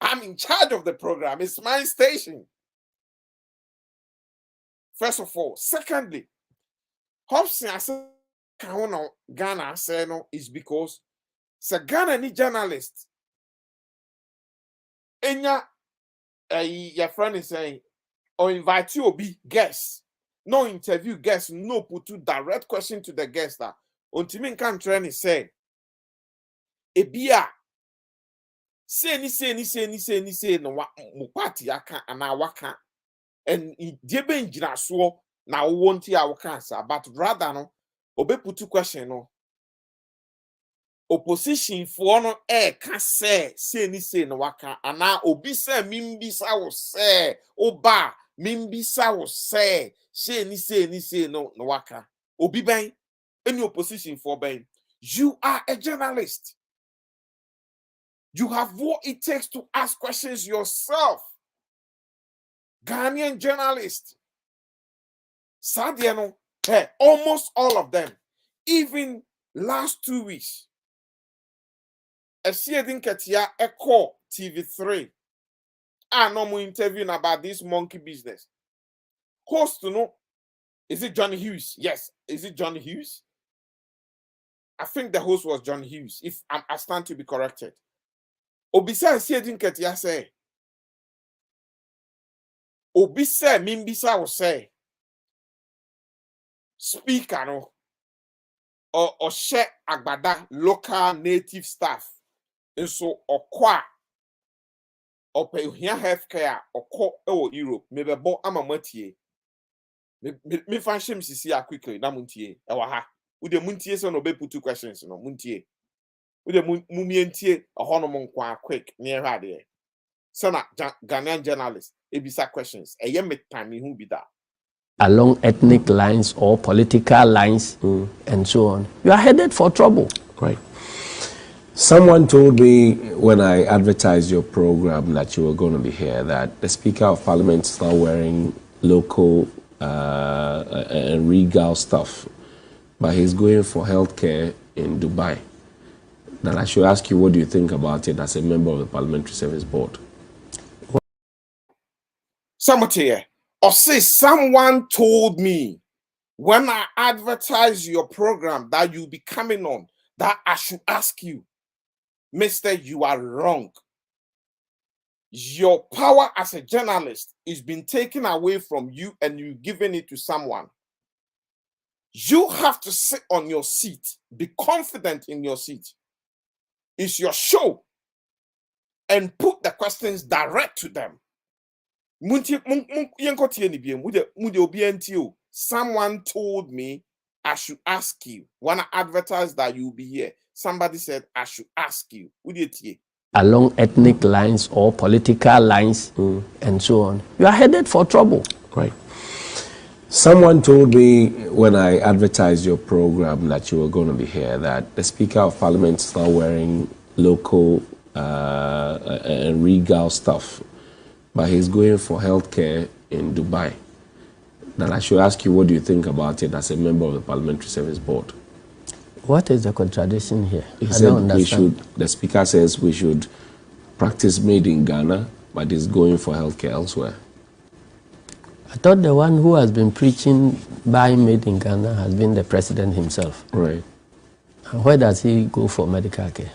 I'm in charge of the program. It's my station. First of all. Secondly, Hopeson, I said, Ghana say no is because the Ghana ni journalist. Enya, your friend is saying, or invite you or be guest. No interview guest, no put to direct question to the guest. Untimin can train is say, Ebia, say no mupati yaka anawaka, and debe njinaswo na won't ya wakansa, but rather no. Obe putu question no. Opposition for no can say no waka ana obi say mimbisa wo say oba mimbisa wo say no waka obi ben any opposition for ben. You are a journalist. You have what it takes to ask questions yourself. Ghanaian journalist. Sadiano. Hey, almost all of them, even last 2 weeks, I see a Dinkatia Echo TV3. I know more interviewing about this monkey business. Host to know, is it John Hughes? Yes, is it John Hughes? I think the host was John Hughes, if I stand to be corrected. Obisa see a Dinkatia say, Obisa Mimbisa will say, speaker no or share agbada local native staff and so okwa or pay here healthcare or call Europe maybe bo amamotie me fan shame sisi ya quickly na muntie e wa ha wo de muntie so no be put two questions no muntie wo de mumientie ohono mo nkwa quick near hwa de so na Ghanaian journalist ebisa questions e ye me time hu bi da along ethnic lines or political lines and so on, you are headed for trouble. Right. Someone told me when I advertised your program that you were going to be here that the Speaker of Parliament is now wearing local and regal stuff, but he's going for healthcare in Dubai. That I should ask you, what do you think about it as a member of the Parliamentary Service Board? Somebody or say someone told me when I advertise your program that you'll be coming on, that I should ask you, Mister, you are wrong. Your power as a journalist is being taken away from you and you're giving it to someone. You have to sit on your seat, be confident in your seat. It's your show, and put the questions direct to them. Someone told me I should ask you. When I advertised that you'll be here, somebody said I should ask you. Along ethnic lines or political lines and so on, you are headed for trouble. Right. Someone told me when I advertised your program that you were going to be here that the Speaker of Parliament is now wearing local and regal stuff, but he's going for healthcare in Dubai. That I should ask you, what do you think about it as a member of the Parliamentary Service Board? What is the contradiction here? He said we should, the Speaker says we should practice made in Ghana, but is going for healthcare elsewhere? I thought the one who has been preaching buy made in Ghana has been the president himself. Right. And where does he go for medical care?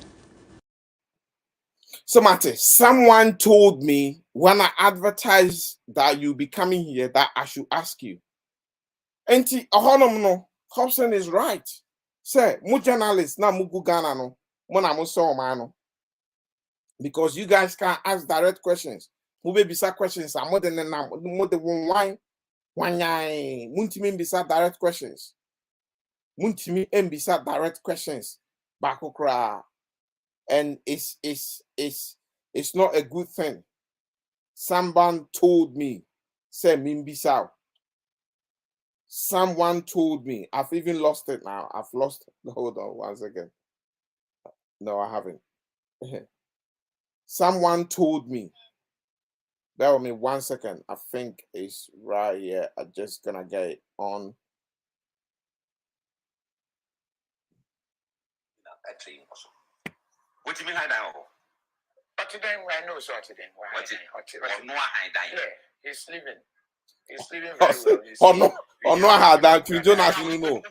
So, Mate, someone told me when I advertised that you'll be coming here that I should ask you. Enti, no, Hopeson is right. Say, mu journalists na mugu Ghana no, mona muso mano. Because you guys can ask direct questions. Mu be bisa questions are more than one wine. Wanyai, muntimi bisa direct questions. Muntimi bisa direct questions. Bakokra. And it's not a good thing. Someone told me, say Mimbisao. Someone told me. I've even lost it now. I've lost it. Hold on one second. No, I haven't. Someone told me. Bear with me 1 second. I think it's right here. I'm just gonna get it on. What do you mean hide down? But today I know so today. Yeah, he's sleeping. He's sleeping very well. Oh no, I had that. You don't actually know.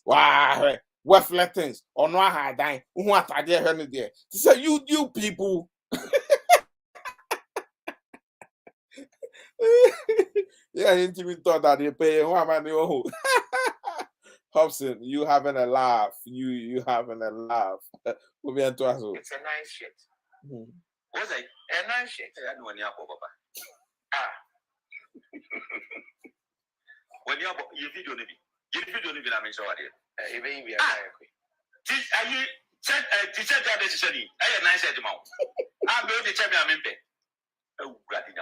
Wow, what flattens? Oh no, I had that. What I did hear there. So you people. Yeah, I didn't even thought that they pay. Who am I new? Hopeson, you having a laugh. You having a laugh. We'll be into us. It's a nice shit. What's it? A nice shit. I know when you're Papa. When you're video, you video, I'm sure I did. Baby, are you check teacher that decision? I am nice at the mouth. I'm going to tell me I'm in bed. Oh, Gladys,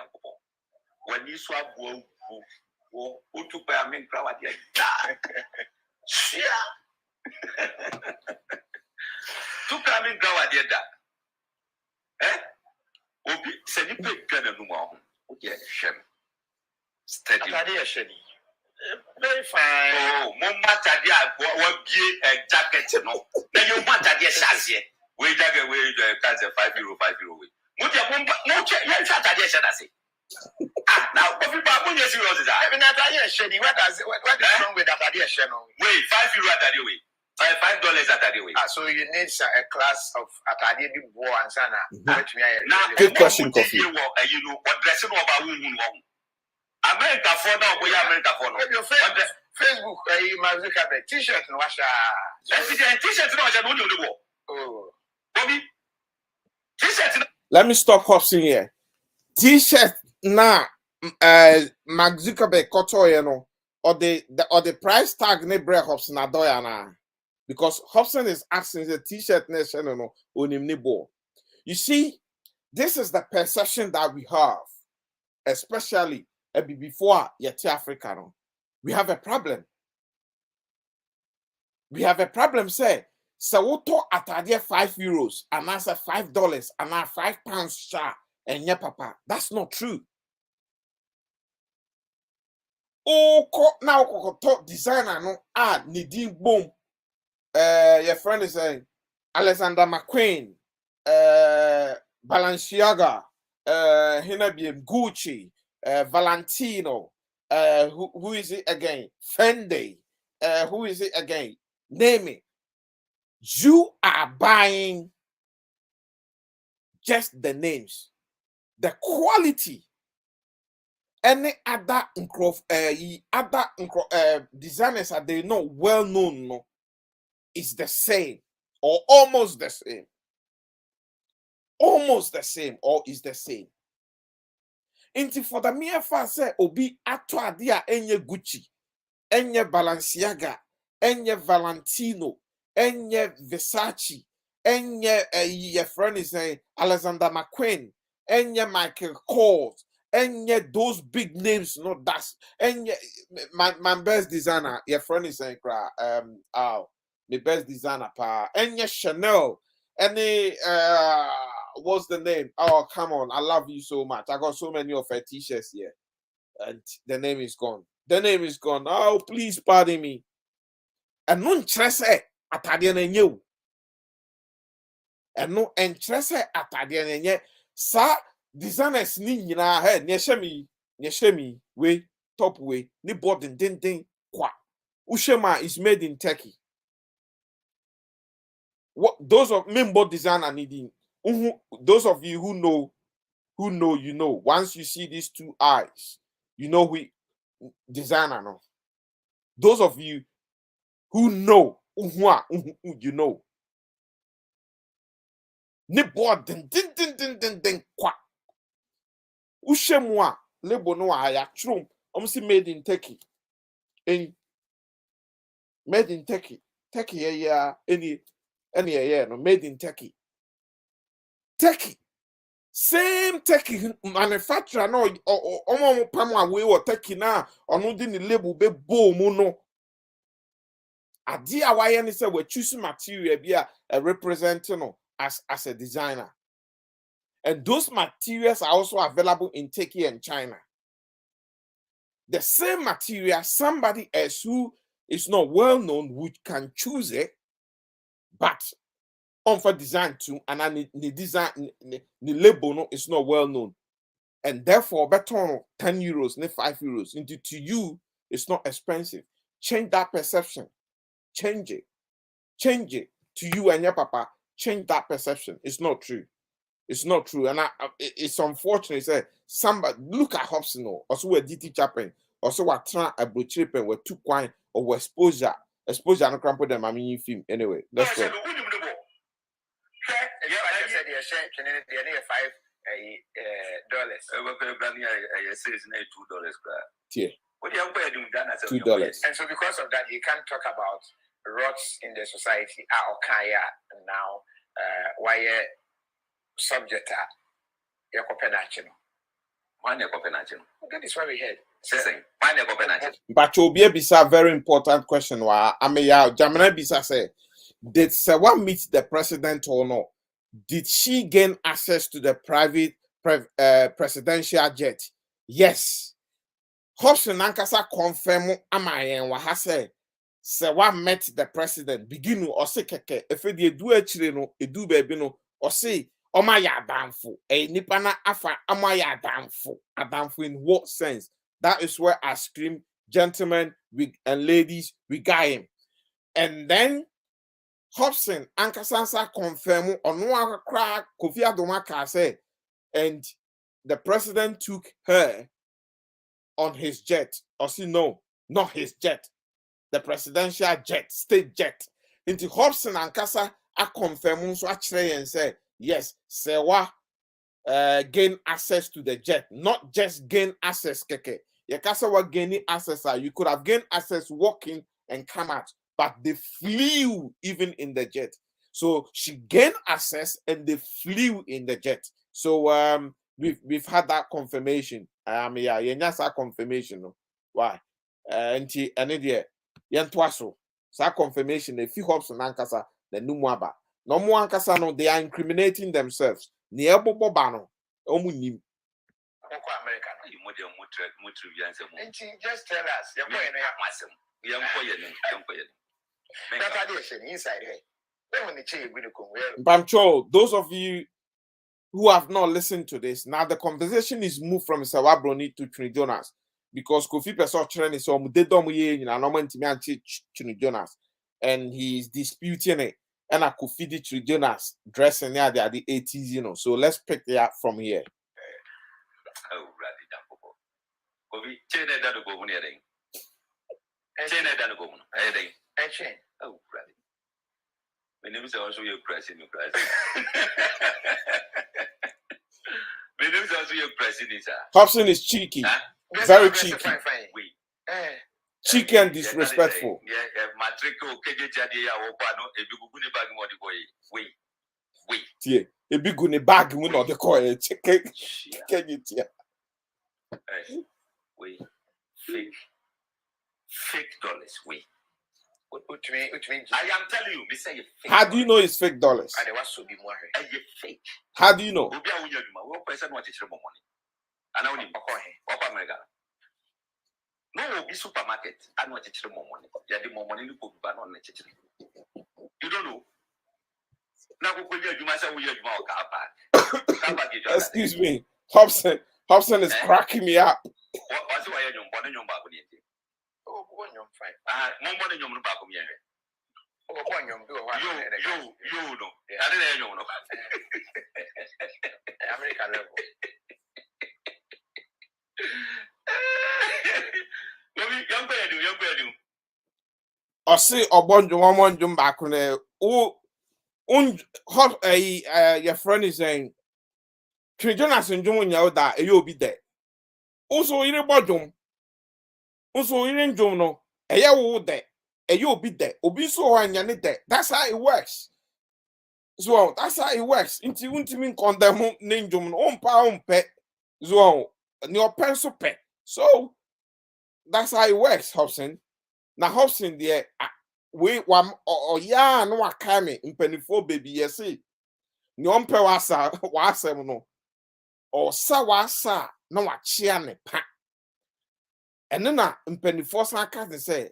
when you swap, who took by a main crowd, yeah. Took a main crowd, eh? Obi, send you pick gun and no more. Yeah, shem. Steady. Very fine. Oh, Mama Tadia, what be a jacket, no? Then you want Tadia Shazzy. We jacket away the cancer 5 euro, 5 euro. What you want? No, you shot Tadia Shazzy. Now, if you buy 1 year, you know that. Even Tadia Shady, what is wrong with that Tadia Channel? Wait, 5 euro at the way. $5 at the way. So you need a class of Atadia War and Sana. Now, good question, Coffee. You know, what dressing over whom America for now, we America for now. Your Facebook, you must look at the t-shirt and wash t-shirt. Oh, Bobby, t-shirt. Let me stop Hopeson here. T-shirt na Mark Zuckerberg koto you know, or the price tag ne break Hopeson Adorye na. Because Hopeson is asking the t-shirt nation no onim ni bo. You see, this is the perception that we have, especially before yet Africa. No? We have a problem. We have a problem, say. So we talk at €5 and answer $5 and now £5 sha and yeah, papa. That's not true. Oh, now talk designer no Nadine Boom. Your friend is saying Alexander McQueen, Balenciaga, Hinabiem Gucci, Valentino, who is it again? Fendi, who is it again? Name it. You are buying just the names, the quality. Any other designers are they not well known? No, it's the same or almost the same. Almost the same or is the same. Inti for the mere fact say obi ato adia enye Gucci, enye Balenciaga, enye Valentino, enye Versace, enye your friend is saying Alexander McQueen, enye Michael Kors, enye those big names, no that's enye my best designer, your friend is saying the best designer pa enye Chanel, any what's the name? Oh, come on. I love you so much. I got so many of her t-shirts here. And the name is gone. The name is gone. Oh, please pardon me. And non tresse atadian and you. and no interest atade sa designers ni nyina he nyeshemi we top way ni board den kwa ushema is made in Turkey. What those of member designer needing those of you who know you know. Once you see these two eyes, you know we designer no. Those of you who know you know. Ni board den kwa ushemwa lebo no aya trum omsi made in Turkey. Made in Turkey. Turkey yeah any no made in Turkey. Turkey. Same Turkey manufacturer no omo pam away or Turkey na onu di ni label be bo mu no. Adi awaye ni say we choose material be a representing no as a designer. And those materials are also available in Turkey and China. The same material, somebody else who is not well known can choose it, but on for design too, and the design the label no is not well known, and therefore better 10 euros, not 5 euros. Into to you, it's not expensive. Change that perception, change it to you and your papa. Change that perception. It's not true. It's not true, and it's unfortunate. Say somebody look at Hopeson, also a DT Chapin, also what trying a butcheripen with 2 coin or exposure. Exposure no cramp them. I mean, film anyway. Let's go. $2. And so because of that, you can't talk about rots in the society. Okay, now why subject that is why we heard. But you'll be a very important question. Why I mean, Jamana Bisa say, did Serwaa meet the president or not? Did she gain access to the private presidential jet? Yes. Hopeson Nankasa confirm amayen wa ha say Serwaa met the president. Begin or say keke if they do actually no edu baby no or say Omaya adamfo. Nipa na afa amaya adamfo in what sense? That is where I scream, gentlemen and ladies, we got him. And then Hopeson Ankasansa confirm on crack Kofi Adomaka say, and the president took her on his jet. Or see, no, not his jet, the presidential jet, state jet. Into Hopeson Ankasa a confirm so actually and say, yes, Serwaa gain access to the jet, not just gain access, keke. Yakasawa gaining access, you could have gained access walking and come out, but they flew even in the jet. So she gained access and they flew in the jet. So we've had that confirmation. Yeah, confirmation. Why? And idea. Yentwaso. That confirmation. If you hope so, Nankasa, the Numwaba. No more Ankasa, no, they are incriminating themselves. Niebo Bobano. Omunim. Just tell us. Inside here. Bamcho, those of you who have not listened to this, now the conversation is moved from Serwaa Broni to Trini Jonas because Kofi Peso Trent is on the Domuye, Trini Jonas, and he's disputing it. And I could feed it to Jonas dressing there at the 80s, you know. So let's pick it up from here. Oh, Kofi, chain it down to go near them. Chain it down to go. Oh, Brady. My name is also your president. My name is also your president. Hopeson is cheeky, very cheeky. Cheeky and disrespectful. Yeah, matrico, wait. Yeah, a big good bag, we know the coin. Wait, fake dollars, wait. What means? I am telling you, this is fake. How do you know it's fake dollars? And was so be more. Fake. How do you know? What person want to share more money? And I only Papa America. No, be supermarket. I want to share more money. Yeah, the more money you put back on the. You don't know. Excuse me. Hopeson is cracking me up. American level. I see one back on there. Your friend is saying, King Jonas and John Yauda, you'll be there. Also, in a bottom. Also, in Jono, a yaw there, a you'll be there. Obi so and yanit there. That's how it works. So that's how it works. Into mean condemn name Jom on pound pet. So your pencil pet. So that's how it works, Hobson. Now Hobson there we one or ya no akame in penny4 baby yes. Nyon pe wasa no or sa no wachia ne pa. And then in penny4 san say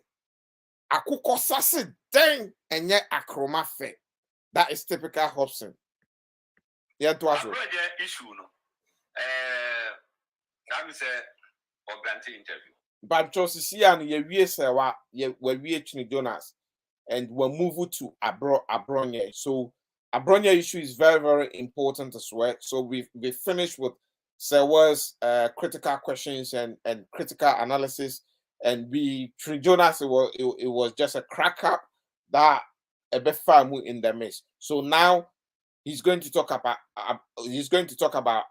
akukọ sase den enye akroma fe. That is typical Hopeson. Yeah, to us. Issue no. I'm say or granting interview. But Josie and ye Serwaa we Jonas and we're moving to Adorye. So Adorye issue is very, very important as well. So we finished with Serwaa's critical questions and critical analysis, and Jonas it was just a crack up that a bit far in the midst. So now he's going to talk about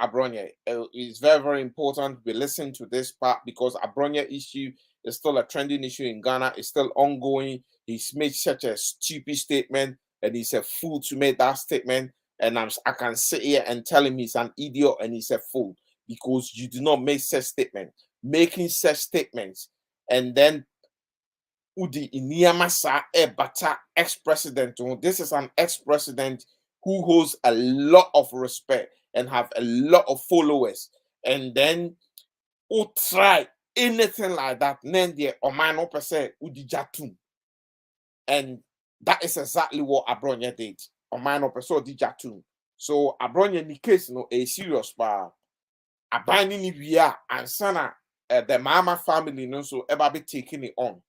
Adorye. It's very, very important we listen to this part because Adorye issue is still a trending issue in Ghana. It's still ongoing. He's made such a stupid statement, and he's a fool to make that statement. And I can sit here and tell him he's an idiot and he's a fool because you do not make such statements. Making such statements and then Udi Inyamasa Bata ex-president. This is an ex-president who holds a lot of respect and have a lot of followers, and then who try anything like that, then the Omano percent Udi Jatum. And that is exactly what Adorye did. Omano percent Udi Jatum. So Adorye in the case no a serious bar. Abandon Ibia and Sana the Mama family no so ever be taking it on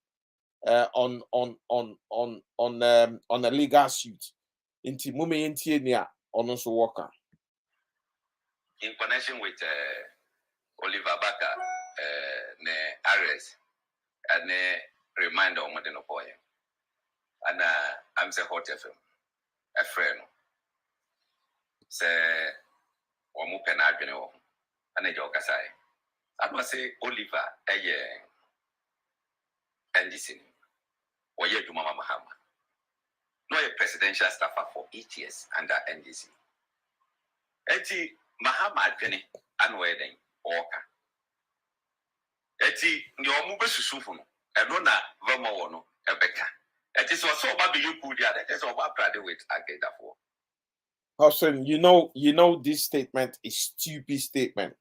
a legal suit. Inti mume yentie ni a ono so worker. In connection with Oliver Baka ne arrest and reminder on the boy. And I'm say hot FM a friend say omu penadwene wo and jo kasai. I must say Oliver NDC or ye Juma Mahama. No a presidential staffer for 8 years under NDC. Eti Mahama Penny and wedding Oka. Eti Nyomu Susufuno, and Nona Vermono, Ebeka. It is also about you could that is about Prade with Agenda for. Hopeson, you know this statement is stupid statement.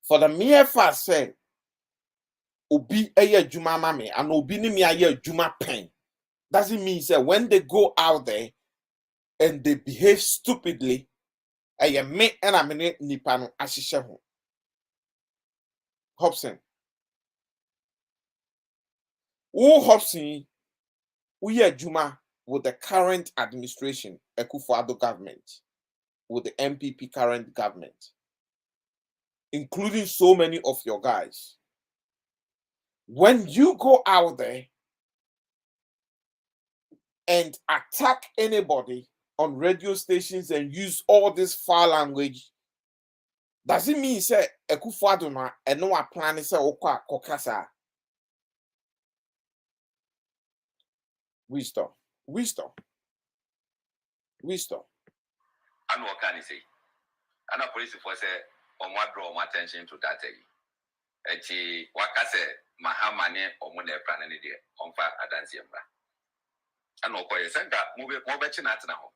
For the mere fact say Obi eye Juma mame and Obi ni mi aye Juma pen. Doesn't mean that when they go out there and they behave stupidly, I me and I mean nipano ashisheho. Hopeson. Hopeson, we are Juma with the current administration, Akufo-Addo government, with the MPP current government, including so many of your guys. When you go out there and attack anybody on radio stations and use all this foul language, does it mean say Akufo-Addo na and no plan say okwa kokasa? Wisdom. And what can you say? And a police force on what draw my attention to that. Eti wakase Mahamane or Mune Pranani on fire Adansiamba. And no boy sent that movie more better now.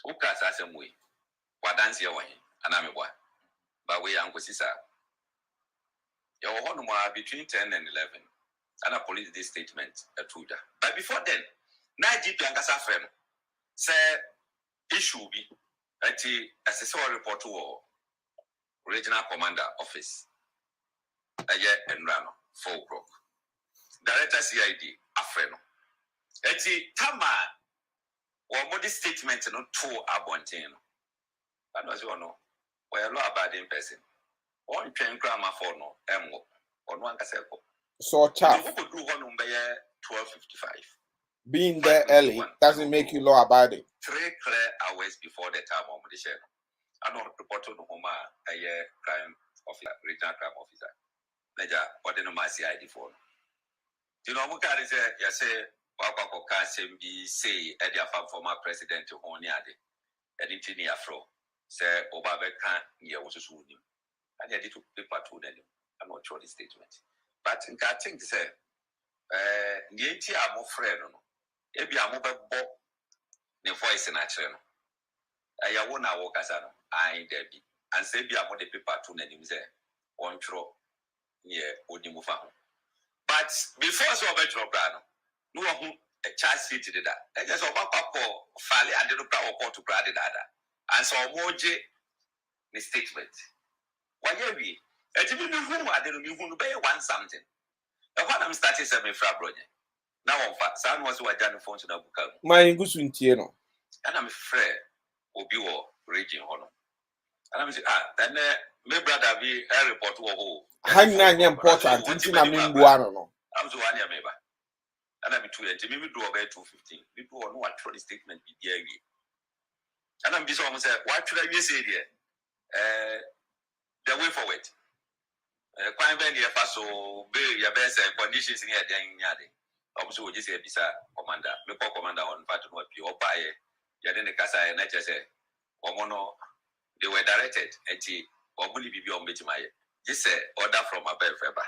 Ukas as a way. Wadansia way, and I'm a boy. But we are Sisa. Your home between 10 and 11. And a police this statement a Tuda. But before then, Naji Piangasa friend. say issue be at the assessor report to regional commander office. And rano 4 o'clock. Director CID Afreno. Eti Tama or body statement no 2 abontino. And as you know, we are not bad in person. One train grammar for no MO or one caseko. So tough. You could do 12:55. Being there early doesn't make you law about it. 3 clear hours before the time of the share. I don't report to Homa a year crime officer, regional crime officer. Major ordinary CID phone. You know, what can I say? You say, Wako Kasembi say, Eddie former president to Honiade, Editini Afro, say, Obabe can't near what is with him. And I did to paper to them. I'm not sure the statement. But in that thing to say, the I'm afraid, if you are mobile, the voice in a channel. I won't walk as I Debbie, and say, be about the paper to them, one throw near Odimufa. But before so much of Brano, no one a child city did that. I just about Fally and the power court to Brady Dada. And so Moje the statement. Why we? A Jimmy whom I didn't even pay one something. The one I'm starting semi fra Broni. Now on fact, son was what Jan phone to the book. My English Tieno. And I'm afraid will be war raging honor. And I'm saying, then my brother be a report to a whole. Hanging important until I mean one. I'm so one member. And I'm 2 and maybe do about 2:15. People know what for the statement be there. And I'm just almost saying, what should I say there? The way forward. Quite many of us so be your best conditions in here. Also, just a visa commander, make commander on part of what you buy. Yadin Casa and HSA. Omono, they were directed at the Obuli Bibi on Bitmay. This order from above Weber.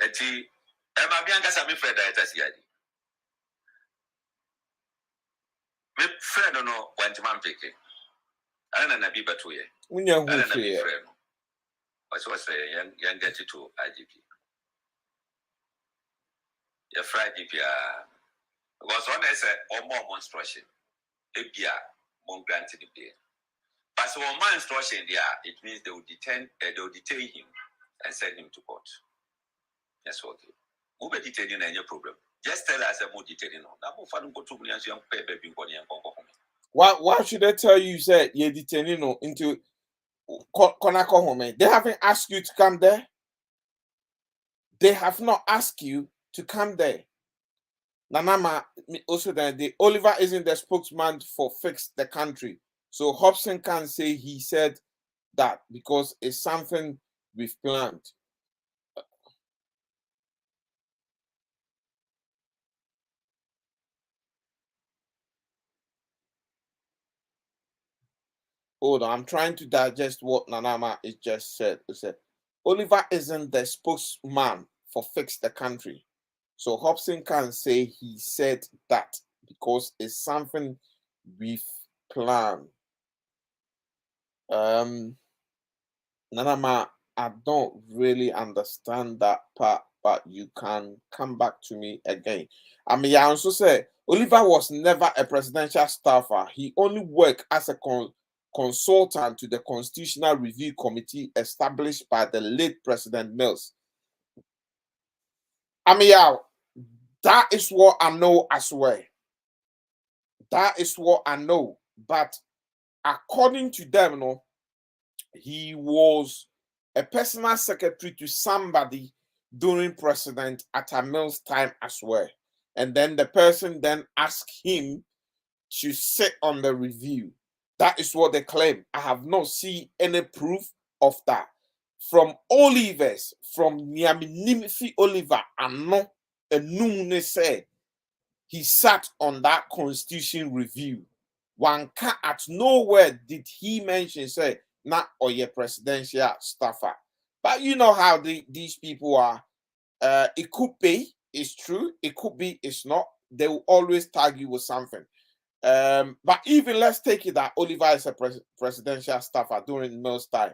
At the Emma Bianca Sami Fred at CID. My friend don't know when to man picking. I don't know Biba 2 years. We know who friend. What was a young get to IGP. Your Friday was one as a more monstration. A beer, more granted the beer. But so one man's instruction there, it means they will detain him and send him to court. That's okay. Who be detaining any problem? Just tell us about detaining. Why should they tell you say you're detaining into Konako home? They haven't asked you to come there. They have not asked you to come there. Nanama also the Oliver isn't the spokesman for Fix the Country. So Hopeson can say he said that because it's something we've planned. Hold on, I'm trying to digest what Nanama is just said. He said Oliver isn't the spokesman for Fix the Country. So Hopeson can say he said that because it's something we've planned. Nanama, I don't really understand that part, but you can come back to me again. I mean, I also say Oliver was never a presidential staffer. He only worked as a consultant to the Constitutional Review Committee established by the late President Mills. I mean, that is what I know as well. That is what I know. But according to them, he was a personal secretary to somebody during President Atta Mills' time as well. And then the person then asked him to sit on the review. That is what they claim. I have not seen any proof of that. From Oliver's, from Niaminimifi Oliver, Ano, Enumne said he sat on that constitution review. One can at nowhere did he mention, say, not or your presidential staffer. But you know how these people are. It could be, it's true. It could be, it's not. They will always tag you with something. But even let's take it that Oliver is a presidential staffer during Mills' time.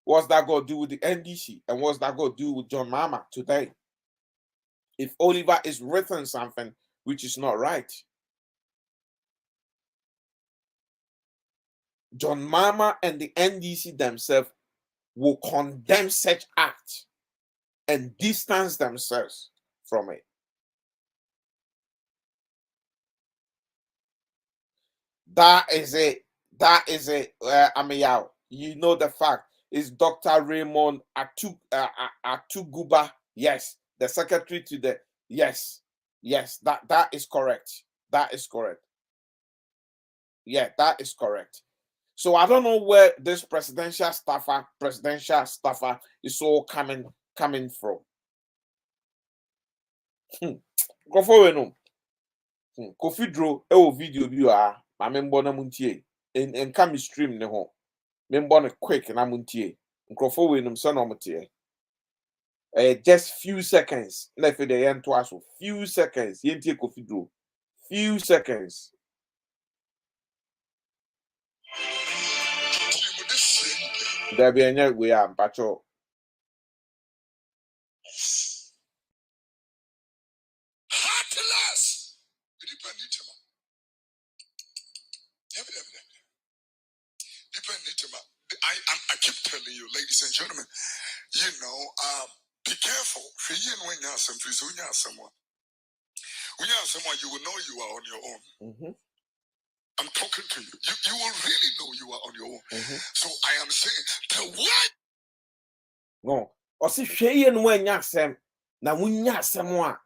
What's that got to do with the NDC? And what's that got to do with John Mahama today? If Oliver is written something which is not right, John Mama and the NDC themselves will condemn such act and distance themselves from it. That is it. That is it. You know the fact is Dr. Raymond Atuguba. Yes, the secretary to the yes. That is correct. That is correct. Yeah, that is correct. So I don't know where this presidential staffer is all coming from. Go for no. Kofi Dro video bi a ma membo na muntie en come stream ne ho. Membo ne quick na muntie. Nkrofo we num so na omotie. Just few seconds. Na fe de yen to aso. Few seconds. Yentie Kofi Dro. Few seconds. There be any way am pacho. I keep telling you, ladies and gentlemen, be careful. When you have someone, you will know you are on your own. I'm talking to you. You will really know you are on your own. So I am saying the word. No. Or see Shayen when yasem na munya semwa.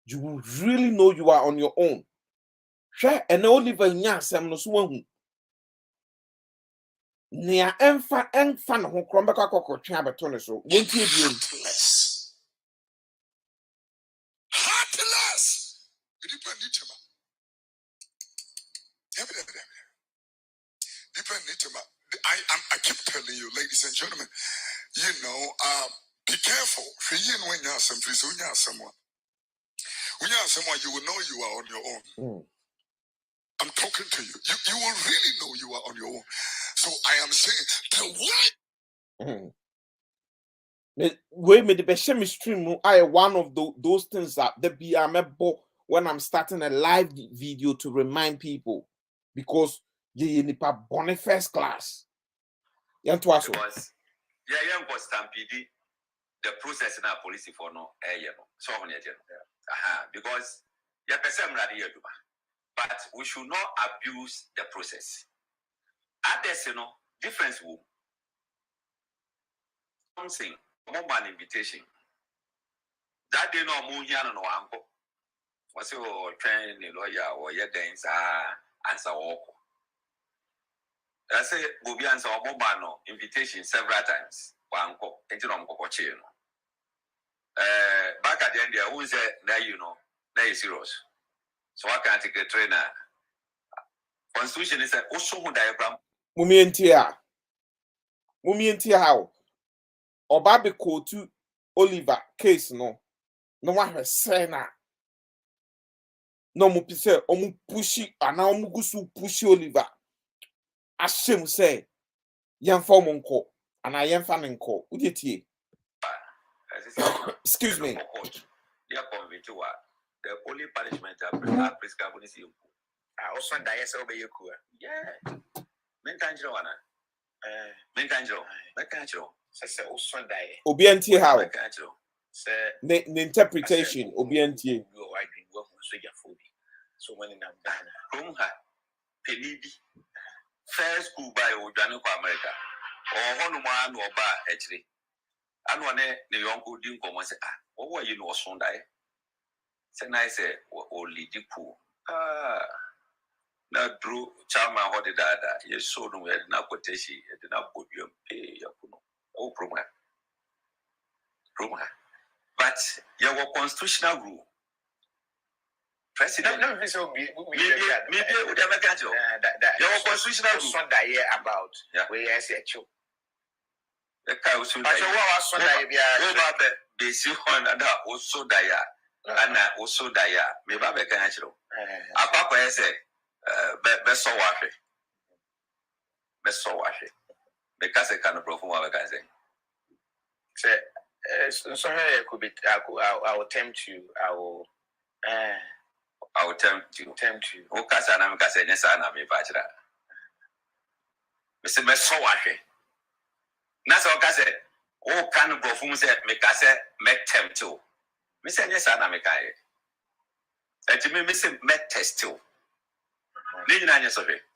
You will really know you are on your own. Share and only when yasem no swan. Nia enfa no ho krombeka kokotwe abetone so. Won't you be Heartless. I keep telling you, ladies and gentlemen, be careful. When you have someone, you will know you are on your own. I'm talking to you. You will really know you are on your own. So I am saying the word. We made the Beshemi stream. I one of those things that the BMB when I'm starting a live video to remind people because you need to bonne first class. Because young was stampede the process in our policy for no so because but we should not abuse the process. Others, difference will something an invitation. That day no moon here no uncle. Was your train lawyer or your dance answer walk. I say go be answer mobile invitation several times. Uncle, back at the end there, who is there there is serious. So I can't take a trainer. Constitution is also diagram. Mumientia how Obabe Kotu Oliver case no one has said na no mu pise omu pushi ana omu gusu pushi Oliver ashem say yemfa monko ana yemfa nenko udietie. Excuse me. They are convinced the only punishment are prescribed is you. I also die so be you. Yeah. Menkanjro wana. Menkanjro. Say also die. Obiantie how? The interpretation obiantie. So when in Ghana, Penidi first school by Ojano America or Honuma no ba actually. And one the young who didn't come and say, what were you no Sunday? Say I say, only the pool. Now drew Chama Hodi Dada, you saw no where na quotation, you did not put your pay your puno. Oh, Broma. But your constitutional rule. President, maybe would ever catch you. Your constitutional rule Sunday about where I said you. The cow soon. I was Sunday, they see one and also dia, and also dia, maybe I can actually. A papa said, best so wash it. Because I can't prove what I can say. So I could be, I will tempt you, I will tempt you. Okay, so I'm going to say, yes, I'm a bachelor. Mr. Messowahe. Nasa Okase, oh, can go from say, Mekase, met tempto. Mr. Yesana Mekaye. That you may miss him met test too.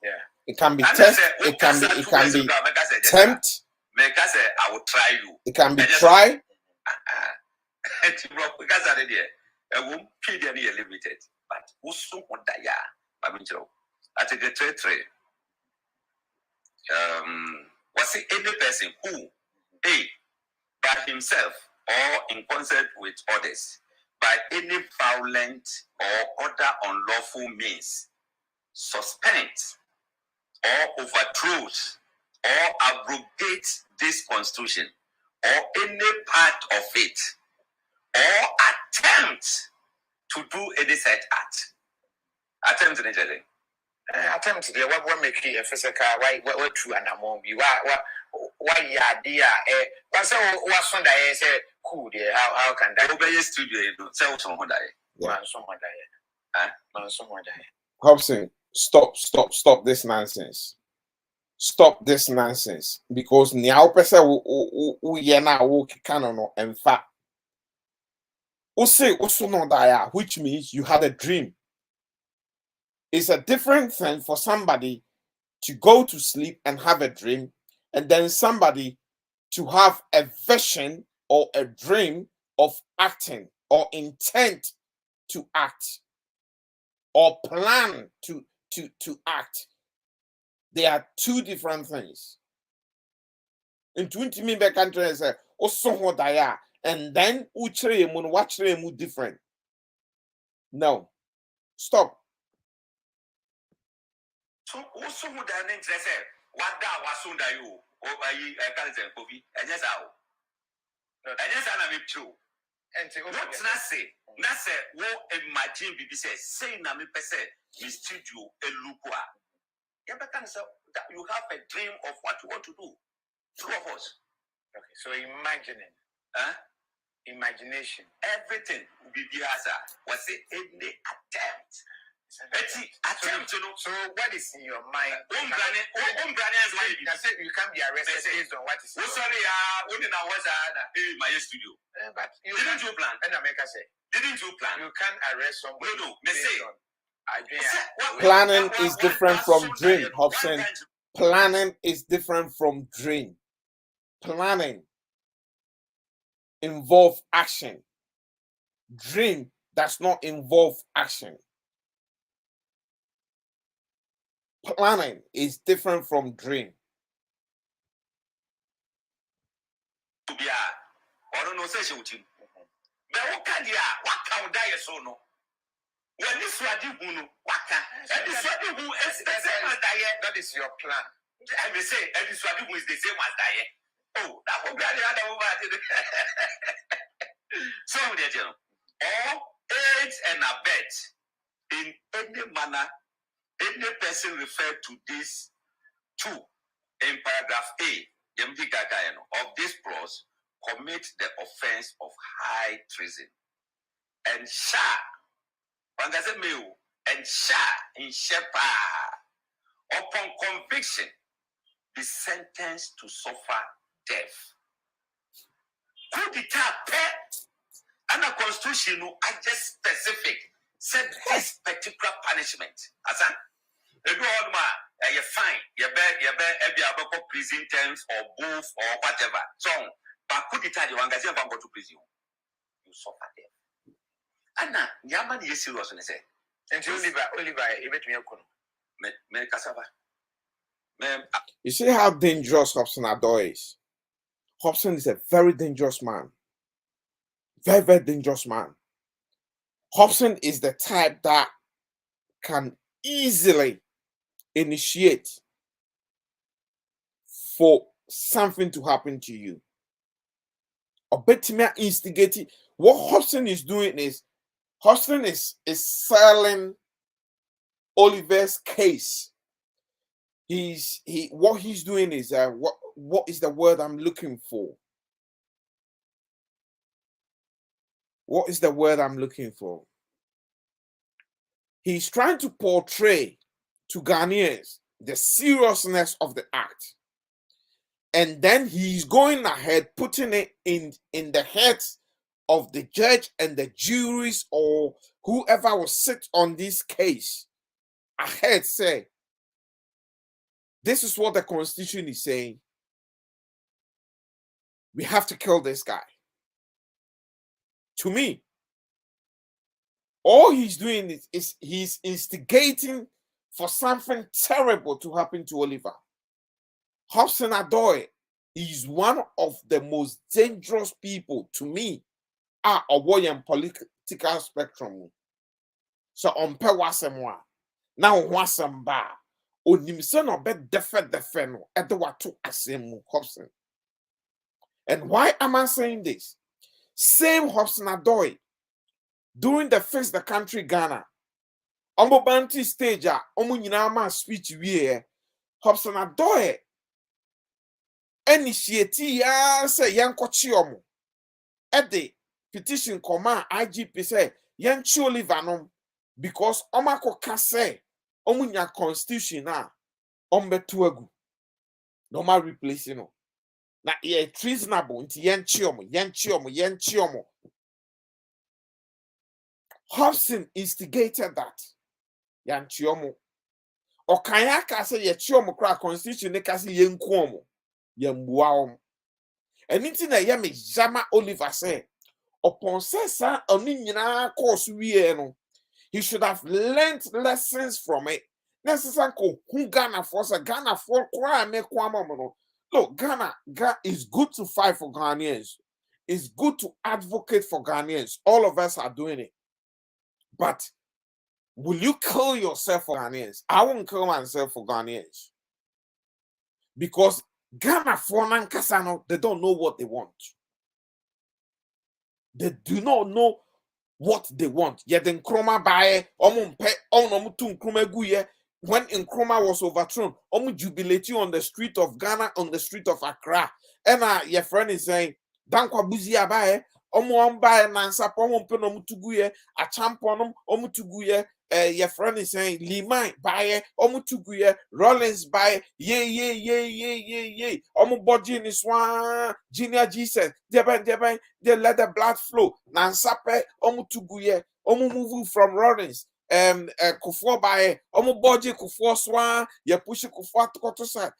Yeah. It can be test, it can be tempt. Mekase, I will try you. It can be try. Because I did a womb period limited, but who soon on Daya, Babinjo. I take a trade. Was it any person who, A, by himself or in concert with others, by any violent or other unlawful means, suspends or overthrows or abrogates this constitution or any part of it, or attempts to do any such act. Attempt anything. Attempt to what make it a physical, why true and among you, why ya dear, but so what's on the say, cool, dear, how can that obey a studio? Tell someone die. Someone die. Hopeson, stop this nonsense. Stop this nonsense. Because now person we na walk canon in fact. Which means you had a dream. It's a different thing for somebody to go to sleep and have a dream, and then somebody to have a vision or a dream of acting or intent to act or plan to act. They are two different things. In 20 me back country say and then watch different. No. Stop. So also would an interest what that was soon that you or I can't say Kobe and yes how. And yes I'm true. And what's not say? Not say what imagine BB says say na me pese me studio a lukwa. You have a dream of what you want to do. Two of us. Okay, so imagining. Imagination. Everything will be the answer. Was it any attempt? Attempt to know. So what is in your mind? You can't be arrested based on what is in your mind. Sorry, my studio. But didn't you plan? And America say, didn't you plan? You can't arrest somebody. No. Planning is different from dream, Hopeson. Planning is different from dream. Planning involves action. Dream does not involve action. Planning is different from dream. I don't know, say what you. But what can you? What can die so no? When this wadi bunu waka, and this wadi who is the same as die. That is your plan. I may say, and this wadi who is the same as die. Oh, that will be the other over. So, or aid and abet in any manner. Any person referred to this two in paragraph A of this clause commit the offense of high treason and in shepa upon conviction be sentenced to suffer death. Could it and a constitution I just specific said this particular punishment as you fine, you better prison terms or both or whatever. So, but could it tell you one guy go to prison? You suffer there. And now, Yaman is serious and say, and Oliver, you see how dangerous Hopeson Adorye is. Hopeson is a very dangerous man. Very, very dangerous man. Hopeson is the type that can easily initiate for something to happen to you. Or better instigating. What Hopeson is doing is Hopeson is selling Oliver's case. What he's doing is what is the word I'm looking for? What is the word I'm looking for? He's trying to portray to Ghanaians the seriousness of the act. And then he's going ahead putting it in the heads of the judge and the juries or whoever will sit on this case. Ahead say, this is what the Constitution is saying. We have to kill this guy. To me, all he's doing is he's instigating for something terrible to happen to Oliver. Hopeson Adorye is one of the most dangerous people to me are a Hawaiian political spectrum. So on pe wasemwa now wasamba onimse no be defe no edwato asemu Hopeson. And why am I saying this? Same Hopeson Adorye during the Fix the Country Ghana Omo Banti stage omo nyina ma speech wie Hopeson Adorye initiate ya say yankochi omo ede petition command IGP say yanchi Oliver no because omako ka say omo nya constitution na ombetu agu no ma replace no na ye treasonable nti yanchi omo Hopeson instigated that yanchi omo okanya ka say ye chi omo kra constitution ne ka say yenku omo yambua omo anything na yame jama Oliver say upon say oni nyina course wie no he should have learned lessons from it. Necessary ko Ghana for Ghana for kwa me kwama no. Look, Ghana is good to fight for Ghanaians. It's good to advocate for Ghanaians. All of us are doing it. But will you kill yourself for Ghanaians? I won't kill myself for Ghanaians. Because Ghana for Nankasano, they don't know what they want. They do not know what they want. Yet in Nkrumah bae, when Nkrumah was overthrown, jubilate on the street of Ghana, on the street of Accra. And your friend is saying, Dankwa Buzia bae, bae nansa pompe no mutuguye, a champion omutuguye. Your friend is saying, Limai bae, omutuguye, Rollins bae, ye. Omubodji ni swan, Junior Jesus, they let the blood flow. Nansape, omutuguye, move from Rollins. Kufuor bae, omubodji Kufuor swan, ye push Kufuor to side.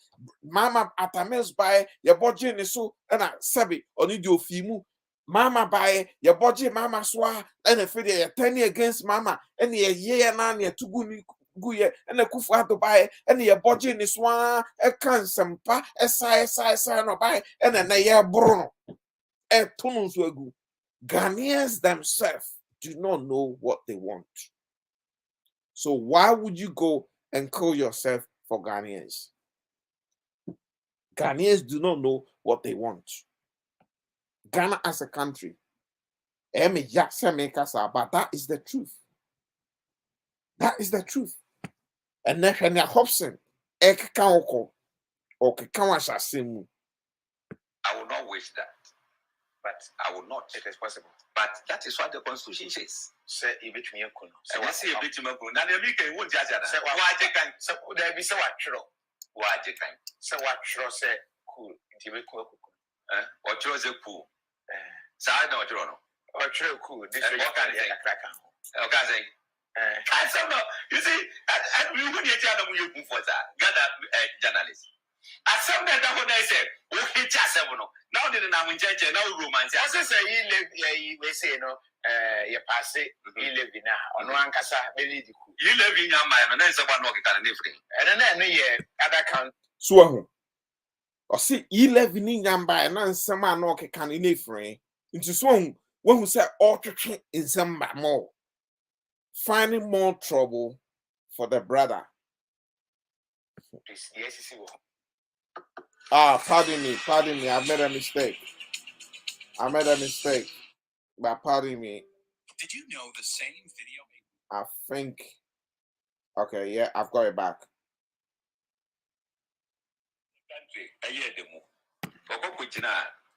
Mama Atamels bae, ye bodji ni so, and I sabi, onidio fimu. Mama bae, your budget mama swa, and if you're 10 against mama, and your year and your 2 guye, and a kufa to buy, and your budget is one, a cansampa, a sigh, no buy, and a year bruno. A tunnels were good. Ghanaians themselves do not know what they want. So why would you go and call yourself for Ghanaians? Ghanaians do not know what they want. Ghana as a country, but that is the truth. That is the truth. And then Hopeson, I will not wish that, but I will not. It is possible. But that is what the Constitution says. Say a bit me. So I say a bit me. Now the weekend won't judge that. Say why they can. So there be so what true. Why they can. So what true say cool. Or true say cool. So I know Toronto. Or true cool. This is what kind of thing. Okay, say. I don't know. You see, I we would get out of you for that. Gather journalists. I some that I said, okay, just now didn't I judge no romance. As I say, you live, we say, no, you pass it, you live in now, on one casa, you live in your mind, and then someone knock it different. And then, other count. So, or see, 11 in number, and then someone knock it can in a frame. Into song, one who said, all in some more. Finding more trouble for the brother. Yes, pardon me. I made a mistake. But pardon me. Did you know the same video? I think. Okay, yeah, I've got it back.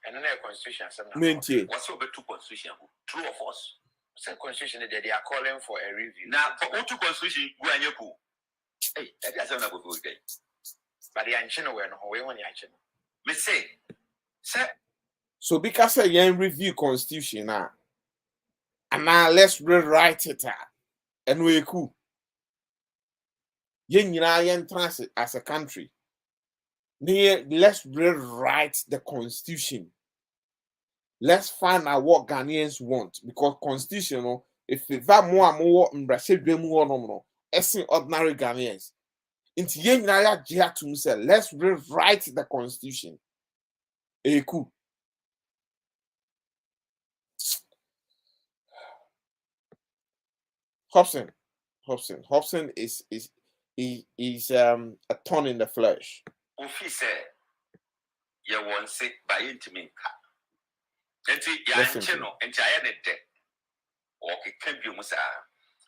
And then constitution. What's over two constitution? True or false? Some constitution that they are calling for a review. Now, for two constitution, go and you. Hey, that's another good day. But the Anchino were no way on the Anchino. Me say, so because I can review constitution now, and now let's rewrite it and we cool. Yen transit as a country. Let's rewrite the constitution. Let's find out what Ghanaians want, because constitution, if that more no, ordinary Ghanaians. Let's rewrite the constitution. Eku. Hopeson is a thorn in the flesh. Ufi say, you won't sit by intimate.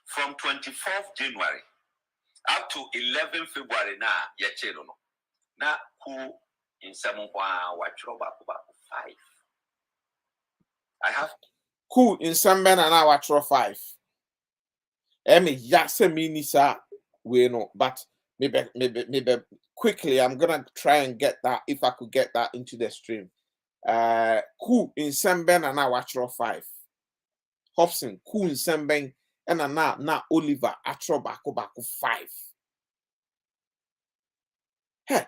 From 24th January up to 11th February na who in some 5. I have who in some men and I watch 5. Minisa we know, but maybe quickly I'm gonna try and get that, if I could get that into the stream. Who in Semben and I watch 5. Hopeson, who in Semben and na Oliver atro bako 5. Hey,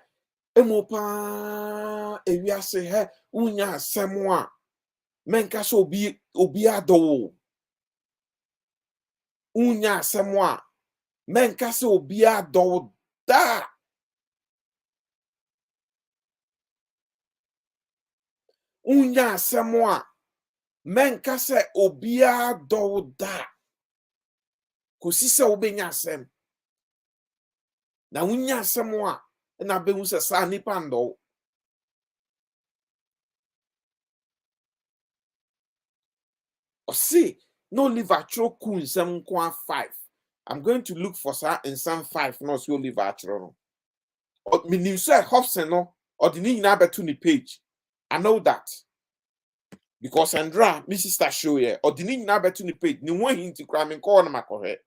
emopa ewia say hey unya semwa menka so obi ado unya semwa menka so obi ado da unya semwa menka se obi ado da kosi se obenya sem na unya semwa na be hu se sa nipa ndo o see no live atro ku in some 5. I'm going to look for that in some 5, no so live atro no me new say Hopeson no or the ni na betu ni page. I know that because Andra my sister show here or the ni na betu ni page ni one hint kra me call na makohe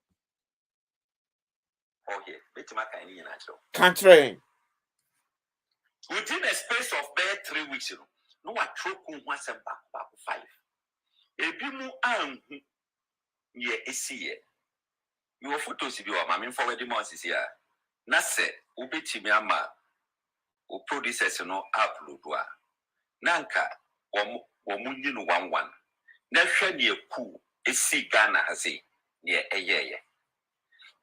can't train within a space of bare 3 weeks, no one troku once and back 5. Ebimu anhu ye esi your photos if you are mammy forward the months is here. Nase ubetimi ama o producers no upload wa nanka omunyi no 11 na hwe ne ku esi Ghana hase ne eyeye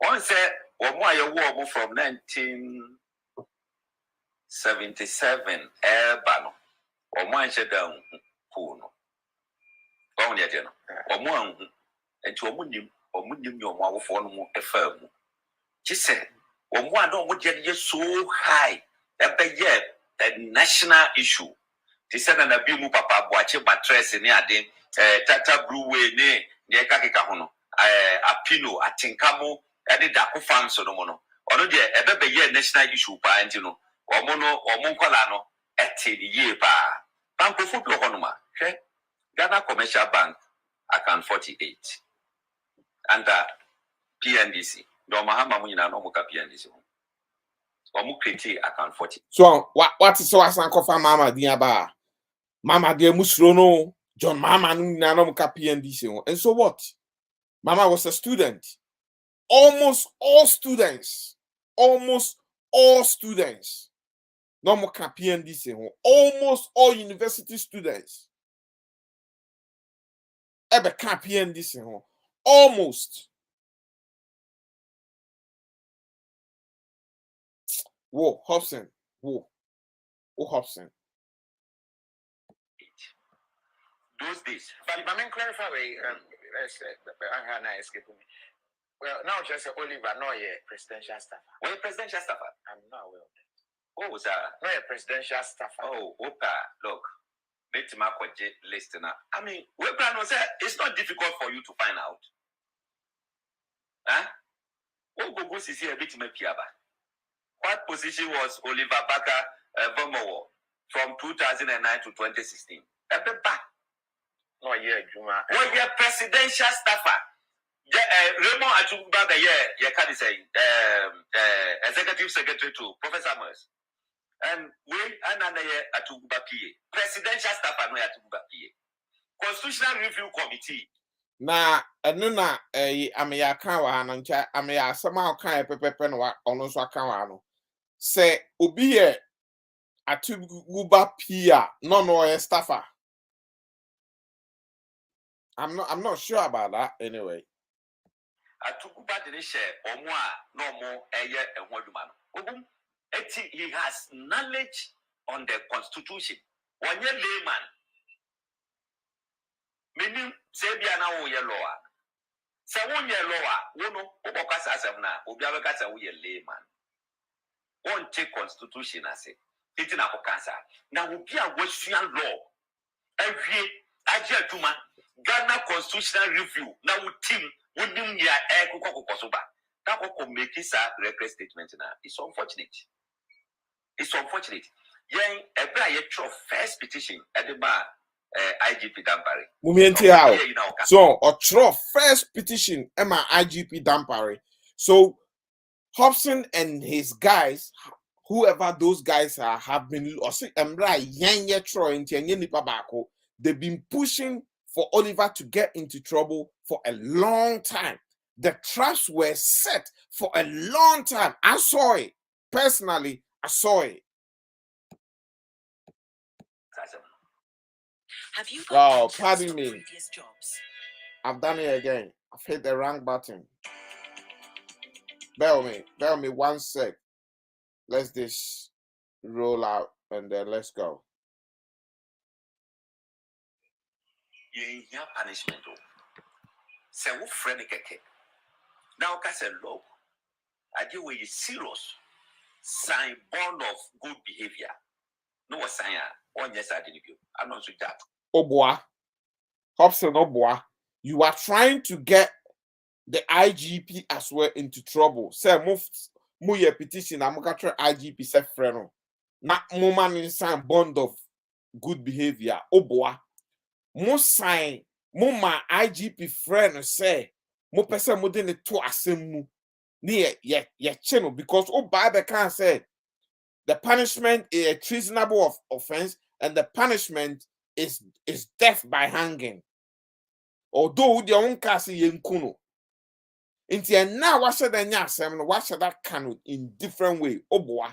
on say omo ayewo from 1977 ba no omo anche down ku no on ye no omo anhu enti omo nim ni omo awofo no mu efa mu chise omo ado omo je so high ebe a national issue. They said na bi mu papa boache mattress ni ade tata brewe ne ye kakeka hono apino atinkamo ade da ko fam so no mo no ono de ebe ye national issue pa anti no omo nkola no ete ni ye pa banko fu bi hono ma hwe Ghana Commercial Bank account 48 under PNDC do mahama mu nyina no mo ka PNDC omo create account 40. so what is so asan kofa mama dia ba mama dia musro no John mama na no ka PNDC and so what mama was a student. Almost all students no more ka PNDC almost all university students ebe ka PNDC almost. Whoa, Hopeson. Hopeson. Those days. But I mean, clarify, I escape me. Well, now just Oliver, no, presidential staff. Well, presidential staff. I'm not aware of that. What was that? No, presidential staff. Oh, okay. Look, let me listen up. I mean, it's not difficult for you to find out. Huh? What position was Oliver Baka Vomowo from 2009 to 2016? No, yeah, Juma. Well, you're presidential staffer. Raymond Achuba, yeah, can say executive secretary to Professor Mers. And we another atuguba PA. Presidential staff are no atuguba PA. Constitutional Review Committee. Na eno na ame ya kan wa no ncha ame ya asema kan pepepe no ono so kan wa no. Se obi ye atuguba PA no staffer. I'm not sure about that anyway. Atuguba didn't share or more no more a year and what man. He has knowledge on the constitution. 1 year layman. Meaning, Sabia now we are lower. So 1 year lower, no, Obocas as of now, Obiabacasa we are layman. Won't take constitution as it. It's in Abocasa. Now will be a Western law. Every Ajia Tuma, Ghana Constitutional Review. Now we team. Wouldn't ya air cocoa kosoba? That will make this a record statement now. It's unfortunate. It's unfortunate. Yang every first petition at the bar, IGP Dampare. Mumenti how? So, or first petition, Emma IGP Dampare. So, Hopeson and his guys, whoever those guys are, have been, or say, they've been pushing for Oliver to get into trouble for a long time. The traps were set for a long time. I saw it. Personally, I saw it. Have you Oh, pardon me. I've done it again. I've hit the wrong button. Bear me 1 sec. Let's this roll out and then let's go. Yeah, punishment. Say, what friend keke? Now, Castle law. I do with serious sign bond of good behavior. No sign. On yes, I didn't. I'm not with that. Oh boy, Hopeson, oh boy, you are trying to get the IGP as well into trouble. Say, move your petition. I'm going to try IGP say friend. Not moment in sign bond of good behavior. Oh boy, mo sign, mo my IGP friend say, mo person mo didn't to asemu. Ye channel because oh Bible can say the punishment is a treasonable offense and the punishment is death by hanging. Although the own case yenkuno. Inti now what should that can in different way. Oh boy,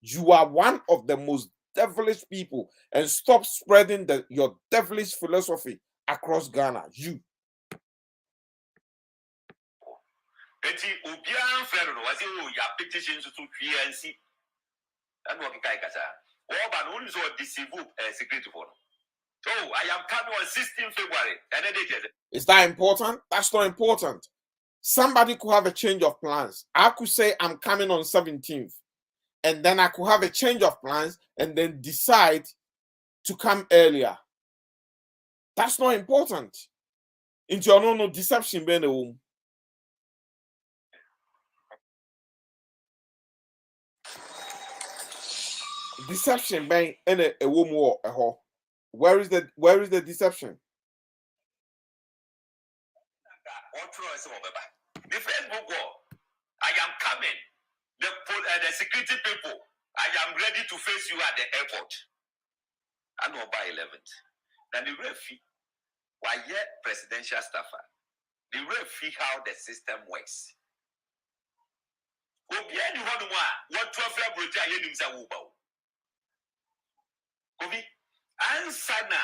you are one of the most devilish people and stop spreading your devilish philosophy across Ghana. You. Eti Ubian Ferro was your petitions to PNC. And what can I say? Oh, but only so deceive security for. Oh, I am coming on 16 February. And then is that important? That's not important. Somebody could have a change of plans. I could say I'm coming on 17th. And then I could have a change of plans and then decide to come earlier. That's not important. Into your no deception being a womb. Deception being in a womb or a hole. Where is the deception? The Facebook wall. I am coming. The security people. I am ready to face you at the airport. I know by 11th. Then the referee, why yet presidential staffer. The referee how the system works. What 12 February Kobi, ansana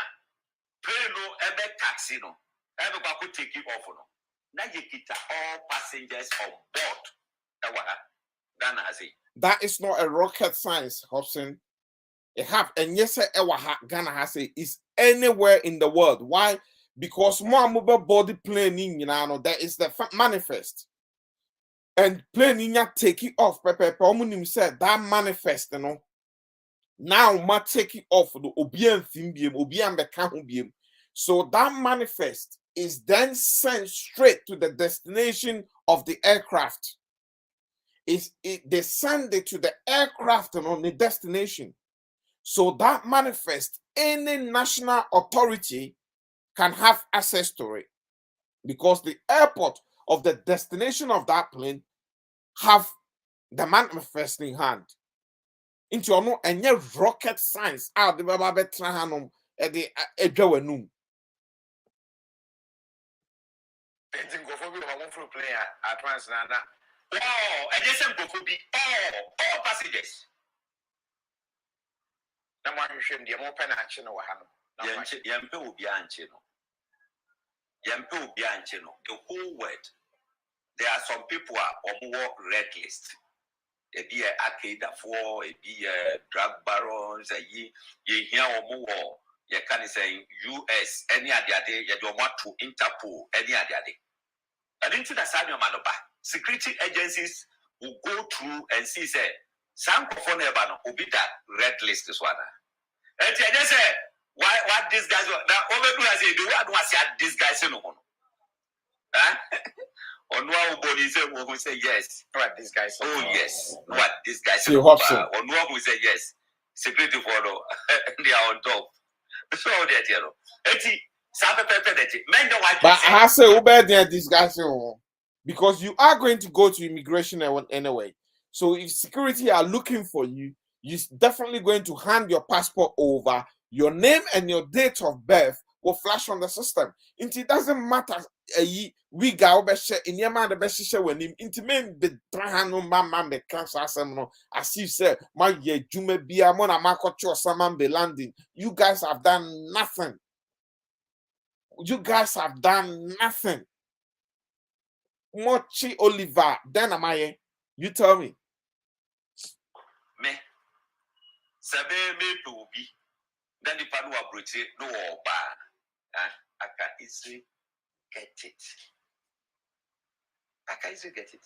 pray no ebe taxi no ebe kwa take you off no. Now you get all passengers on board. Ghana has it. That is not a rocket science, Hopeson. It have and yes, Ghana has it is anywhere in the world. Why? Because more mobile body plane there is the manifest. And plane take it off. Pepe said that manifest, Now ma take it off the obian thimbium, obian the. So that manifest is then sent straight to the destination of the aircraft. They send it to the aircraft and on the destination. So that manifest, any national authority can have access to it because the airport of the destination of that plane have the manifest in hand. Into ono enye rocket science out the baba betra hanom e de edwa wanum. Anything go for me, I want to play at once now. Oh, I just am go for be all passengers. No one you shouldn't be more pen action or hand. Yampe will be anchino. Yampe will be anchino. The whole world. There are some people are on more red list. A be a arcade for a be a drug barons, a ye hear or more. You can say US, any other day, you don't want to Interpol, any other day. I didn't see the side of Manoba. Security agencies will go through and see, say, some phone will be that red list is one. And I just say, why what these guys now over to say, do I want to see these guys in the one? On one who say yes. What these guys? Oh yes. What these guys say? Hopeson. On one who say yes. Security follow. They are on top. So that you know. But I say over there this guys because you are going to go to immigration anyway. So if security are looking for you, you're definitely going to hand your passport over. Your name and your date of birth will flash on the system. It doesn't matter. We go in your man the best share when him intimate the trahano mama me cancer as you said, my ye jume be a mona marco saman be landing. You guys have done nothing. You guys have done nothing. Mochi Oliver, then am I? You tell me. Me, Sabe me to be. Then the panu abroad no bar. I can easily get it. I can easily get it.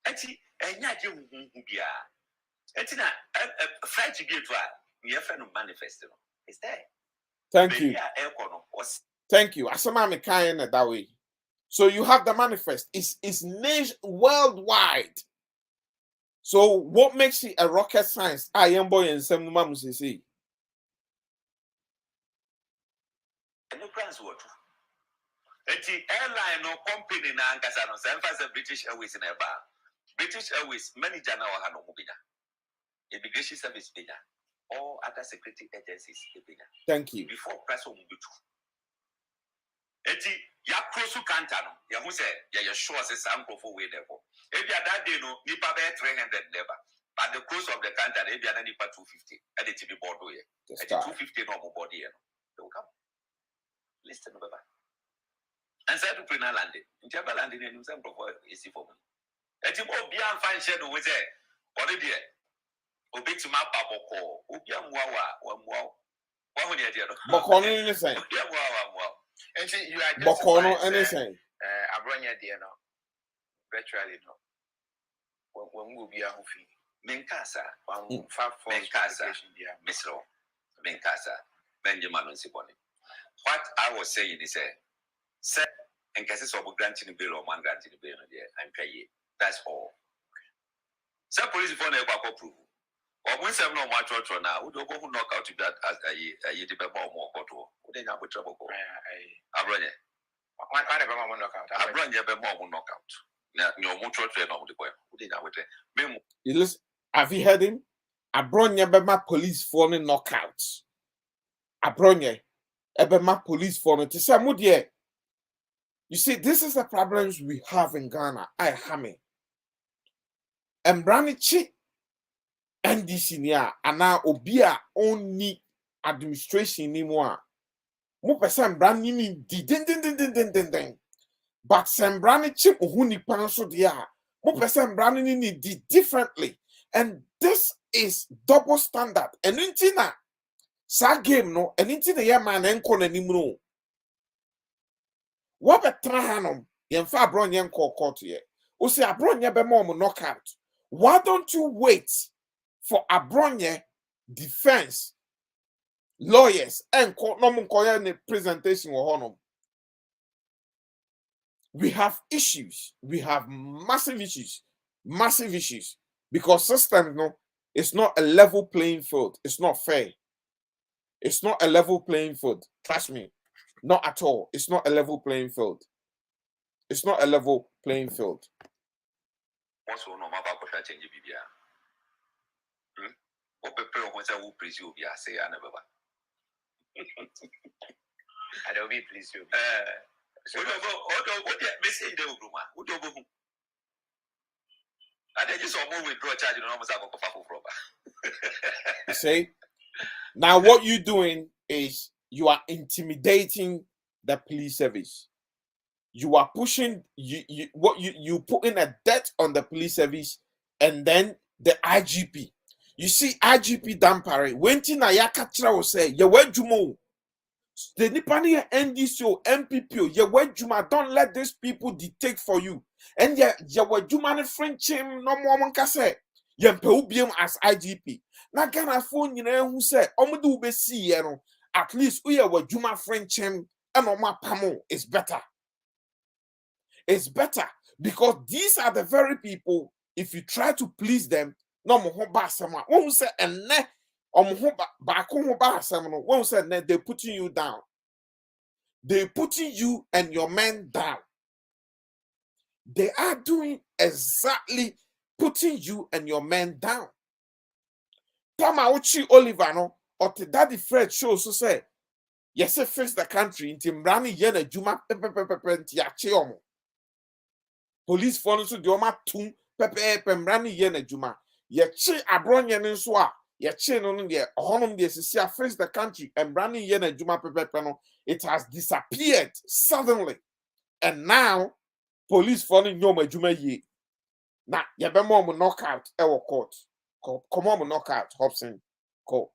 Eti, enya je ubia. Eti na French gate wa we have no manifesto. It's there. Thank you. Thank you. Asama me kind that way. So you have the manifest. It's nation worldwide. So what makes it a rocket science? I am boy and some mum say. No plans what? Eti airline no company na ankasa no say emphasis British Airways in a bar. British Airways manager na wa no mubina. Immigration service bina. All other security agencies bina. Thank you. Before press on mubitu. Eti ya krosu kanta no ya hu say ya sure say some for way there for. Ebi that day no nipa be 300 never. At the close of the counter ebi na nipa 250. And it be board here. Eti 250 no board here no. They will come. Listen baba. And say to prina landing. Ntia ba landing ni some for easy for me. Eti obi an fan share no we say ori there. Obi to map aboko. Obi amwa wa mwa. Wa hu ne there no. Boko no anything. Obi amwa wa mwa. And you are just Boko no anything. Adorye dear no. Virtually no. When will be a fee. Menkasa. Menkasa. Misro. Menkasa. Benjamin Siboni. What I was saying is say in cases of granting bill or man granting bill and pay. That's all. Some police phone a proof. Or when some no much or now, who don't go knock out to that as a yet more photo. Who didn't have trouble. Adorye. I never want to knock out. Adorye be more knockout. Now, no more train on the boy. Who didn't have it? Listen, have you heard him? Adorye be police phone knockouts. Adorye be police phone to say mudie. You see, this is the problems we have in Ghana. I hammy. And Broni chi NDC niya ana obia only administration ni mo mo person Broni ni din. But some Broni chi ohuni panso dia. Mo person Broni ni di differently. And this is double standard. And intina sa game no, and intina ya man enko na nimro. What betra hanom yemfa Adorye enko court ye. O say Adorye be mo knockout. Why don't you wait for Adorye defense lawyers and court no presentation or honor? We have issues. We have massive issues. Because system no, it's not a level playing field. It's not fair. It's not a level playing field. Trust me. Not at all. It's not a level playing field. It's not a level playing field. prepare once I will please you, I say, I never. I don't be pleased you. What they say in the room? What do you I just almost withdraw charge. Almost have a proper. You see, now what you're doing is you are intimidating the police service. You are pushing you putting a debt on the police service, and then the IGP. You see, IGP Dampare, when Tina Yakatra will say, "You were Jumo." The Nipani NDC or MPP, you were Juma. Don't let these people dictate for you. And you were Juma French no more Moncase. You are as IGP. Now, Ghana phone, you know, who said, Omudu be see, at least we are Juma French and Oma Pamo is better. It's better because these are the very people, if you try to please them, no more basama. One say and ne one say they're putting you down. They're putting you and your men down. They are doing exactly putting you and your men down. Tama Uchi Olivano or the Daddy Fred show so say, yes, fix the country in Timbrani Yena Juma Pepe. Police phone so dioma tum pepe pembrani ye na juma ye chi abronye nso a ye chi no no de honom de sisi face the country embrani ye na juma pepe no, it has disappeared suddenly, and now police phone nyoma juma ye na ye be mo knockout e wo court come on knockout Hopeson go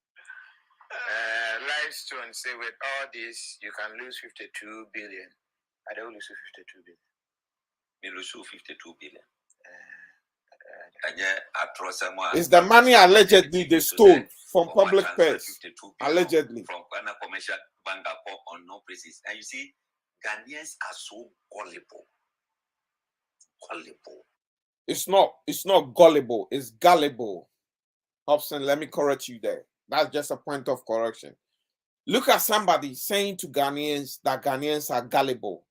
Livestone say with all this you can lose 52 billion. I don't lose 52 billion. Me lose 52 billion. Is the money allegedly they stole from public purse? Allegedly. From a commercial bank on no places. And you see, Ghanaians are so gullible. Gullible. It's not gullible, it's gullible. Hopeson, let me correct you there. That's just a point of correction. Look at somebody saying to Ghanaians that Ghanaians are gullible.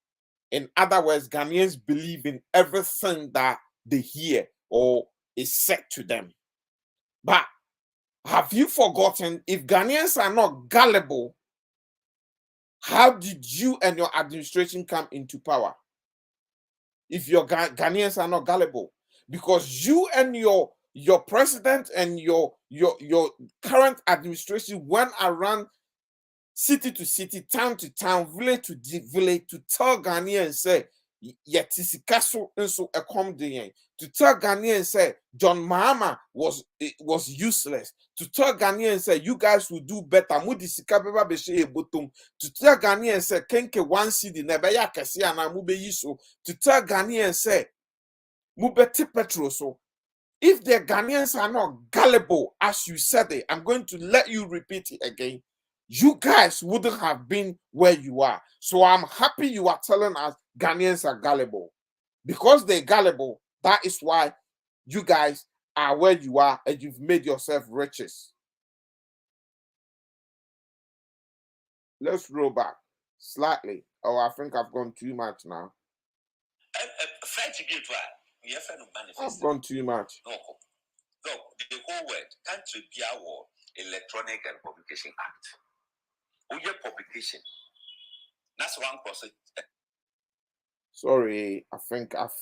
In other words, Ghanaians believe in everything that they hear or is said to them. But have you forgotten, if Ghanaians are not gullible, how did you and your administration come into power? If your Ghanaians are not gullible, because you and your president and your current administration went around city to city, town to town, village to village to tell Ghanaians say yetisikaso nso ekomde to tell Ghanaians say John Mahama was useless, to tell Ghanaians say you guys will do better, mudisika beba beshe ebotom, to tell Ghanaians say kenke one city nebeya kesi ana mube yiso, to tell Ghanaians say mubeti petrol. So if the Ghanaians are not gullible as you said it, I'm going to let you repeat it again. You guys wouldn't have been where you are. So I'm happy you are telling us Ghanaians are gullible. Because they're gullible, that is why you guys are where you are and you've made yourself riches. Let's roll back slightly. Oh, I think I've gone too much now. I've gone too much. No, the whole world can't be our Electronic and Communication Act. Your publication. That's one process. Sorry, I think I've.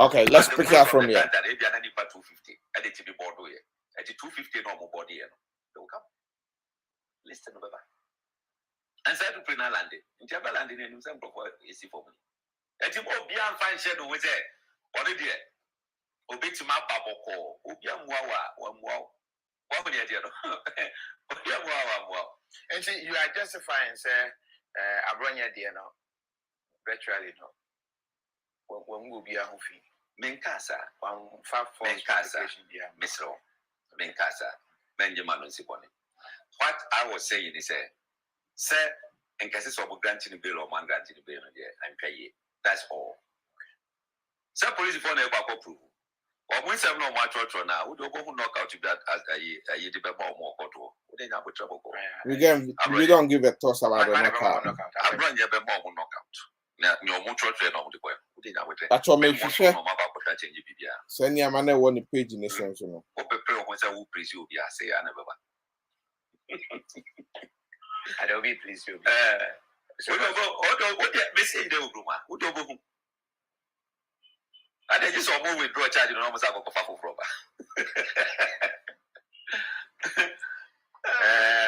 Okay, let's pick it up from here. 250. And it be board here. At 250 normal body. They'll come. Listen, Baba. And said to Pina Landing. In Jabba Landing and some for easy for me. And you will be on fine shadow with it. What did you? Obey to my papa call. Obiam Wawa, wow. And see, you are justifying, say, Adorye dear no, virtually no. When will be a fee? Menkasa, one far for Mr. Menkasa, Benjamin Siponi. What I was saying is, sir, and cases of granting bill or man granting bill, and pay it. That's all. Some police phone about approval. Or when some no much now, who don't go knock out to that as a debate more control. We don't give a toss about the knockout. I run your more knockout. No much train on the way. That's what makes you say. change bibia. Send your man one page in the sense. O prepare who say who please you be say ya na baba. I don't be pleased you. So what the message dey obruma? Who do go? And they just all withdraw charge no almost have a for proper.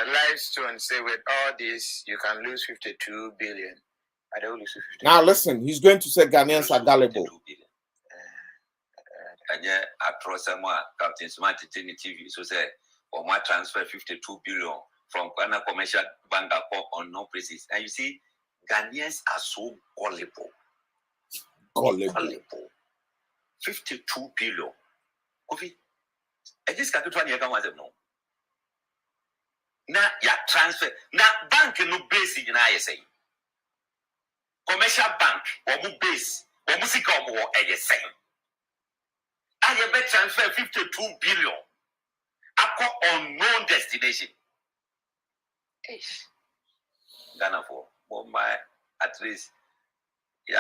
Livestone say with all this you can lose 52 billion. I don't lose 52. Now listen, he's going to say Ghanaians are gullible. And yeah, across some Captain Smart TV, so say or my transfer 52 billion from Ghana commercial bank on no places. And you see, Ghanaians are so gullible. Gullible. 52 billion. Kofi, I just can't do any other ones. No. Now, ya transfer. Now, bank no base in ISA. Commercial bank, or mu base, or music or ASA. I have transfer 52 billion. Across unknown destination. Ghana for my at least. If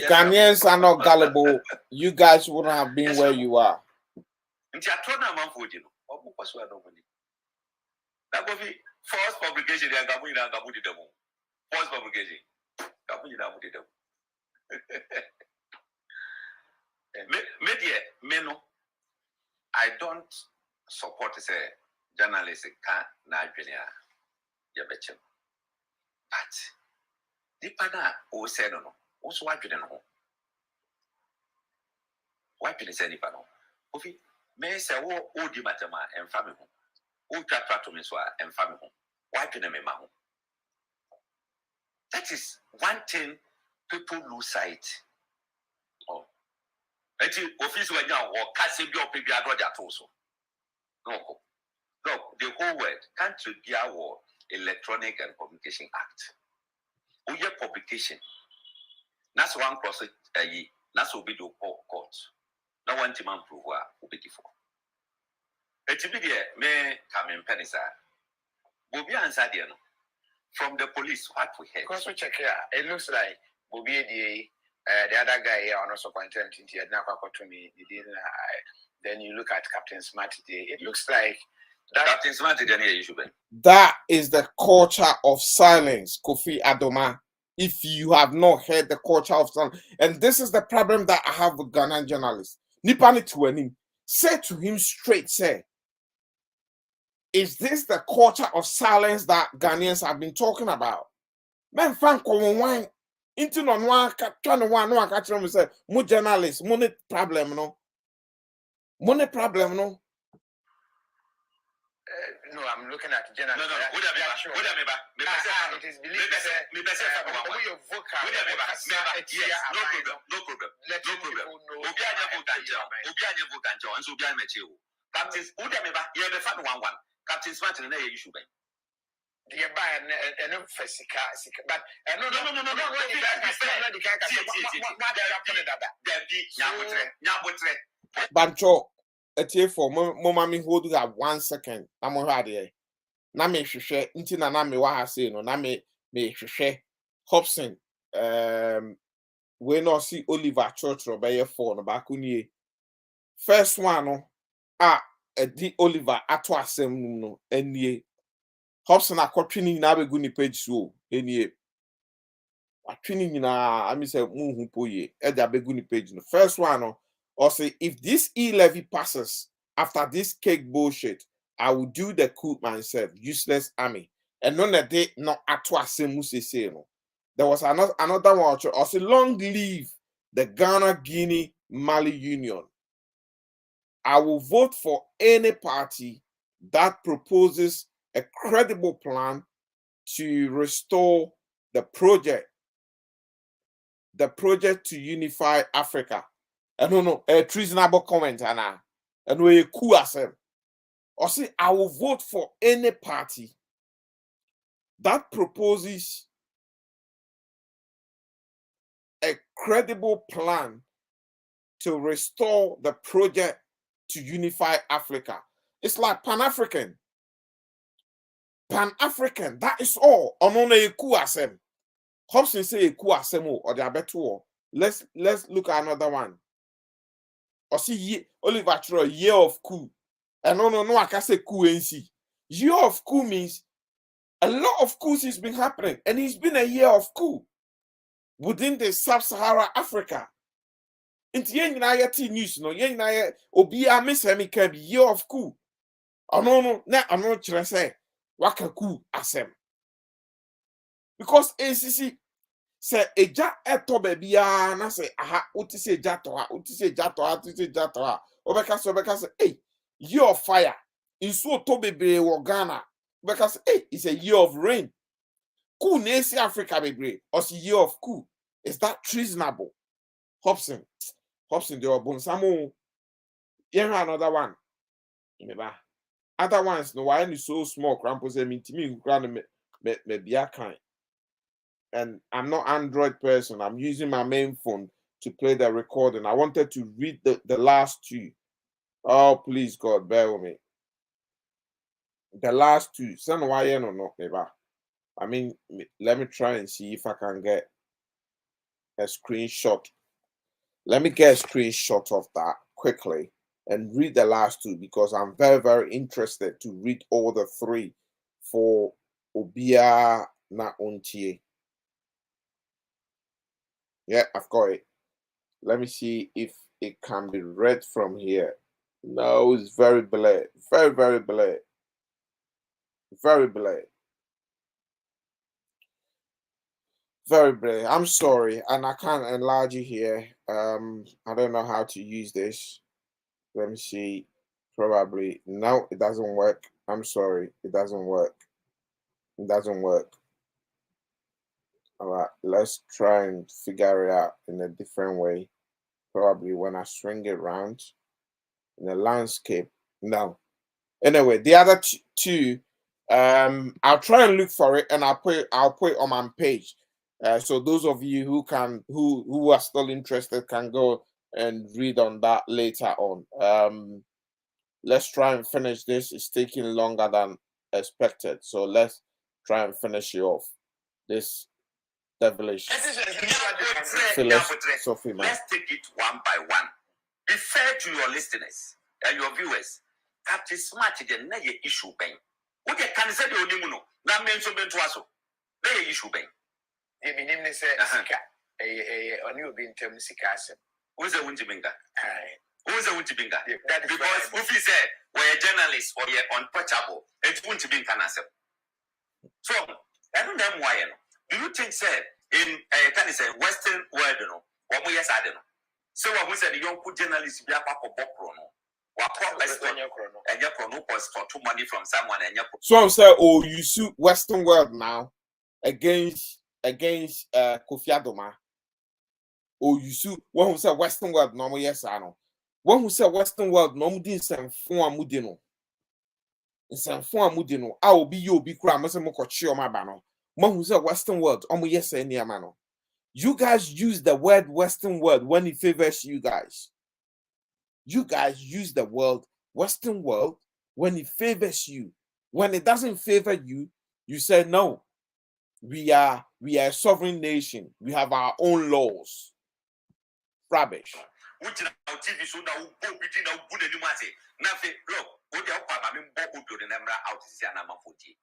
Ghanaians are not gullible, you guys wouldn't have been where you are. False publication, false publication. Media, I don't support say journalists can't but the pana who said no, also why didn't know? Why didn't say any panel? Ofi, may say, oh, di matama and family home. Oh, try to miss and family home. Why didn't me mahu? That is one thing people lose sight. Oh, actually, office when you are casting your baby Adorye also. No, the whole world can't be our Electronic and Communication Act. Your publication. That's one process. That's will be the court. No one to man prove what will be before. It's a video may come in penisa. Bobby answered you from the police what we had. Because we check here, it looks like Bobby the other guy here on also content in here now to me. Then you look at Captain Smart today. It looks like Captain Smart didn't hear you should be. That is the culture of silence, Kofi Adoma. If you have not heard the culture of silence, and this is the problem that I have with Ghanaian journalists. Nipani Tueni, say to him straight, say, is this the culture of silence that Ghanaians have been talking about? Man, fan wine into no one catch them say, mo journalists, money problem, no. Money problem, no. No, I'm looking at general. No. It is believed that your vocal. No problem. Let people know. Captain Smart in the issue. The buy and no physical, but no. Bancho, a tear for mommy hold have 1 second. I'm already. Na me hwehwe nti na me wa ha say no na me hwehwe Hopeson we no see Oliver Church be for no ba kunie first one no di Oliver ato asem no anie Hopeson akotwini na be gu ni page so anie atwini nyina ami say muhu poye e da be gu ni page no first one no or say if this e-levy passes after this cake bullshit I will do the coup myself, useless army. And none of they not atwa say no. There was another one also long live the Ghana Guinea Mali Union. I will vote for any party that proposes a credible plan to restore the project to unify Africa. I don't know, a treasonable comment, and we coup ourselves. Or say, I will vote for any party that proposes a credible plan to restore the project to unify Africa. It's like Pan-African. Pan-African, that is all. Onone eku asem. Hopeson say eku asem or they are better. let's look at another one. Or see Oliver Troy, year of coup. And no, I can say coup NC. Year of coup means a lot of coups has been happening, and it's been a year of coup within the sub-Sahara Africa. Into yen news, no yen obia miss him can be year of coup. Oh no, I'm not trying to say waka coup asem. Because ACC say eja eto baby na say aha uti say jatoa obeka say hey year of fire in so to bebre wo Ghana because hey it's a year of rain coup nation Africa bebre or year of coup. Is that treasonable? Hopeson the obun samo another one remember other ones no why is so small crampos me me be kind. And I'm not Android person. I'm using my main phone to play the recording. I wanted to read the last two. Oh, please, God, bear with me. The last two. Send why or not, neighbor. I mean, let me try and see if I can get a screenshot. Let me get a screenshot of that quickly and read the last two because I'm very, very interested to read all the three for Obia na Ontie. Yeah, I've got it. Let me see if it can be read from here. No, it's very blurry. Very, very blurry. Very blurry. Very blurry. I'm sorry, and I can't enlarge it here. I don't know how to use this. Let me see. Probably no, it doesn't work. I'm sorry, it doesn't work. It doesn't work. All right, let's try and figure it out in a different way. Probably when I swing it around in the landscape. No. Anyway, the other two, I'll try and look for it and I'll put it on my page. So those of you who are still interested can go and read on that later on. Let's try and finish this. It's taking longer than expected. So let's try and finish it off. This devilish Sophie man. Let's take it one by one. Be fair to your listeners and your viewers. That is smart then na ye issue ben. What you can say the onimuno na menso bento aso. Na ye issue ben. The minim say sika oni obi ntem sika asem. Who say wunti binga? Who say wunti binga? Because if you say we're journalists or you're untouchable, it wunti binga asem. So I don't know why. Do you think say in can say Western world no? What we yes I don't know. So what we said the young journalists be a papa bokro no. And you cost too money from someone and you. So I'm saying, oh, you sue Western world now against Kofi Adoma. Oh, you sue one who said Western world normal yes I know. One who said Western world normal didn't send form mudino. In some form mudino. I will be you be cram as a mokochi on my banner. One who said Western world almost yes any amano. You guys use the word Western world when it favors you guys. You guys use the word Western world when it favors you. When it doesn't favor you, you say no. We are a sovereign nation. We have our own laws. Rubbish. Which TV so now go between now good and you must say nothing. Look, what the I mean, Bob would the number out to see an amount for tea.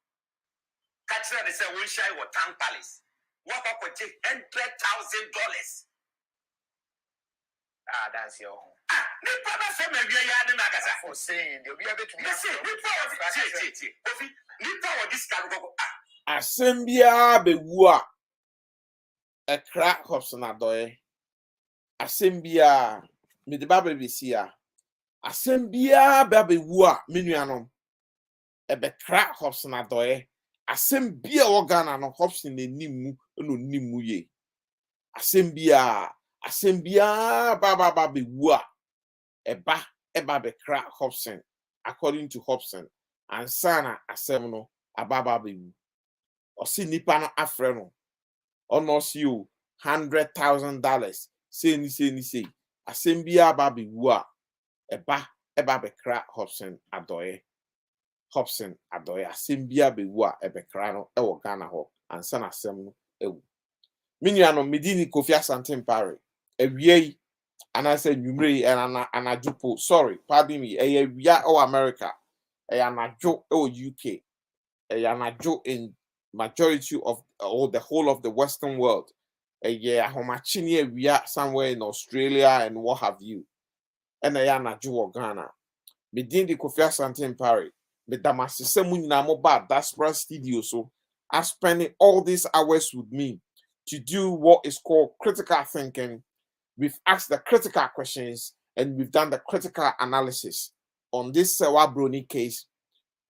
Catch that they say we shy or Town Palace. What up with $100,000? ah, that's your home. For saying they'll be able to Asembia bewua a crack Hopeson Adorye. Asembia me the baby besia. Asembia bewua minuanom. E be crack Hopeson Adorye. Asembia organa no Hopeson enimu no nimu ye. Asembia baba bewua. Eba be crack Hopeson according to Hopeson and sana asemno ababa bewu. Osi nipa no afreno ono si you $100,000 say asembia baby wa eba be crack Hopeson Adorye asembia be wa ebe cra no e wo Ghana ho and sana asem no ewu. Minyano medini Kofi Asante Mpare ewie and I said numre and anajupo sorry pardon me wia o America anajo o UK anajo in majority of or the whole of the Western world ahomachini wia somewhere in Australia and what have you and anajo Ghana me din di Kofi Asante Mpare me damasise mu nyina mo ba diaspora studio so I spending all these hours with me to do what is called critical thinking. We've asked the critical questions and we've done the critical analysis on this Serwaa Broni case,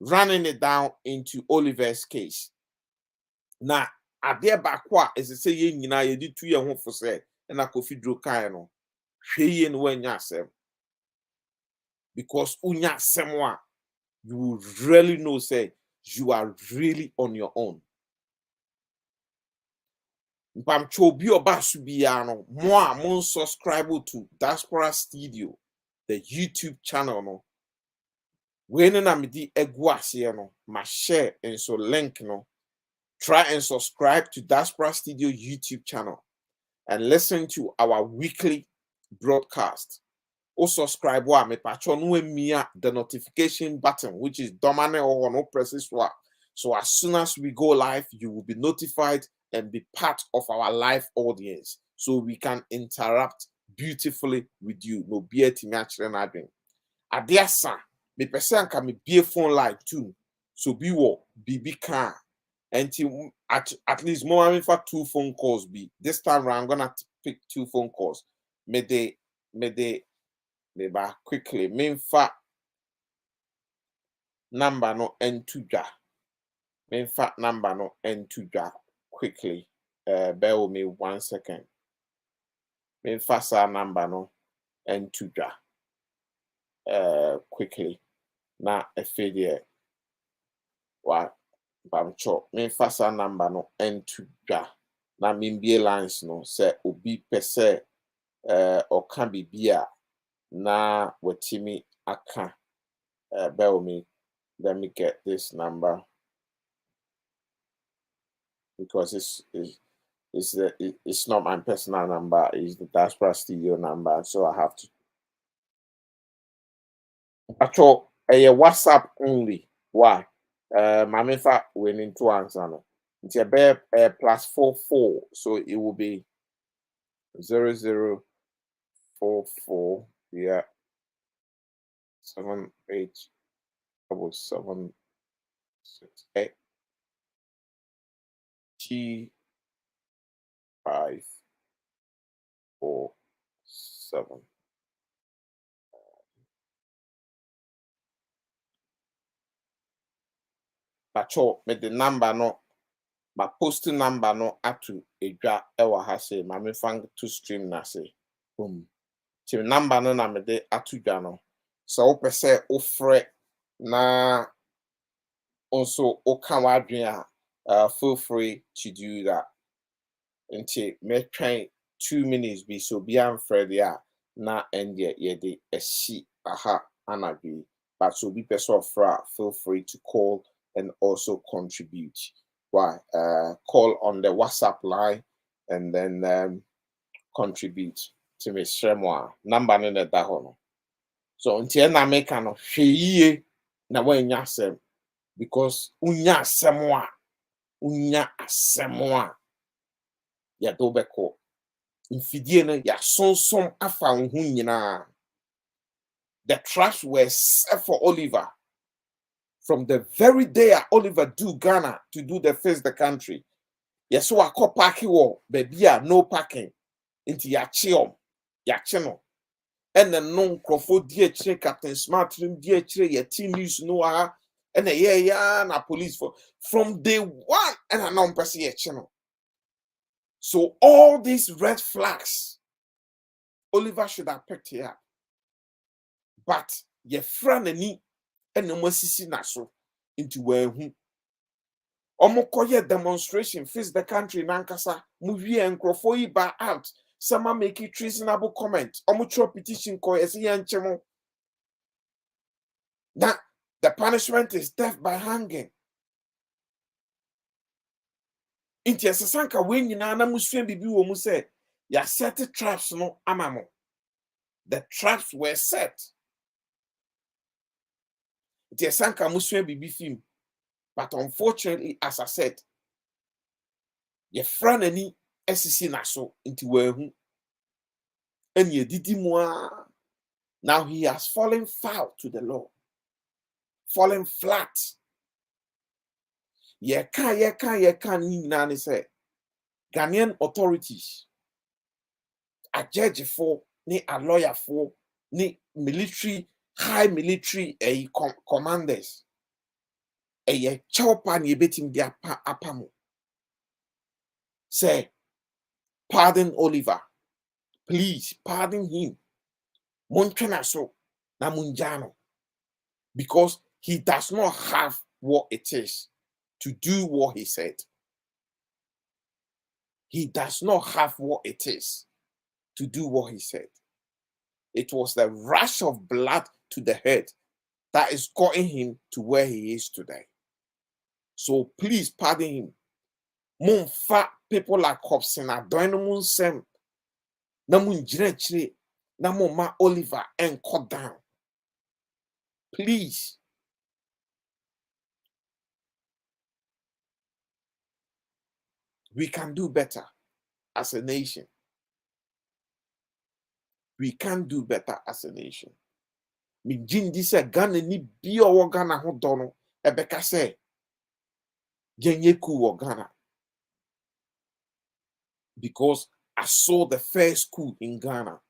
running it down into Oliver's case. Now, adeɛ baako a ɛsɛ sɛ yɛn nyinaa yɛde tu yɛn ho fo sɛ ɛna Kofi Duro kan no hwɛ yie no wanya asɛm because unya asɛm a you will really know say you are really on your own. Mpamcho bi oba so biya no mo a mon subscribe to Diaspora Studio, the YouTube channel no. We no na me di egu ase no, ma share and so link no. Try and subscribe to Diaspora Studio YouTube channel and listen to our weekly broadcast. O subscribe wa me patron no emia the notification button which is dominant or no presses wa. So as soon as we go live, you will be notified and be part of our live audience so we can interact beautifully with you. No be eti me achire na adwen. Adiasa me pese anka me be phone live too. So be wo BB can until at least more than for 2 phone calls be. This time around I'm gonna pick 2 phone calls. Me ba quickly me fa number no entuja. Me fa number no entuja quickly. Bear with me 1 second. Me fa sa number no entuja quickly. Na efedie wa bamcho me fa sa number no entuja. Na mimbie lines no se obi pese or can be bia na wetimi aka. Bear with me. Let me get this number because it's not my personal number, it's the Diaspora Studio number, so I have to. Actually, WhatsApp only. Why? My mefa winning 2 answer no. It's a bear +44, so it will be 0044 yeah 787768 T547. Pacho me the number no my posting number no atu edwa ewa ha say ma me fang to stream na say boom ti number no na me de atu dwa no so wo pese wo frɛ na also o kan wadwen a feel free to do that until me try 2 minutes be so be am frɛ dia na end ye de ehyi aha anadwi but so be person feel free to call and also contribute. Why? Call on the WhatsApp line and then contribute to me Serwaa. Number no na da ho no. So until na make no hweye na wanya asem because unya asem a ya do beko. Mfidie no ya sonsom afa ho nyina. The traps were set for Oliver. From the very day Oliver do Ghana to do the face the country. Yes, so I call parking wall, baby, no parking. Into ya chiom, ya channel. And then non crofo dear che Captain Smart room dear che ya team news no and a na police for from day one and a non person channel. So all these red flags, Oliver should have picked it up. But your friend and no sisi na so into where omokoye demonstration face the country nankasa movie and crofo ba out some make it treasonable comment omo petition ko esi yanchemo that the punishment is death by hanging inti esesanka we nyina na musua bibi wo mu say Ya set traps no amamo. The traps were set. It is sanka muswe bibi film. But unfortunately, as I said, your friend any SCC naso into where and ye did more. Now he has fallen foul to the law, fallen flat. Ye can nani say Ghanaian authorities, a judge for, ni a lawyer for, ni military, high military commanders. Ye chopper ni betim dia apamo. Say, pardon Oliver. Please pardon him. Montrenaso na munjano. Because he does not have what it is to do what he said. He does not have what it is to do what he said. It was the rush of blood to the head that is getting him to where he is today. So please pardon him. Monfa people like Hopeson, Adorye Sem, na munjire na moma Oliver and cut down. Please. We can do better as a nation. We can do better as a nation. Me jindi se Ghana ni bi owo Ghana ho dono ebeka se genye ku wo Ghana. Because I saw the first coup in Ghana.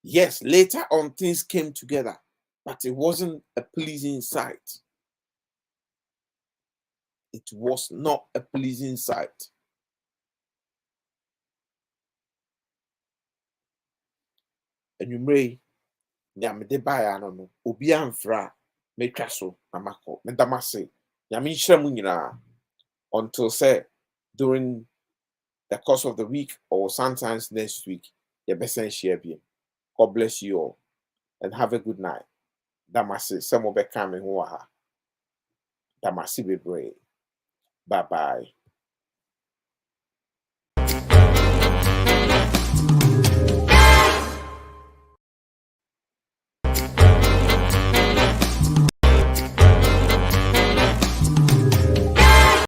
Yes, later on things came together, but it wasn't a pleasing sight. It was not a pleasing sight. And you may nyamede baya no obi amfra metwa so na mako medamase nyame nhira mu nyina until say during the course of the week or sometimes next week your best share bien. God bless you all and have a good night. Damase some be coming ho ha. Damase bebre. Bye bye.